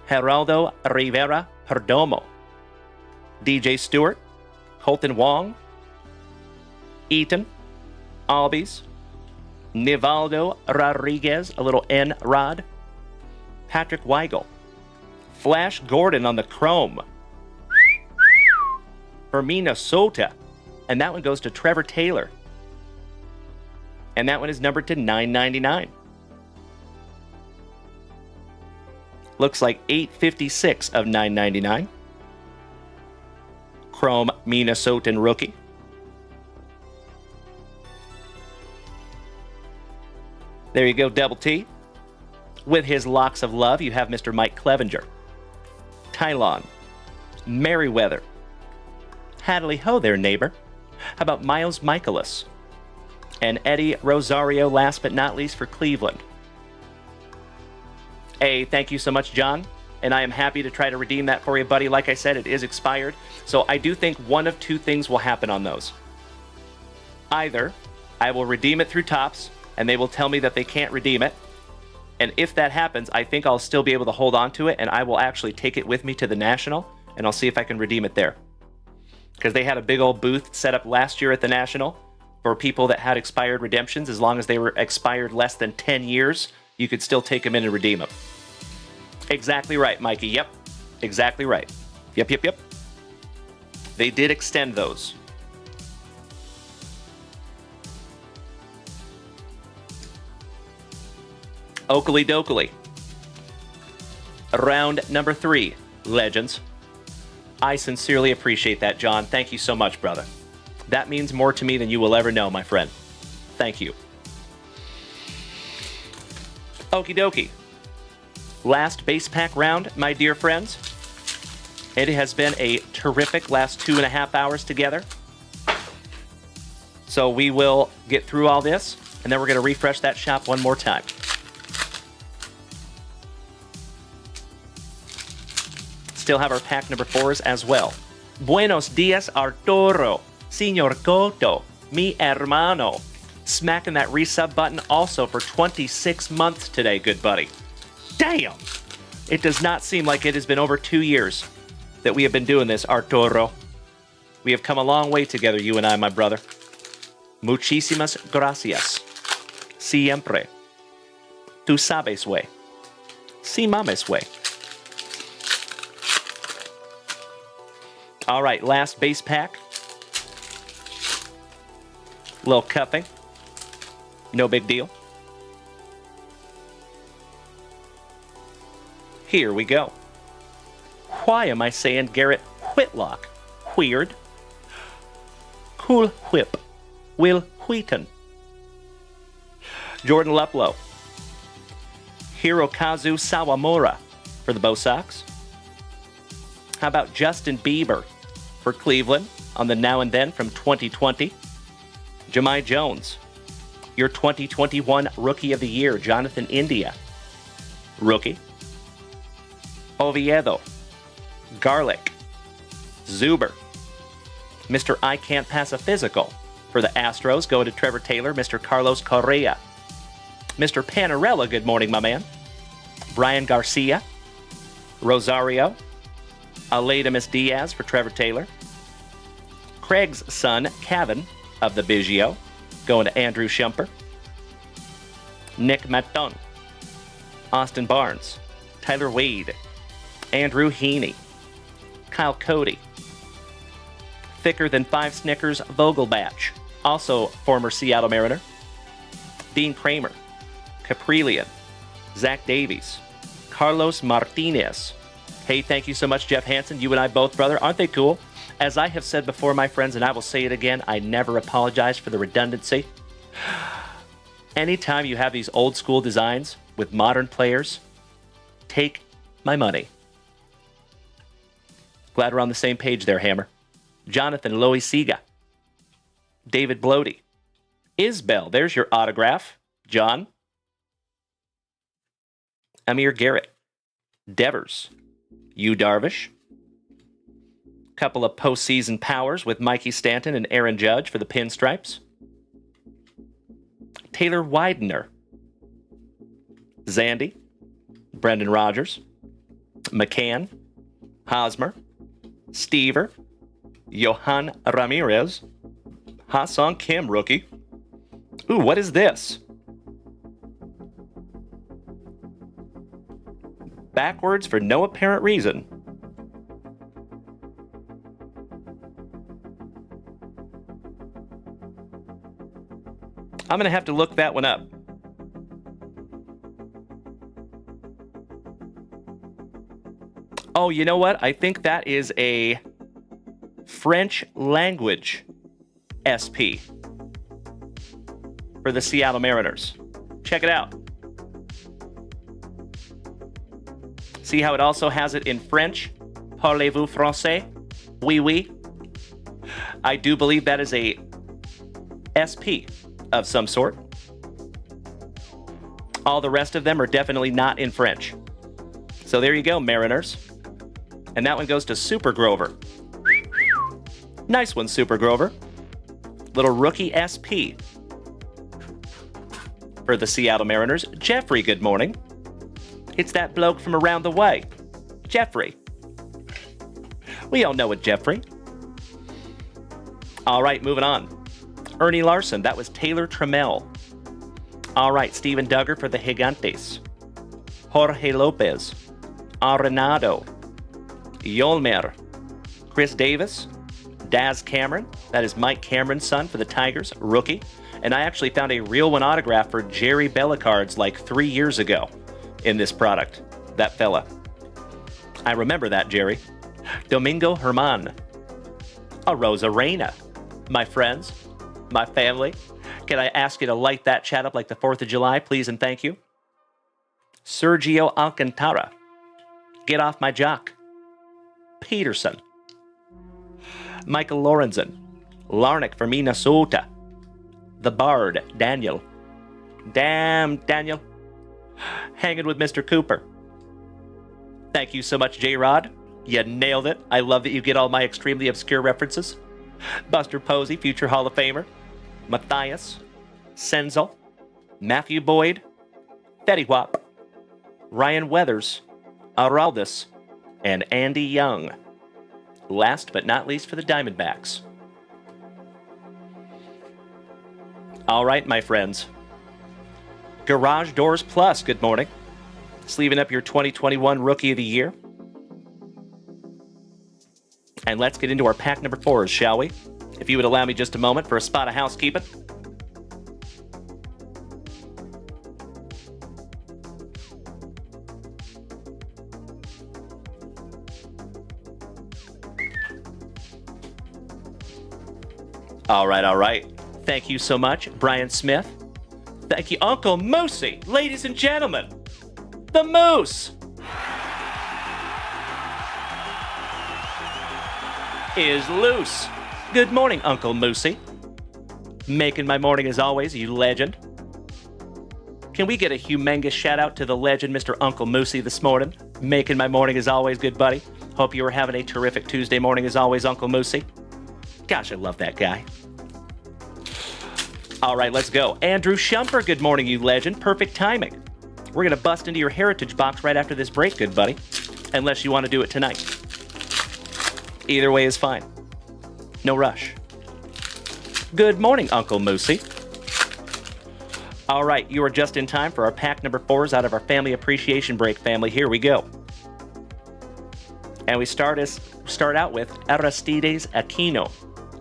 [SPEAKER 2] Geraldo Rivera Perdomo. DJ Stewart. Colton Wong. Eaton. Albies. Nivaldo Rodriguez, a little N-Rod. Patrick Weigel. Flash Gordon on the chrome. For Minnesota. And that one goes to Trevor Taylor. And that one is numbered to $9.99. Looks like 856 of $9.99. Chrome Minnesotan rookie. There you go, Double T. With his locks of love, you have Mr. Mike Clevenger, Tylon, Merriweather. Hadley ho there, neighbor. How about Miles Michaelis? And Eddie Rosario, last but not least, for Cleveland. Hey, thank you so much, John. And I am happy to try to redeem that for you, buddy. Like I said, it is expired. So I do think one of two things will happen on those. Either I will redeem it through Topps, and they will tell me that they can't redeem it. And if that happens, I think I'll still be able to hold on to it, and I will actually take it with me to the National, and I'll see if I can redeem it there. Because they had a big old booth set up last year at the National for people that had expired redemptions. As long as they were expired less than 10 years, you could still take them in and redeem them. Exactly right, Mikey. Yep. Exactly right. Yep. They did extend those. Oakley dokley. Round number 3, Legends. I sincerely appreciate that, John. Thank you so much, brother. That means more to me than you will ever know, my friend. Thank you. Okie dokie. Last base pack round, my dear friends. It has been a terrific last 2.5 hours together. So we will get through all this, and then we're going to refresh that shop one more time. Still have our pack number 4s as well. Buenos dias, Arturo. Señor Cotto. Mi hermano. Smacking that resub button also for 26 months today, good buddy. Damn! It does not seem like it has been over 2 years that we have been doing this, Arturo. We have come a long way together, you and I, my brother. Muchísimas gracias. Siempre. Tú sabes, way. Si mames, way. All right, last base pack. Little cuffing. No big deal. Here we go. Why am I saying Garrett Whitlock? Weird. Cool Whip. Will Wheaton. Jordan Luplow. Hirokazu Sawamura for the Bo Sox. How about Justin Bieber for Cleveland on the Now and Then from 2020? Jahmai Jones. Your 2021 Rookie of the Year, Jonathan India. Rookie. Oviedo. Garlic. Zuber. Mr. I Can't Pass a Physical for the Astros, going to Trevor Taylor, Mr. Carlos Correa. Mr. Panarella, good morning, my man. Brian Garcia. Rosario. Aledimus Diaz for Trevor Taylor. Craig's son, Kevin, of the Biggio, going to Andrew Shumper. Nick Maton. Austin Barnes. Tyler Wade. Andrew Heaney. Kyle Cody. Thicker Than 5 Snickers Vogelbach, also former Seattle Mariner. Dean Kramer. Caprillion. Zach Davies. Carlos Martinez. Hey, thank you so much, Jeff Hansen. You and I both, brother. Aren't they cool? As I have said before, my friends, and I will say it again, I never apologize for the redundancy. Anytime you have these old school designs with modern players, take my money. Glad we're on the same page there, Hammer. Jonathan Loisiga. David Blody. Isbell, there's your autograph. John. Amir Garrett. Devers. Yu Darvish. Couple of postseason powers with Mikey Stanton and Aaron Judge for the Pinstripes. Taylor Widener. Zandy. Brendan Rodgers. McCann. Hosmer. Stever. Johan Ramirez. Ha-Sung Kim, rookie. Ooh, what is this? Backwards for no apparent reason. I'm going to have to look that one up. Oh, you know what? I think that is a French language SP for the Seattle Mariners. Check it out. See how it also has it in French? Parlez-vous français? Oui, oui. I do believe that is a SP of some sort. All the rest of them are definitely not in French. So there you go, Mariners. And that one goes to Super Grover. Nice one, Super Grover. Little rookie SP for the Seattle Mariners. Jeffrey, good morning. It's that bloke from around the way. Jeffrey. We all know it, Jeffrey. All right, moving on. Ernie Larson, that was Taylor Trammell. All right, Steven Duggar for the Gigantes. Jorge Lopez. Arenado. Yolmer. Chris Davis. Daz Cameron. That is Mike Cameron's son for the Tigers, rookie. And I actually found a real one autograph for Jerry Bellicards like 3 years ago in this product. That fella. I remember that, Jerry. Domingo Herman. A Rosa Reina. My friends, my family. Can I ask you to light that chat up like the 4th of July, please and thank you? Sergio Alcantara. Get off my jock. Peterson. Michael Lorenzen. Larnick for Minnesota. The Bard, Daniel. Damn, Daniel. Hanging with Mr. Cooper. Thank you so much, J-Rod. You nailed it. I love that you get all my extremely obscure references. Buster Posey, future Hall of Famer. Matthias. Senzel. Matthew Boyd. Fetty Wap. Ryan Weathers. Araldis. And Andy Young. Last but not least for the Diamondbacks. All right, my friends. Garage Doors Plus, good morning. Sleeving up your 2021 Rookie of the Year. And let's get into our pack number 4s, shall we? If you would allow me just a moment for a spot of housekeeping. All right. Thank you so much, Brian Smith. Thank you, Uncle Moosey. Ladies and gentlemen, the Moose is loose. Good morning, Uncle Moosey. Making my morning as always, you legend. Can we get a humongous shout out to the legend, Mr. Uncle Moosey, this morning? Making my morning as always, good buddy. Hope you were having a terrific Tuesday morning as always, Uncle Moosey. Gosh, I love that guy. All right, let's go. Andrew Shumper, good morning, you legend. Perfect timing. We're going to bust into your heritage box right after this break, good buddy. Unless you want to do it tonight. Either way is fine. No rush. Good morning, Uncle Moosey. All right, you are just in time for our pack number 4s out of our Family Appreciation Break family. Here we go. And we start out with Aristides Aquino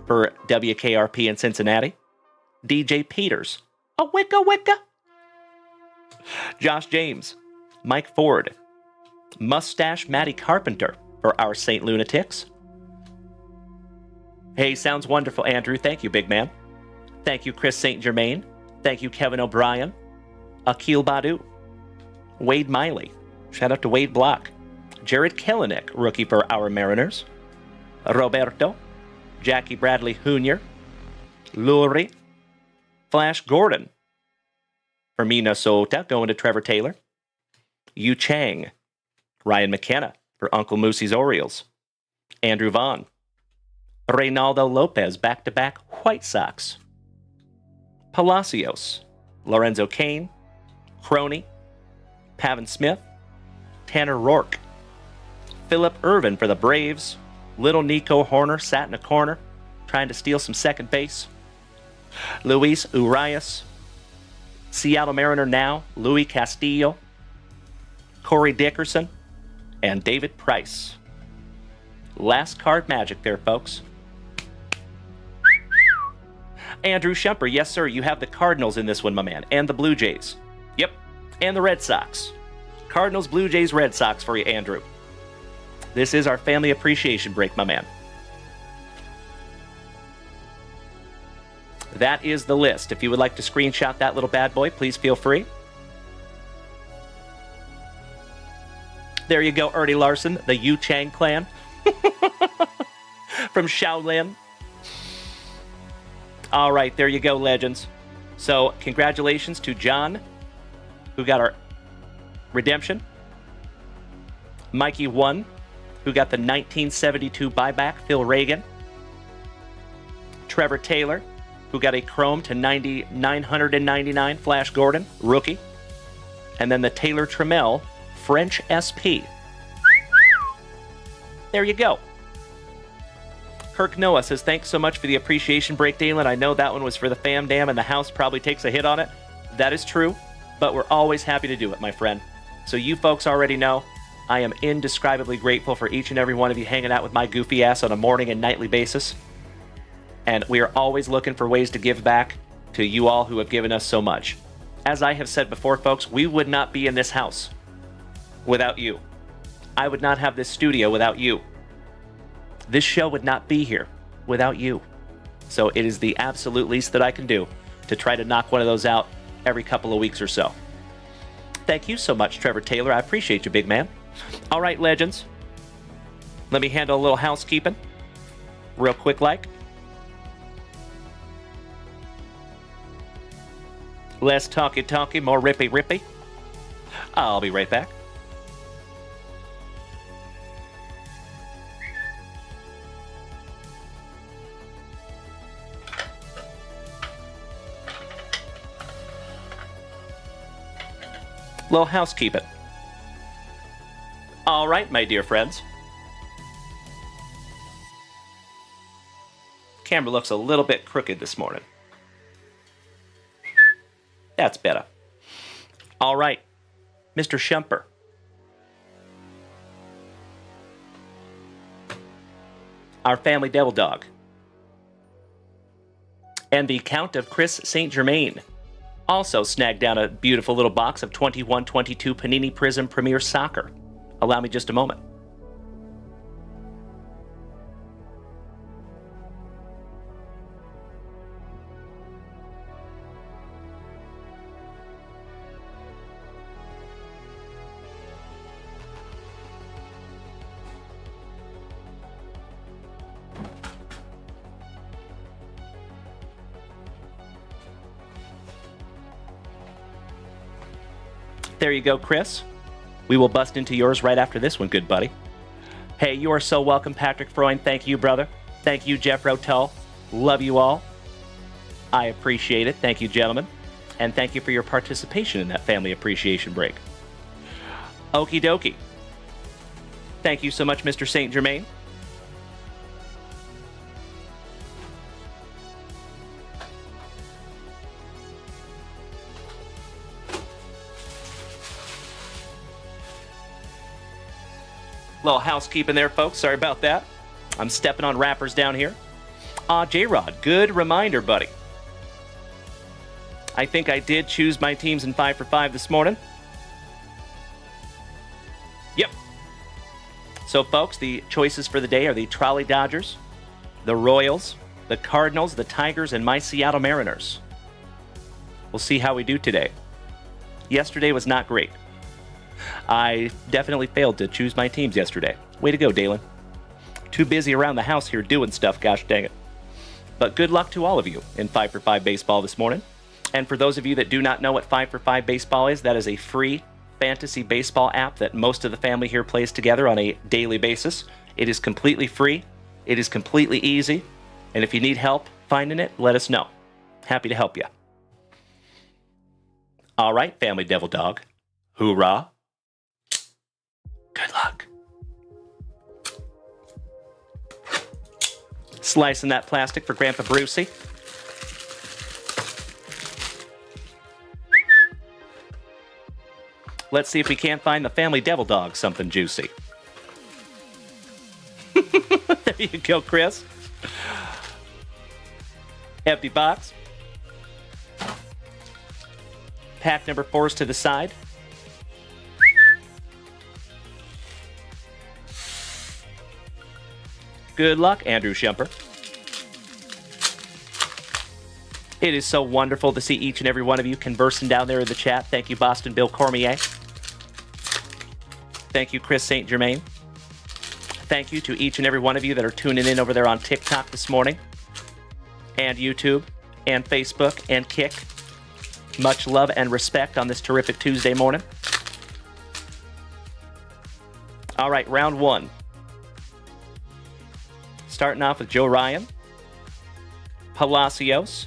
[SPEAKER 2] for WKRP in Cincinnati. DJ Peters. A wicka wicka. Josh James. Mike Ford. Mustache Matty Carpenter for our St. Lunatics. Hey, sounds wonderful, Andrew. Thank you, big man. Thank you, Chris St. Germain. Thank you, Kevin O'Brien. Akil Badu. Wade Miley. Shout out to Wade Block. Jared Kellenick, rookie for our Mariners. Roberto. Jackie Bradley Jr. Lurie. Flash Gordon. For Minnesota, going to Trevor Taylor. Yu Chang. Ryan McKenna for Uncle Moosey's Orioles. Andrew Vaughn. Reynaldo Lopez, back-to-back White Sox. Palacios. Lorenzo Cain. Crony. Pavin Smith. Tanner Rourke. Philip Irvin for the Braves. Little Nico Horner sat in a corner, trying to steal some second base. Luis Urias. Seattle Mariner now, Louis Castillo. Corey Dickerson. And David Price. Last card magic there, folks. Andrew Shumper, yes, sir, you have the Cardinals in this one, my man, and the Blue Jays. Yep, and the Red Sox. Cardinals, Blue Jays, Red Sox for you, Andrew. This is our family appreciation break, my man. That is the list. If you would like to screenshot that little bad boy, please feel free. There you go, Ernie Larson, the Yu Chang clan from Shaolin. All right, there you go, legends. So, congratulations to John, who got our redemption. Mikey 1, who got the 1972 buyback, Phil Reagan. Trevor Taylor, who got a Chrome to 999, Flash Gordon, rookie. And then the Taylor Trammell French SP. There you go. Kirk Noah says, thanks so much for the appreciation break, Dalen. I know that one was for the fam dam and the house probably takes a hit on it. That is true, but we're always happy to do it, my friend. So you folks already know I am indescribably grateful for each and every one of you hanging out with my goofy ass on a morning and nightly basis. And we are always looking for ways to give back to you all who have given us so much. As I have said before, folks, we would not be in this house without you. I would not have this studio without you. This show would not be here without you. So it is the absolute least that I can do to try to knock one of those out every couple of weeks or so. Thank you so much, Trevor Taylor. I appreciate you, big man. All right, legends. Let me handle a little housekeeping real quick like. Less talky, more rippy. I'll be right back. Little housekeeping. All right, my dear friends. Camera looks a little bit crooked this morning. That's better. All right, Mr. Shumper. Our family devil dog. And the Count of Chris St. Germain also snagged down a beautiful little box of 21-22 Panini Prism Premier Soccer. Allow me just a moment. There you go, Chris. We will bust into yours right after this one, good buddy. Hey, you are so welcome, Patrick Freund. Thank you, brother. Thank you, Jeff Rotel. Love you all. I appreciate it. Thank you, gentlemen. And thank you for your participation in that family appreciation break. Okie dokie. Thank you so much, Mr. St. Germain. Little housekeeping there, folks. Sorry about that. I'm stepping on wrappers down here. J-Rod, good reminder, buddy. I think I did choose my teams in 5 for 5 this morning. Yep. So, folks, the choices for the day are the Trolley Dodgers, the Royals, the Cardinals, the Tigers, and my Seattle Mariners. We'll see how we do today. Yesterday was not great. I definitely failed to choose my teams yesterday. Way to go, Dalen. Too busy around the house here doing stuff, gosh dang it. But good luck to all of you in 5 for 5 baseball this morning. And for those of you that do not know what 5 for 5 baseball is, that is a free fantasy baseball app that most of the family here plays together on a daily basis. It is completely free. It is completely easy. And if you need help finding it, let us know. Happy to help you. All right, family devil dog. Hoorah. Good luck. Slicing that plastic for Grandpa Brucey. Let's see if we can't find the family devil dog something juicy. There you go, Chris. Empty box. Pack number 4 is to the side. Good luck, Andrew Schemper. It is so wonderful to see each and every one of you conversing down there in the chat. Thank you, Boston Bill Cormier. Thank you, Chris St. Germain. Thank you to each and every one of you that are tuning in over there on TikTok this morning, and YouTube, and Facebook, and Kick. Much love and respect on this terrific Tuesday morning. All right, round 1. Starting off with Joe Ryan, Palacios,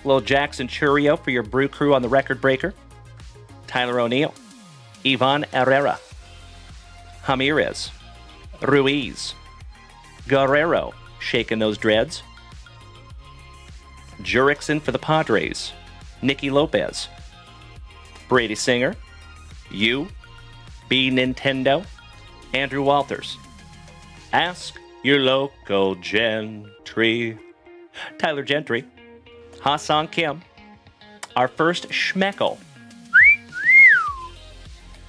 [SPEAKER 2] Lil Jackson Churio for your brew crew on the record breaker, Tyler O'Neill, Ivan Herrera, Ramirez, Ruiz, Guerrero, shaking those dreads, Jurickson for the Padres, Nicky Lopez, Brady Singer, you, B Nintendo, Andrew Walters, Ask Your Local Gentry, Tyler Gentry, Hassan Kim, our first Schmeckle.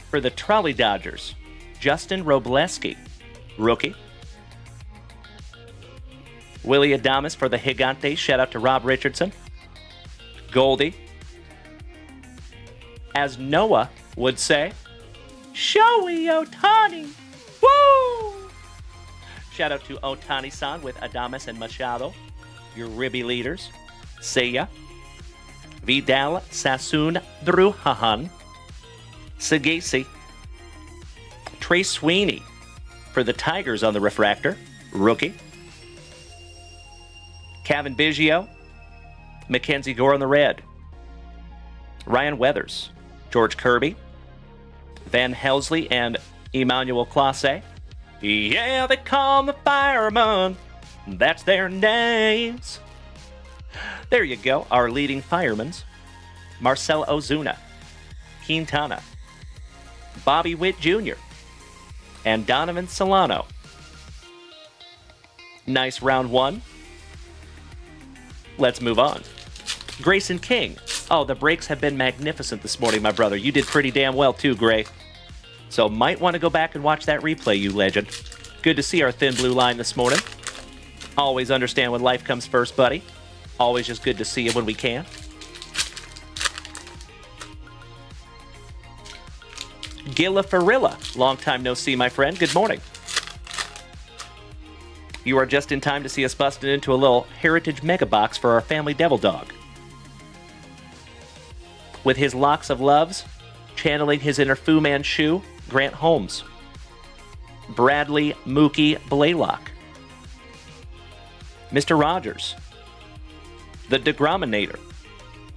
[SPEAKER 2] For the Trolley Dodgers, Justin Robleski, rookie. Willie Adamas for the Gigantes, shout out to Rob Richardson. Goldie. As Noah would say, Showy Otani, woo! Shout out to Otani-san with Adamas and Machado, your ribby leaders. Seiya, Vidal Sassoon Druhahan, Sagasi, Trey Sweeney for the Tigers on the refractor, rookie. Kevin Biggio, Mackenzie Gore on the red. Ryan Weathers, George Kirby, Van Helsley, and Emmanuel Classe. Yeah, they call them the firemen. That's their names. There you go, our leading firemen's. Marcel Ozuna, Quintana, Bobby Witt Jr., and Donovan Solano. Nice round 1. Let's move on. Grayson King. Oh, the breaks have been magnificent this morning, my brother. You did pretty damn well too, Gray. So might want to go back and watch that replay, you legend. Good to see our thin blue line this morning. Always understand when life comes first, buddy. Always just good to see you when we can. Gilla Farilla. Long time no see, my friend. Good morning. You are just in time to see us busting into a little Heritage Mega Box for our family devil dog. With his locks of loves, channeling his inner Fu Manchu, Grant Holmes. Bradley Mookie Blaylock. Mr. Rogers. The Degrominator.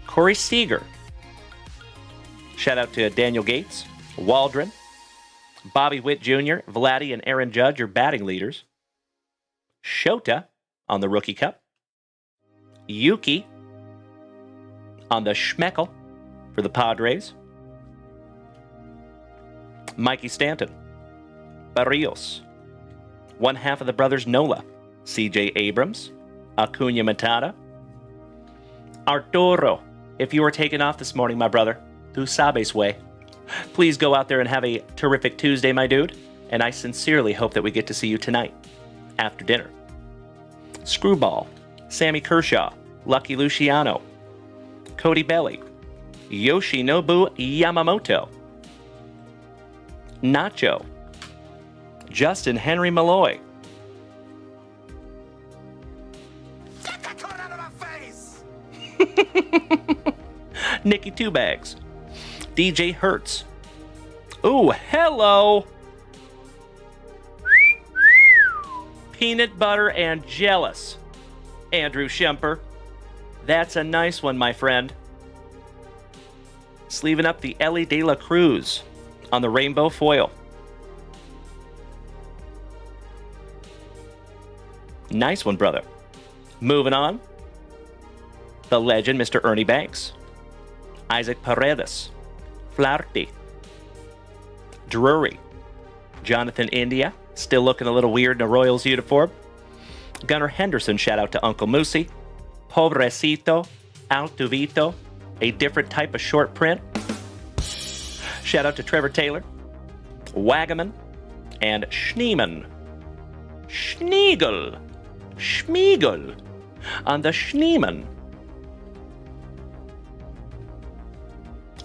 [SPEAKER 2] Corey Seager. Shout out to Daniel Gates, Waldron, Bobby Witt Jr., Vladdy, and Aaron Judge, your batting leaders. Shota on the Rookie Cup. Yuki on the Schmeckle for the Padres. Mikey Stanton. Barrios. One half of the brothers Nola. CJ Abrams. Acuna Matata. Arturo, if you were taken off this morning, my brother, tu sabes way. Please go out there and have a terrific Tuesday, my dude. And I sincerely hope that we get to see you tonight after dinner. Screwball. Sammy Kershaw. Lucky Luciano. Cody Belly. Yoshinobu Yamamoto. Nacho. Justin Henry Malloy.
[SPEAKER 1] Get that card out of my face!
[SPEAKER 2] Nikki Two Bags. DJ Hertz. Ooh, hello! Peanut butter and jealous. Andrew Schemper. That's a nice one, my friend. Sleeving up the Ellie De La Cruz on the rainbow foil. Nice one, brother. Moving on. The legend, Mr. Ernie Banks. Isaac Paredes. Flaherty. Drury. Jonathan India. Still looking a little weird in a Royals uniform. Gunnar Henderson, shout out to Uncle Moosey. Pobrecito, Altuvito, a different type of short print. Shout out to Trevor Taylor, Wagaman, and Schneeman. Schneegel. Schmiegel. On the Schneeman.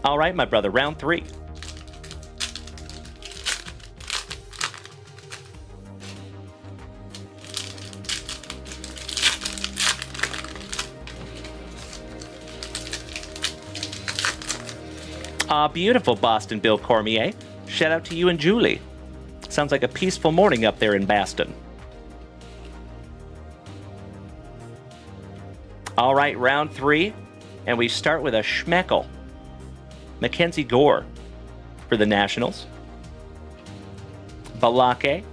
[SPEAKER 2] All right, my brother, round 3. Beautiful, Boston Bill Cormier. Shout out to you and Julie. Sounds like a peaceful morning up there in Boston. All right, round 3, and we start with a Schmeckel. Mackenzie Gore for the Nationals. Balake.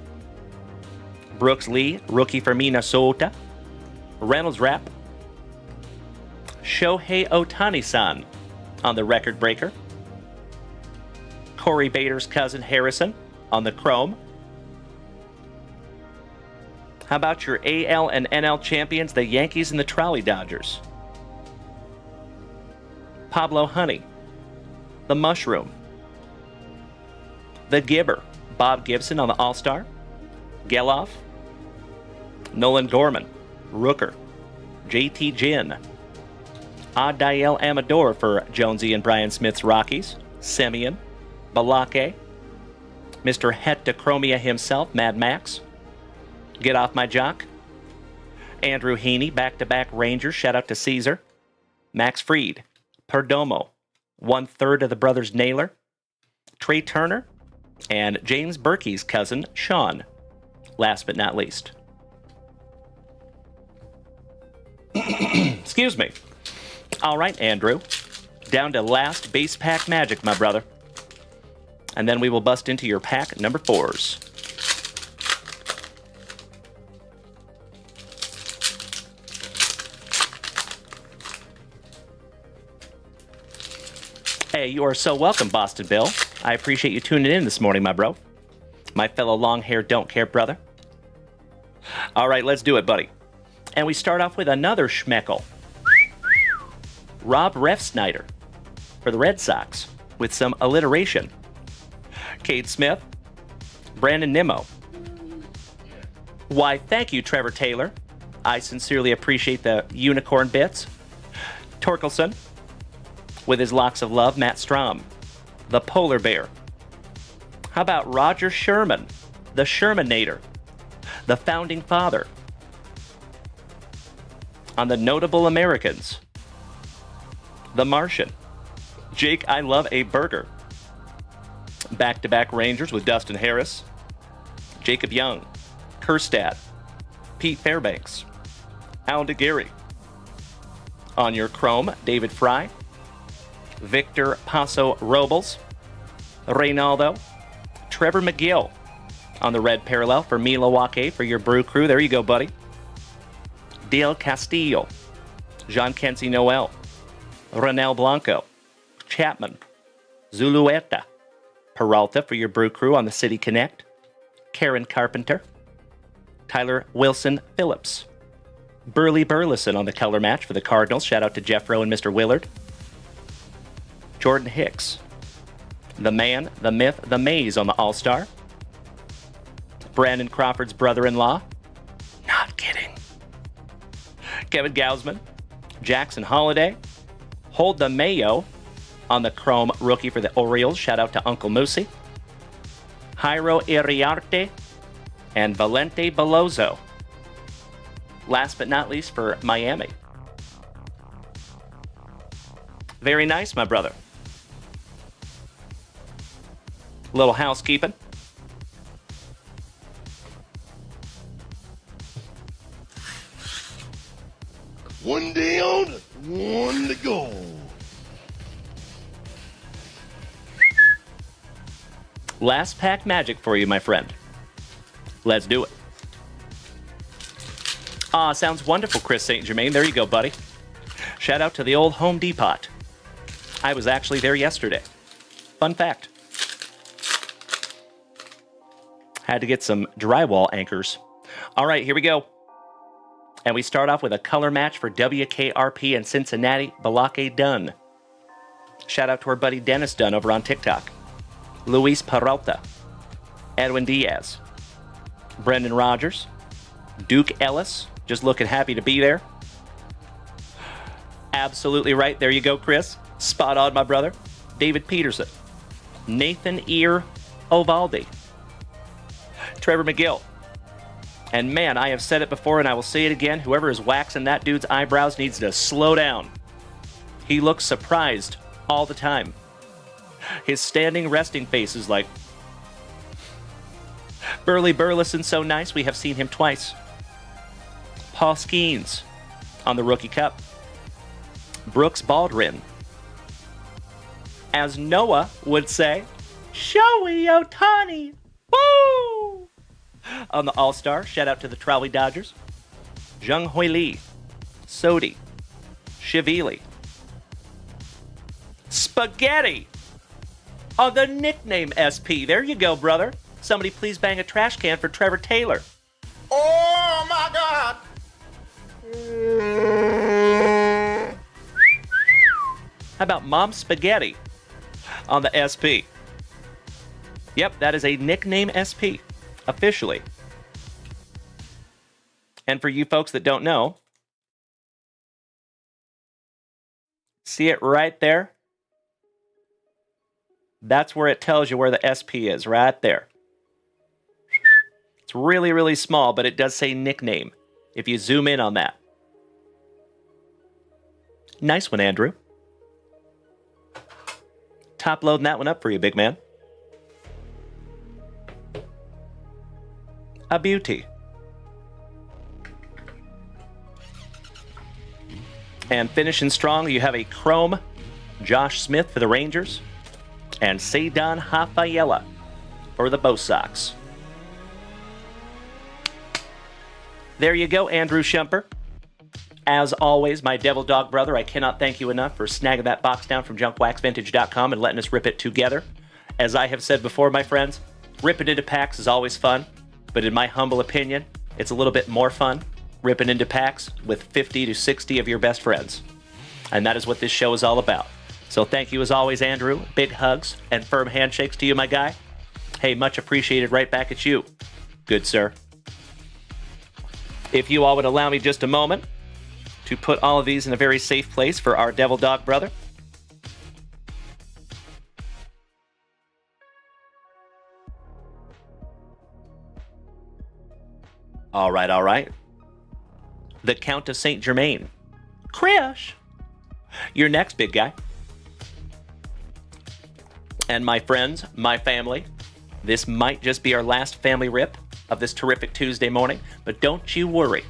[SPEAKER 2] Brooks Lee, rookie for Minnesota. Reynolds Wrap. Shohei Ohtani-san on the record breaker. Corey Bader's cousin Harrison on the chrome. How about your AL and NL champions, the Yankees and the Trolley Dodgers? Pablo Honey, the Mushroom. The Gibber, Bob Gibson on the All-Star. Geloff. Nolan Gorman, Rooker. JT Ginn. Adael Amador for Jonesy and Brian Smith's Rockies. Semyon. Balake. Mr. Hectochromia himself, Mad Max. Get Off My Jock. Andrew Heaney, back-to-back Rangers. Shout out to Caesar. Max Fried. Perdomo. 1/3 of the brothers Naylor. Trey Turner. And James Berkey's cousin, Sean. Last but not least. Excuse me. All right, Andrew. Down to last base pack magic, my brother. And then we will bust into your pack number 4s. Hey, you are so welcome, Boston Bill. I appreciate you tuning in this morning, my bro. My fellow long-haired don't care brother. All right, let's do it, buddy. And we start off with another Schmeckel. Rob Refsnyder for the Red Sox with some alliteration. Cade Smith, Brandon Nimmo. Why, thank you, Trevor Taylor. I sincerely appreciate the unicorn bits. Torkelson, with his locks of love, Matt Strom, the Polar Bear. How about Roger Sherman, the Shermanator, the Founding Father? On the Notable Americans, the Martian. Jake, I love a burger. Back-to-back Rangers with Dustin Harris, Jacob Young, Kerstad, Pete Fairbanks, Al DeGary. On your chrome, David Fry, Victor Paso Robles, Reynaldo, Trevor McGill. On the red parallel for Milwaukee for your brew crew. There you go, buddy. Dale Castillo, Jean Kenzie Noel, Ronel Blanco, Chapman, Zulueta, Peralta for your brew crew on the City Connect, Karen Carpenter, Tyler Wilson Phillips, Burley Burleson on the color match for the Cardinals. Shout out to Jeff Rowe and Mr. Willard. Jordan Hicks, the man, the myth, the maze on the All-Star. Brandon Crawford's brother-in-law. Not kidding. Kevin Gausman, Jackson Holiday, Hold the Mayo on the chrome rookie for the Orioles. Shout out to Uncle Moosey. Jairo Iriarte and Valente Belozo. Last but not least for Miami. Very nice, my brother. Little housekeeping.
[SPEAKER 4] One day on, one to go.
[SPEAKER 2] Last pack magic for you, my friend. Let's do it. Sounds wonderful, Chris St. Germain. There you go, buddy. Shout out to the old Home Depot. I was actually there yesterday. Fun fact. Had to get some drywall anchors. All right, here we go. And we start off with a color match for WKRP in Cincinnati, Balake Dunn. Shout out to our buddy Dennis Dunn over on TikTok. Luis Peralta. Edwin Diaz. Brendan Rogers. Duke Ellis, just looking happy to be there. Absolutely right. There you go, Chris. Spot on, my brother. David Peterson. Nathan Ear Ovaldi. Trevor McGill. And man, I have said it before and I will say it again. Whoever is waxing that dude's eyebrows needs to slow down. He looks surprised all the time. His standing resting face is like... Burley Burleson, so nice. We have seen him twice. Paul Skeens on the Rookie Cup. Brooks Baldwin. As Noah would say, Shohei Ohtani. Woo! On the All-Star, shout out to the Trolley Dodgers. Jung Hoi Lee. Sodi. Shivili. Spaghetti. On the nickname SP. There you go, brother. Somebody please bang a trash can for Trevor Taylor.
[SPEAKER 11] Oh my God!
[SPEAKER 2] How about Mom Spaghetti on the SP? Yep, that is a nickname SP, officially. And for you folks that don't know, see it right there? That's where it tells you where the SP is, right there. It's really, really small, but it does say nickname if you zoom in on that. Nice one, Andrew. Top loading that one up for you, big man. A beauty. And finishing strong, you have a chrome Josh Smith for the Rangers and Seidon Rafaela for the Bo Sox. There you go, Andrew Shumper. As always, my devil dog brother, I cannot thank you enough for snagging that box down from JunkWaxVintage.com and letting us rip it together. As I have said before, my friends, ripping into packs is always fun, but in my humble opinion, it's a little bit more fun ripping into packs with 50 to 60 of your best friends. And that is what this show is all about. So thank you as always, Andrew. Big hugs and firm handshakes to you, my guy. Hey, much appreciated right back at you. Good, sir. If you all would allow me just a moment to put all of these in a very safe place for our devil dog brother. All right, all right. The Count of St. Germain. Krish. You're next, big guy. And my friends, my family, this might just be our last family rip of this terrific Tuesday morning, but don't you worry.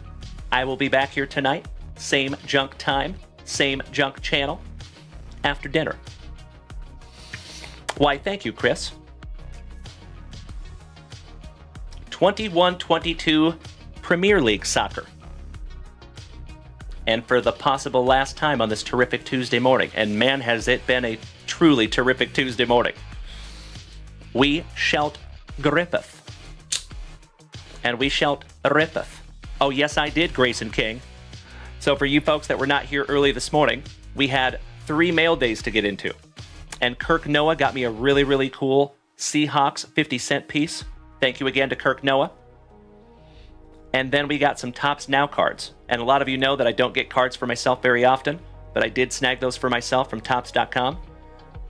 [SPEAKER 2] I will be back here tonight, same junk time, same junk channel, after dinner. Why, thank you, Chris. 21-22 Premier League soccer. And for the possible last time on this terrific Tuesday morning, and man, has it been a truly terrific Tuesday morning, we shout Griffith. And we shout Rippeth. Oh, yes, I did, Grayson King. So for you folks that were not here early this morning, we had 3 mail days to get into. And Kirk Noah got me a really, really cool Seahawks 50-cent piece. Thank you again to Kirk Noah. And then we got some Topps Now cards. And a lot of you know that I don't get cards for myself very often, but I did snag those for myself from Topps.com.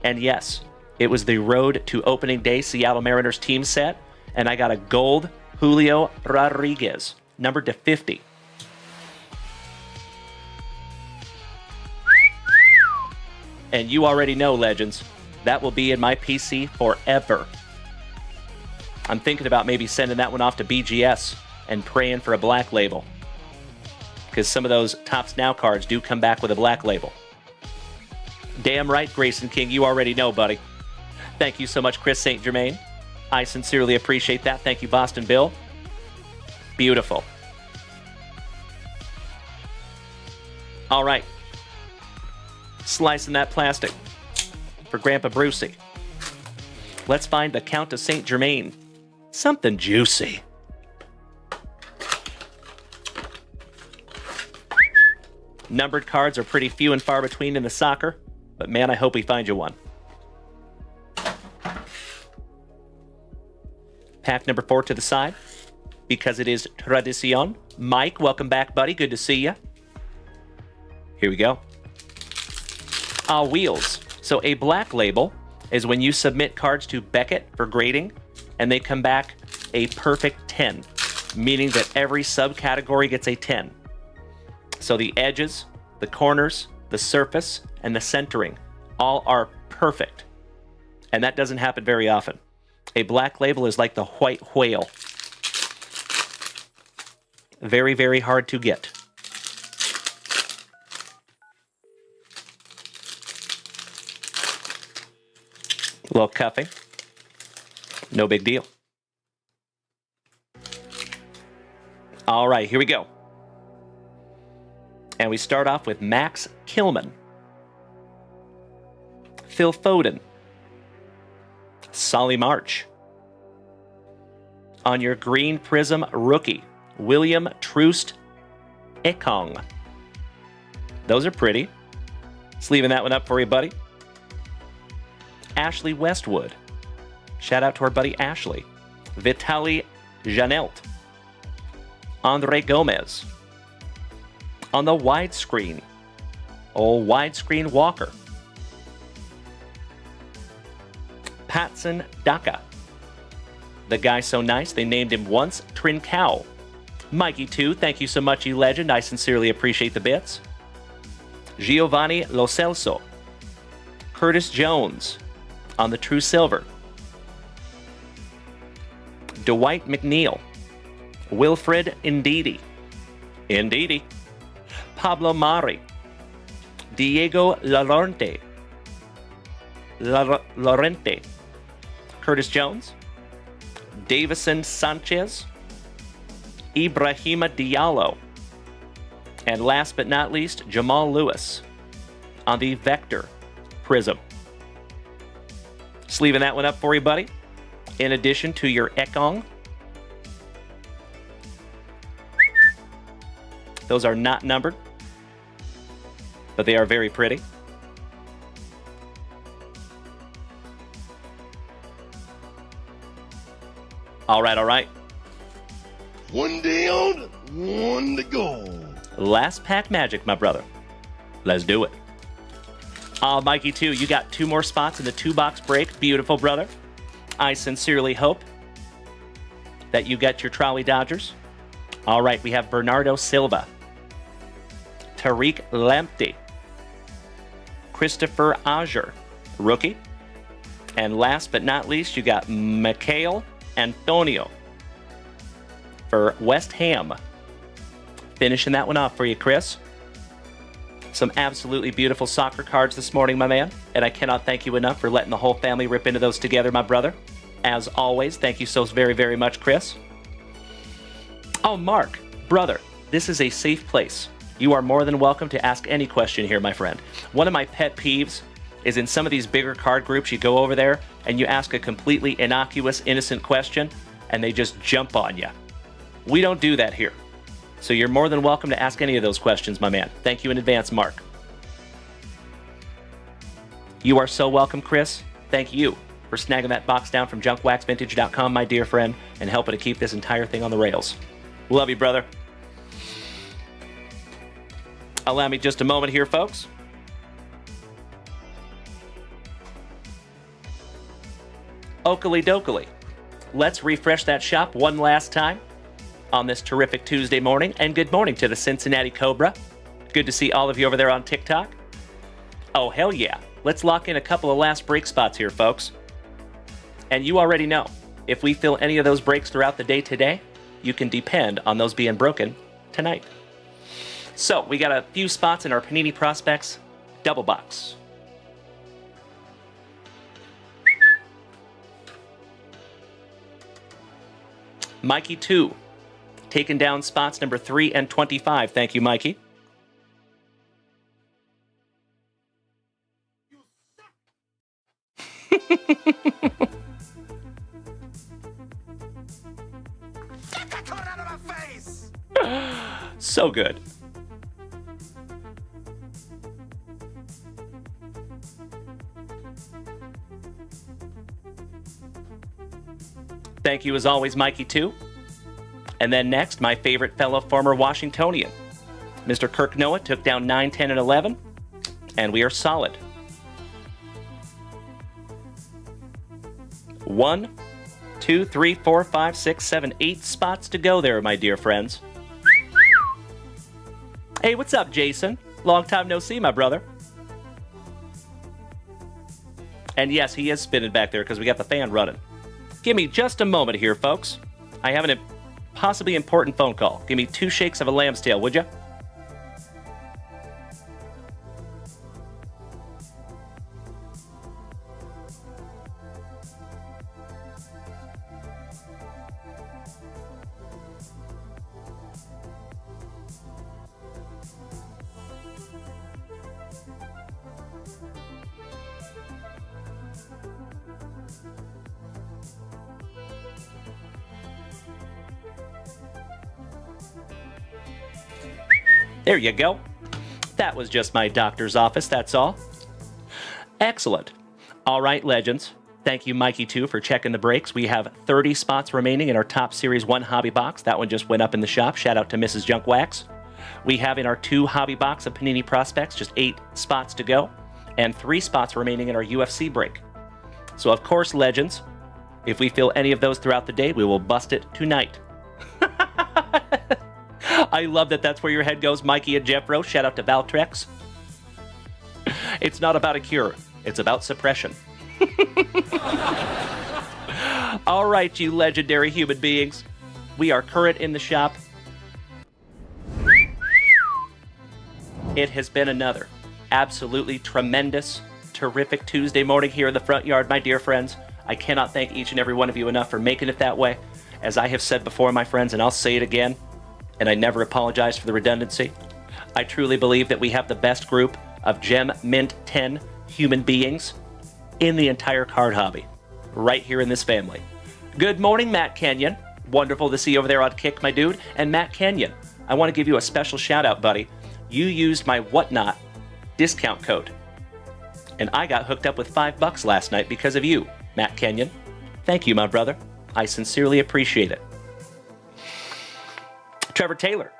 [SPEAKER 2] And yes, it was the Road to Opening Day Seattle Mariners team set, and I got a gold Julio Rodriguez, numbered to 50. And you already know, legends, that will be in my PC forever. I'm thinking about maybe sending that one off to BGS and praying for a black label, because some of those Topps Now cards do come back with a black label. Damn right, Grayson King, you already know, buddy. Thank you so much, Chris St. Germain. I sincerely appreciate that. Thank you, Boston Bill. Beautiful. All right. Slicing that plastic for Grandpa Brucey. Let's find the Count of St. Germain. Something juicy. Numbered cards are pretty few and far between in the soccer, but man, I hope we find you one. Pack number 4 to the side, because it is tradicion. Mike, welcome back, buddy. Good to see you. Here we go. Wheels. So a black label is when you submit cards to Beckett for grading, and they come back a perfect 10, meaning that every subcategory gets a 10. So the edges, the corners, the surface, and the centering all are perfect. And that doesn't happen very often. A black label is like the white whale. Very, very hard to get. A little cuffing. No big deal. All right, here we go. And we start off with Max Kilman, Phil Foden, Solly March. On your green prism rookie, William Troost Ekong. Those are pretty. Just leaving that one up for you, buddy. Ashley Westwood. Shout out to our buddy Ashley. Vitaly Janelt. Andre Gomez. On the widescreen, old widescreen Walker. Patson Daka. The guy so nice, they named him once Trincao. Mikey 2, thank you so much, you legend. I sincerely appreciate the bits. Giovanni Lo Celso. Curtis Jones on the True Silver. Dwight McNeil. Wilfred Ndidi. Ndidi. Pablo Mari. Diego Lorente. Curtis Jones. Davison Sanchez. Ibrahima Diallo. And last but not least, Jamal Lewis on the Vector Prism. Just leaving that one up for you, buddy. In addition to your Ekong. Those are not numbered, but they are very pretty. All right, all right.
[SPEAKER 4] One down, one to go.
[SPEAKER 2] Last pack magic, my brother. Let's do it. Mikey 2, you got 2 more spots in the 2-box break. Beautiful, brother. I sincerely hope that you get your trolley dodgers. All right, we have Bernardo Silva, Tariq Lamptey, Christopher Azure, rookie. And last but not least, you got Mikhail Antonio for West Ham. Finishing that one off for you, Chris. Some absolutely beautiful soccer cards this morning, my man. And I cannot thank you enough for letting the whole family rip into those together, my brother. As always, thank you so very, very much, Chris. Oh, Mark, brother, this is a safe place. You are more than welcome to ask any question here, my friend. One of my pet peeves is in some of these bigger card groups, you go over there and you ask a completely innocuous, innocent question, and they just jump on you. We don't do that here. So you're more than welcome to ask any of those questions, my man. Thank you in advance, Mark. You are so welcome, Chris. Thank you for snagging that box down from JunkWaxVintage.com, my dear friend, and helping to keep this entire thing on the rails. Love you, brother. Allow me just a moment here, folks. Oakley dokley. Let's refresh that shop one last time on this terrific Tuesday morning. And good morning to the Cincinnati Cobra. Good to see all of you over there on TikTok. Oh, hell yeah. Let's lock in a couple of last break spots here, folks. And you already know, if we fill any of those breaks throughout the day today, you can depend on those being broken tonight. So, we got a few spots in our Panini Prospects double box. Mikey 2, taking down spots number 3 and 25. Thank you, Mikey. So good. Thank you as always, Mikey, too. And then next, my favorite fellow former Washingtonian. Mr. Kirk Noah took down 9, 10, and 11, and we are solid. 1, 2, 3, 4, 5, 6, 7, 8 spots to go there, my dear friends. Hey, what's up, Jason? Long time no see, my brother. And yes, he is spinning back there because we got the fan running. Give me just a moment here, folks. I have an possibly important phone call. Give me 2 shakes of a lamb's tail, would you? There you go. That was just my doctor's office, that's all. Excellent. All right, legends. Thank you, Mikey, too, for checking the breaks. We have 30 spots remaining in our Top Series 1 hobby box. That one just went up in the shop. Shout out to Mrs. JunkWax. We have in our 2 hobby box of Panini Prospects just 8 spots to go, and 3 spots remaining in our UFC break. So, of course, legends, if we fill any of those throughout the day, we will bust it tonight. I love that that's where your head goes, Mikey and Jeffro. Shout out to Valtrex. It's not about a cure. It's about suppression. All right, you legendary human beings. We are current in the shop. It has been another absolutely tremendous, terrific Tuesday morning here in the front yard, my dear friends. I cannot thank each and every one of you enough for making it that way. As I have said before, my friends, and I'll say it again, and I never apologize for the redundancy, I truly believe that we have the best group of Gem Mint 10 human beings in the entire card hobby, right here in this family. Good morning, Matt Kenyon. Wonderful to see you over there on Kick, my dude. And Matt Kenyon, I want to give you a special shout out, buddy. You used my Whatnot discount code, and I got hooked up with $5 last night because of you, Matt Kenyon. Thank you, my brother. I sincerely appreciate it. Trevor Taylor.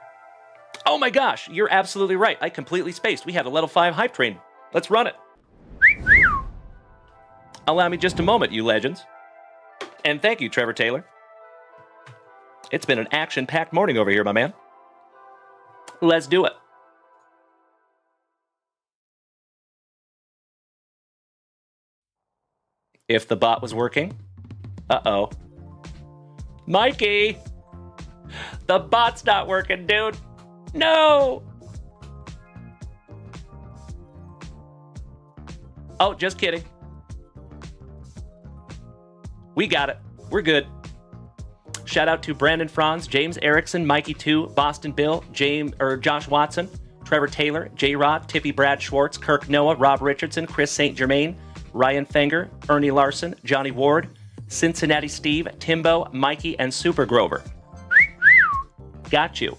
[SPEAKER 2] Oh my gosh, you're absolutely right. I completely spaced. We have a level 5 hype train. Let's run it. Allow me just a moment, you legends. And thank you, Trevor Taylor. It's been an action-packed morning over here, my man. Let's do it. If the bot was working. Uh-oh. Mikey! The bot's not working, dude. No! Oh, just kidding. We got it. We're good. Shout out to Brandon Franz, James Erickson, Mikey 2, Boston Bill, Josh Watson, Trevor Taylor, J-Rod, Tippy Brad Schwartz, Kirk Noah, Rob Richardson, Chris St. Germain, Ryan Fenger, Ernie Larson, Johnny Ward, Cincinnati Steve, Timbo, Mikey, and Super Grover. Got you.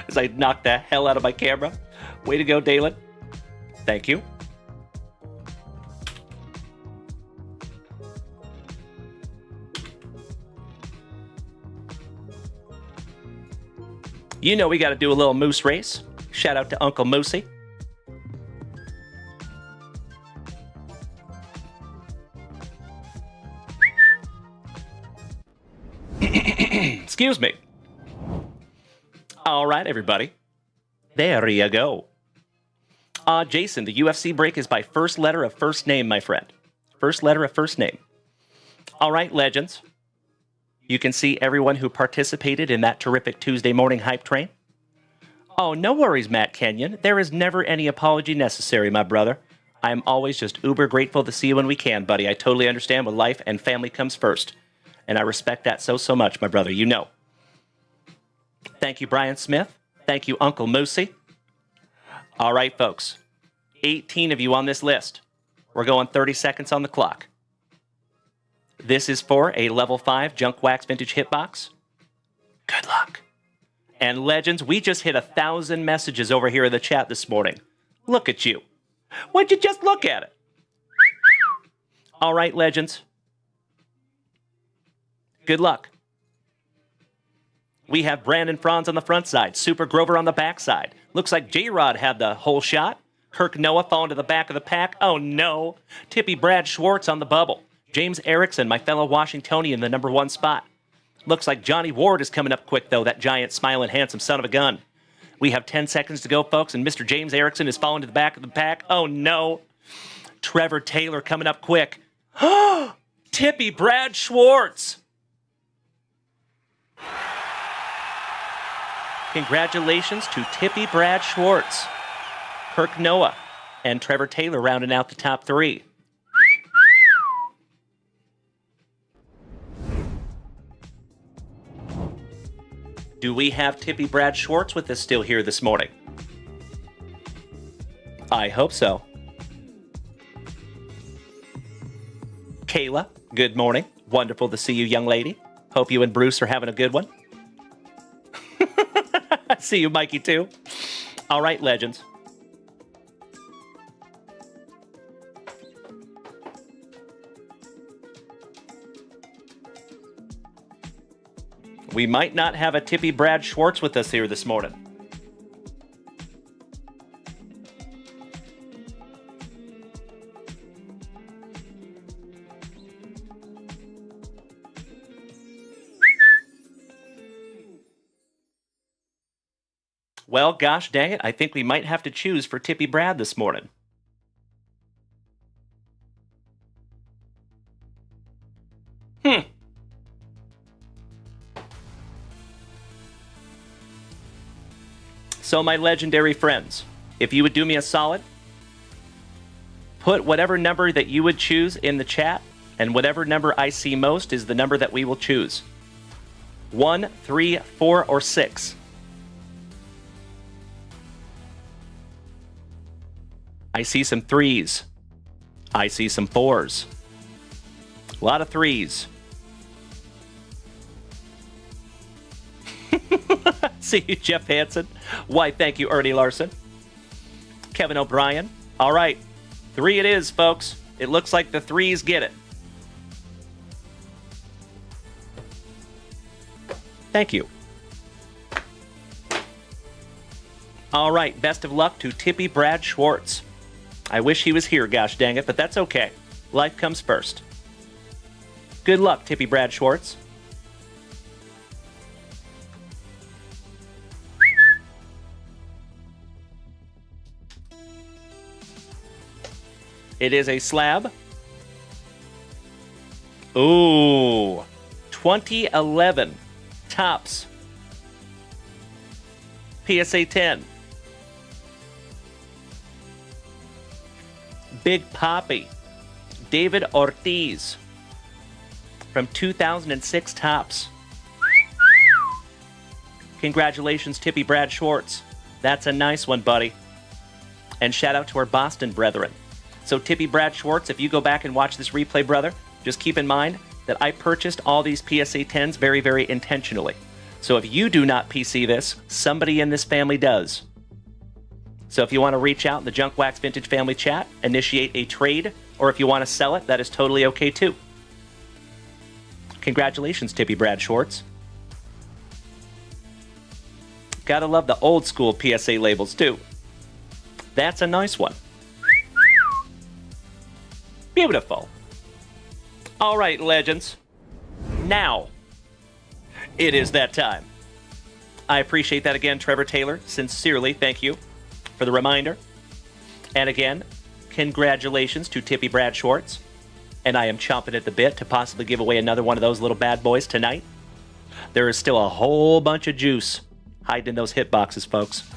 [SPEAKER 2] As I knocked the hell out of my camera. Way to go, Dalen. Thank you. You know we got to do a little moose race. Shout out to Uncle Moosey. Excuse me. All right, everybody. There you go. Jason, the UFC break is by first letter of first name, my friend. First letter of first name. All right, legends. You can see everyone who participated in that terrific Tuesday morning hype train. Oh, no worries, Matt Kenyon. There is never any apology necessary, my brother. I'm always just uber grateful to see you when we can, buddy. I totally understand when life and family comes first. And I respect that so much, my brother. You know. Thank you, Brian Smith. Thank you, Uncle Moosey. All right, folks. 18 of you on this list. We're going 30 seconds on the clock. This is for a level 5 JunkWaxVintage hitbox. Good luck. And legends, we just hit 1,000 messages over here in the chat this morning. Look at you. Would you just look at it? All right, legends. Good luck. We have Brandon Franz on the front side, Super Grover on the back side. Looks like J-Rod had the whole shot. Kirk Noah falling to the back of the pack. Oh no. Tippy Brad Schwartz on the bubble. James Erickson, my fellow Washingtonian, the number 1 spot. Looks like Johnny Ward is coming up quick, though, that giant, smiling, handsome son of a gun. We have 10 seconds to go, folks, and Mr. James Erickson is falling to the back of the pack. Oh no. Trevor Taylor coming up quick. Tippy Brad Schwartz. Congratulations to Tippy Brad Schwartz, Kirk Noah, and Trevor Taylor rounding out the top 3. Do we have Tippy Brad Schwartz with us still here this morning? I hope so. Kayla, good morning. Wonderful to see you, young lady. Hope you and Bruce are having a good one. See you, Mikey, too. All right, legends. We might not have a Tippy Brad Schwartz with us here this morning. Well, gosh dang it, I think we might have to choose for Tippy Brad this morning. So, my legendary friends, if you would do me a solid, put whatever number that you would choose in the chat, and whatever number I see most is the number that we will choose. 1, 3, 4, or 6. I see some 3s. I see some 4s. A lot of 3s. See you, Jeff Hansen. Why, thank you, Ernie Larson. Kevin O'Brien. All right. 3 it is, folks. It looks like the 3s get it. Thank you. All right. Best of luck to Tippy Brad Schwartz. I wish he was here, gosh dang it, but that's okay. Life comes first. Good luck, Tippy Brad Schwartz. It is a slab. Ooh. 2011 Topps PSA 10. Big Poppy. David Ortiz. From 2006 Topps. Congratulations, Tippy Brad Schwartz. That's a nice one, buddy. And shout out to our Boston brethren. So Tippy Brad Schwartz, if you go back and watch this replay, brother, just keep in mind that I purchased all these PSA 10s very, very intentionally. So if you do not PC this, somebody in this family does. So if you want to reach out in the Junk Wax Vintage family chat, initiate a trade, or if you want to sell it, that is totally okay too. Congratulations, Tippy Brad Schwartz. Gotta love the old school PSA labels too. That's a nice one. Beautiful. All right, legends. Now, it is that time. I appreciate that again, Trevor Taylor. Sincerely, thank you for the reminder. And again, congratulations to Tippy Brad Schwartz. And I am chomping at the bit to possibly give away another one of those little bad boys tonight. There is still a whole bunch of juice hiding in those hit boxes, folks.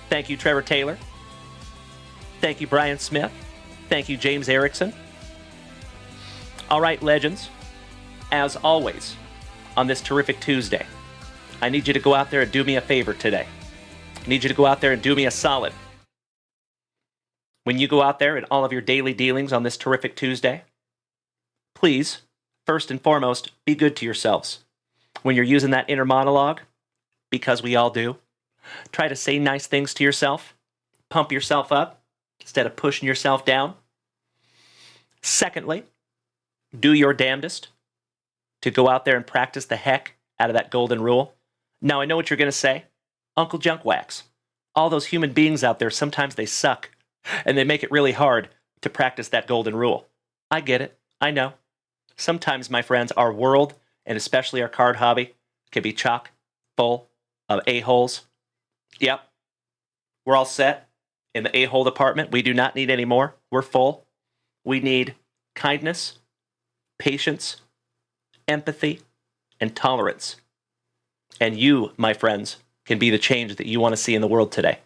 [SPEAKER 2] Thank you, Trevor Taylor. Thank you, Brian Smith. Thank you, James Erickson. All right, legends. As always, on this terrific Tuesday, I need you to go out there and do me a favor today. I need you to go out there and do me a solid. When you go out there in all of your daily dealings on this terrific Tuesday, please, first and foremost, be good to yourselves. When you're using that inner monologue, because we all do, try to say nice things to yourself, pump yourself up, instead of pushing yourself down. Secondly, do your damnedest to go out there and practice the heck out of that golden rule. Now, I know what you're going to say. Uncle Junkwax, all those human beings out there, sometimes they suck, and they make it really hard to practice that golden rule. I get it. I know. Sometimes, my friends, our world, and especially our card hobby, can be chock full of a-holes. Yep. We're all set in the a-hole department. We do not need any more. We're full. We need kindness, patience, empathy, and tolerance. And you, my friends, can be the change that you want to see in the world today.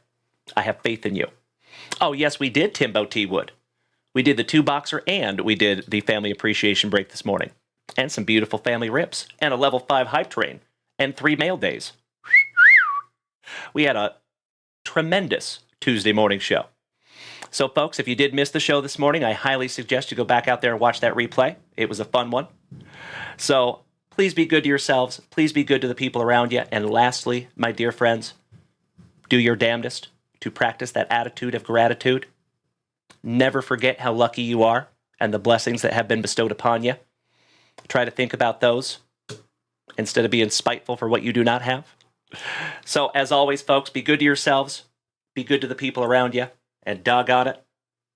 [SPEAKER 2] I have faith in you. Oh, yes, we did Timbo T. Wood. We did the 2-boxer, and we did the family appreciation break this morning. And some beautiful family rips, and a level 5 hype train, and 3 mail days. We had a tremendous Tuesday morning show. So, folks, if you did miss the show this morning, I highly suggest you go back out there and watch that replay. It was a fun one. So, please be good to yourselves. Please be good to the people around you. And lastly, my dear friends, do your damnedest to practice that attitude of gratitude. Never forget how lucky you are and the blessings that have been bestowed upon you. Try to think about those instead of being spiteful for what you do not have. So, as always, folks, be good to yourselves, be good to the people around you, and doggone it,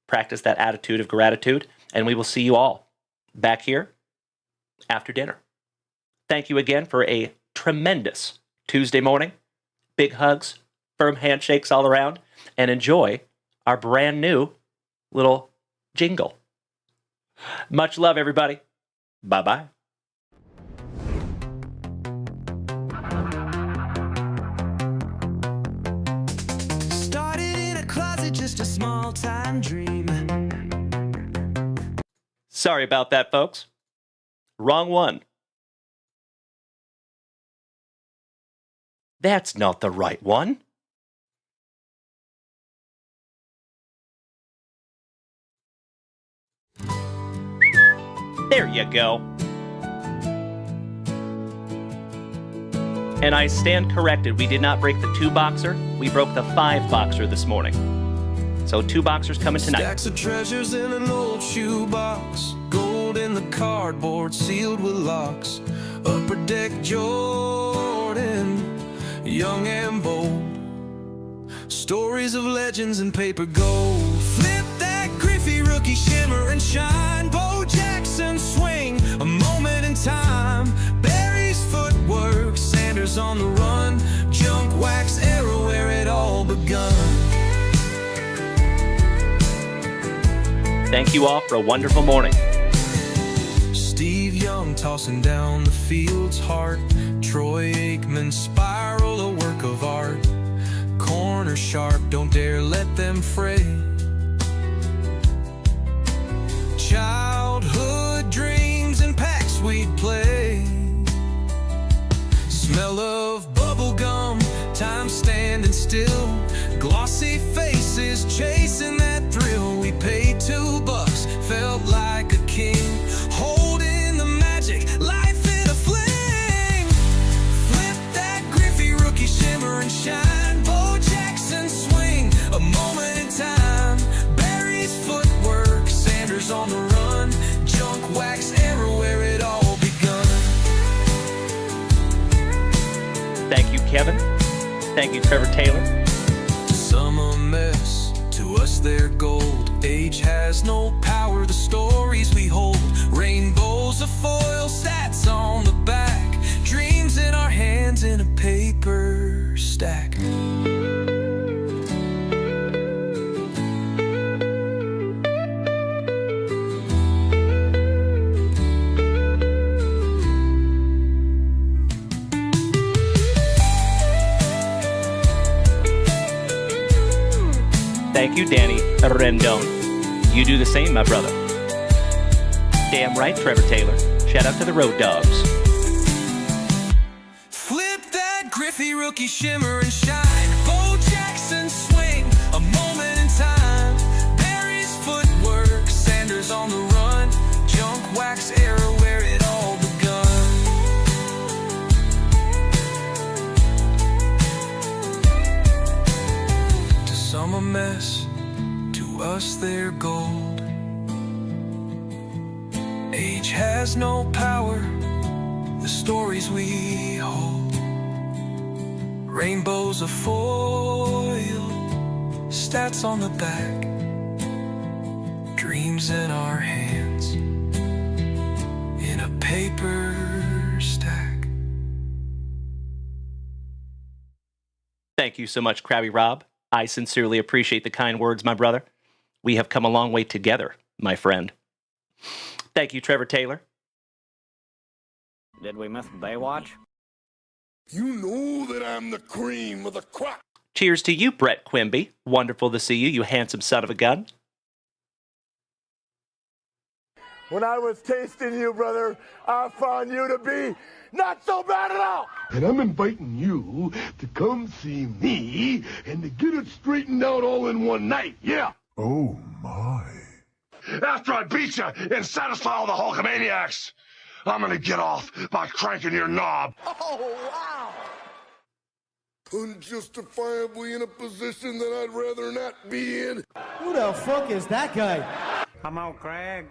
[SPEAKER 2] practice that attitude of gratitude, and we will see you all back here after dinner. Thank you again for a tremendous Tuesday morning. Big hugs, firm handshakes all around, and enjoy our brand new little jingle. Much love, everybody. Bye-bye.
[SPEAKER 9] Started in a closet, just a small-time dream.
[SPEAKER 2] Sorry about that, folks. Wrong one. That's not the right one. There you go. And I stand corrected. We did not break the 2-boxer. We broke the 5-boxer this morning. So 2 boxers coming tonight.
[SPEAKER 9] Stacks of treasures in an old shoebox. Gold in the cardboard sealed with locks. Upper deck Jordan, young and bold. Stories of legends in paper gold. Flip that Griffey rookie shimmer and shine. Bo Jackson swing, a moment in time. Barry's footwork, Sanders on the run. Junk wax era where it all begun.
[SPEAKER 2] Thank you all for a wonderful morning.
[SPEAKER 9] Steve Young tossing down the field's heart. Troy Aikman spiral, a work of art. Corner sharp, don't dare let them fray. Childhood dreams and packs we'd play. Smell of bubble gum, time standing still. Glossy faces chasing that thrill. We paid $2, felt like a king. Holding the magic, life in a fling. Flip that Griffey rookie shimmer and shine. Bo Jackson swing, a moment in time. Barry's footwork, Sanders on the run. Junk wax era where it all begun.
[SPEAKER 2] Thank you, Kevin. Thank you, Trevor Taylor.
[SPEAKER 9] Some a mess, to us they're gold. Age has no power, the stories we hold. Rainbows of foil, stats on the back. Dreams in our hands in a paper stack.
[SPEAKER 2] Thank you, Danny Rendon. You do the same, my brother. Damn right, Trevor Taylor. Shout out to the Road Dogs.
[SPEAKER 9] Flip that Griffey rookie shimmer and shine. Bo Jackson swing, a moment in time. Barry's footwork, Sanders on the run. Junk wax era where it all begun. To some a mess, to us has no power, the stories we hold. Rainbows of foil, stats on the back, dreams in our hands, in a paper stack.
[SPEAKER 2] Thank you so much, Krabby Rob. I sincerely appreciate the kind words, my brother. We have come a long way together, my friend. Thank you, Trevor Taylor.
[SPEAKER 7] Did we miss Baywatch?
[SPEAKER 4] You know that I'm the cream of the crop.
[SPEAKER 2] Cheers to you, Brett Quimby. Wonderful to see you, you handsome son of a gun.
[SPEAKER 11] When I was tasting you, brother, I found you to be not so bad at all.
[SPEAKER 4] And I'm inviting you to come see me and to get it straightened out all in one night, yeah. Oh, my. After I beat you and satisfy all the Hulkamaniacs, I'm gonna get off by cranking your knob.
[SPEAKER 11] Oh, wow.
[SPEAKER 4] Unjustifiably in a position that I'd rather not be in.
[SPEAKER 12] Who the fuck is that guy?
[SPEAKER 8] Come out, Craig.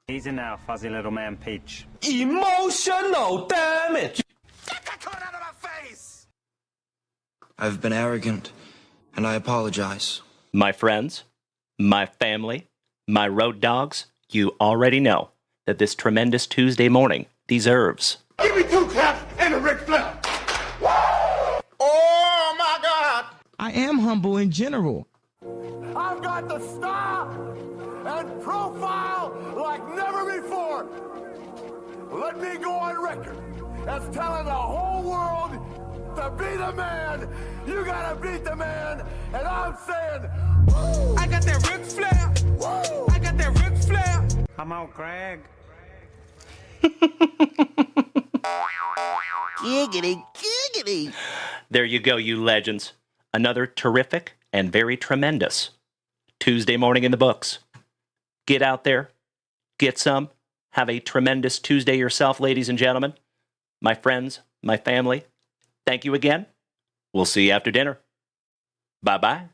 [SPEAKER 8] Easy now, fuzzy little man Peach.
[SPEAKER 12] Emotional damage.
[SPEAKER 11] Get that card out of my face!
[SPEAKER 12] I've been arrogant, and I apologize.
[SPEAKER 2] My friends, my family, my road dogs, you already know that this tremendous Tuesday morning deserves.
[SPEAKER 11] Give me 2 claps and a Ric Flair. Oh, my God.
[SPEAKER 12] I am humble in general.
[SPEAKER 11] I've got the style and profile like never before. Let me go on record as telling the whole world to be the man. You gotta beat the man, and I'm saying, woo! I got that Ric Flair. Woo! I got that Ric Flair.
[SPEAKER 8] Come out, Craig.
[SPEAKER 12] Giggity, giggity.
[SPEAKER 2] There you go, you legends. Another terrific and very tremendous Tuesday morning in the books. Get out there, get some, have a tremendous Tuesday yourself, ladies and gentlemen. My friends, my family, thank you again. We'll see you after dinner. Bye-bye.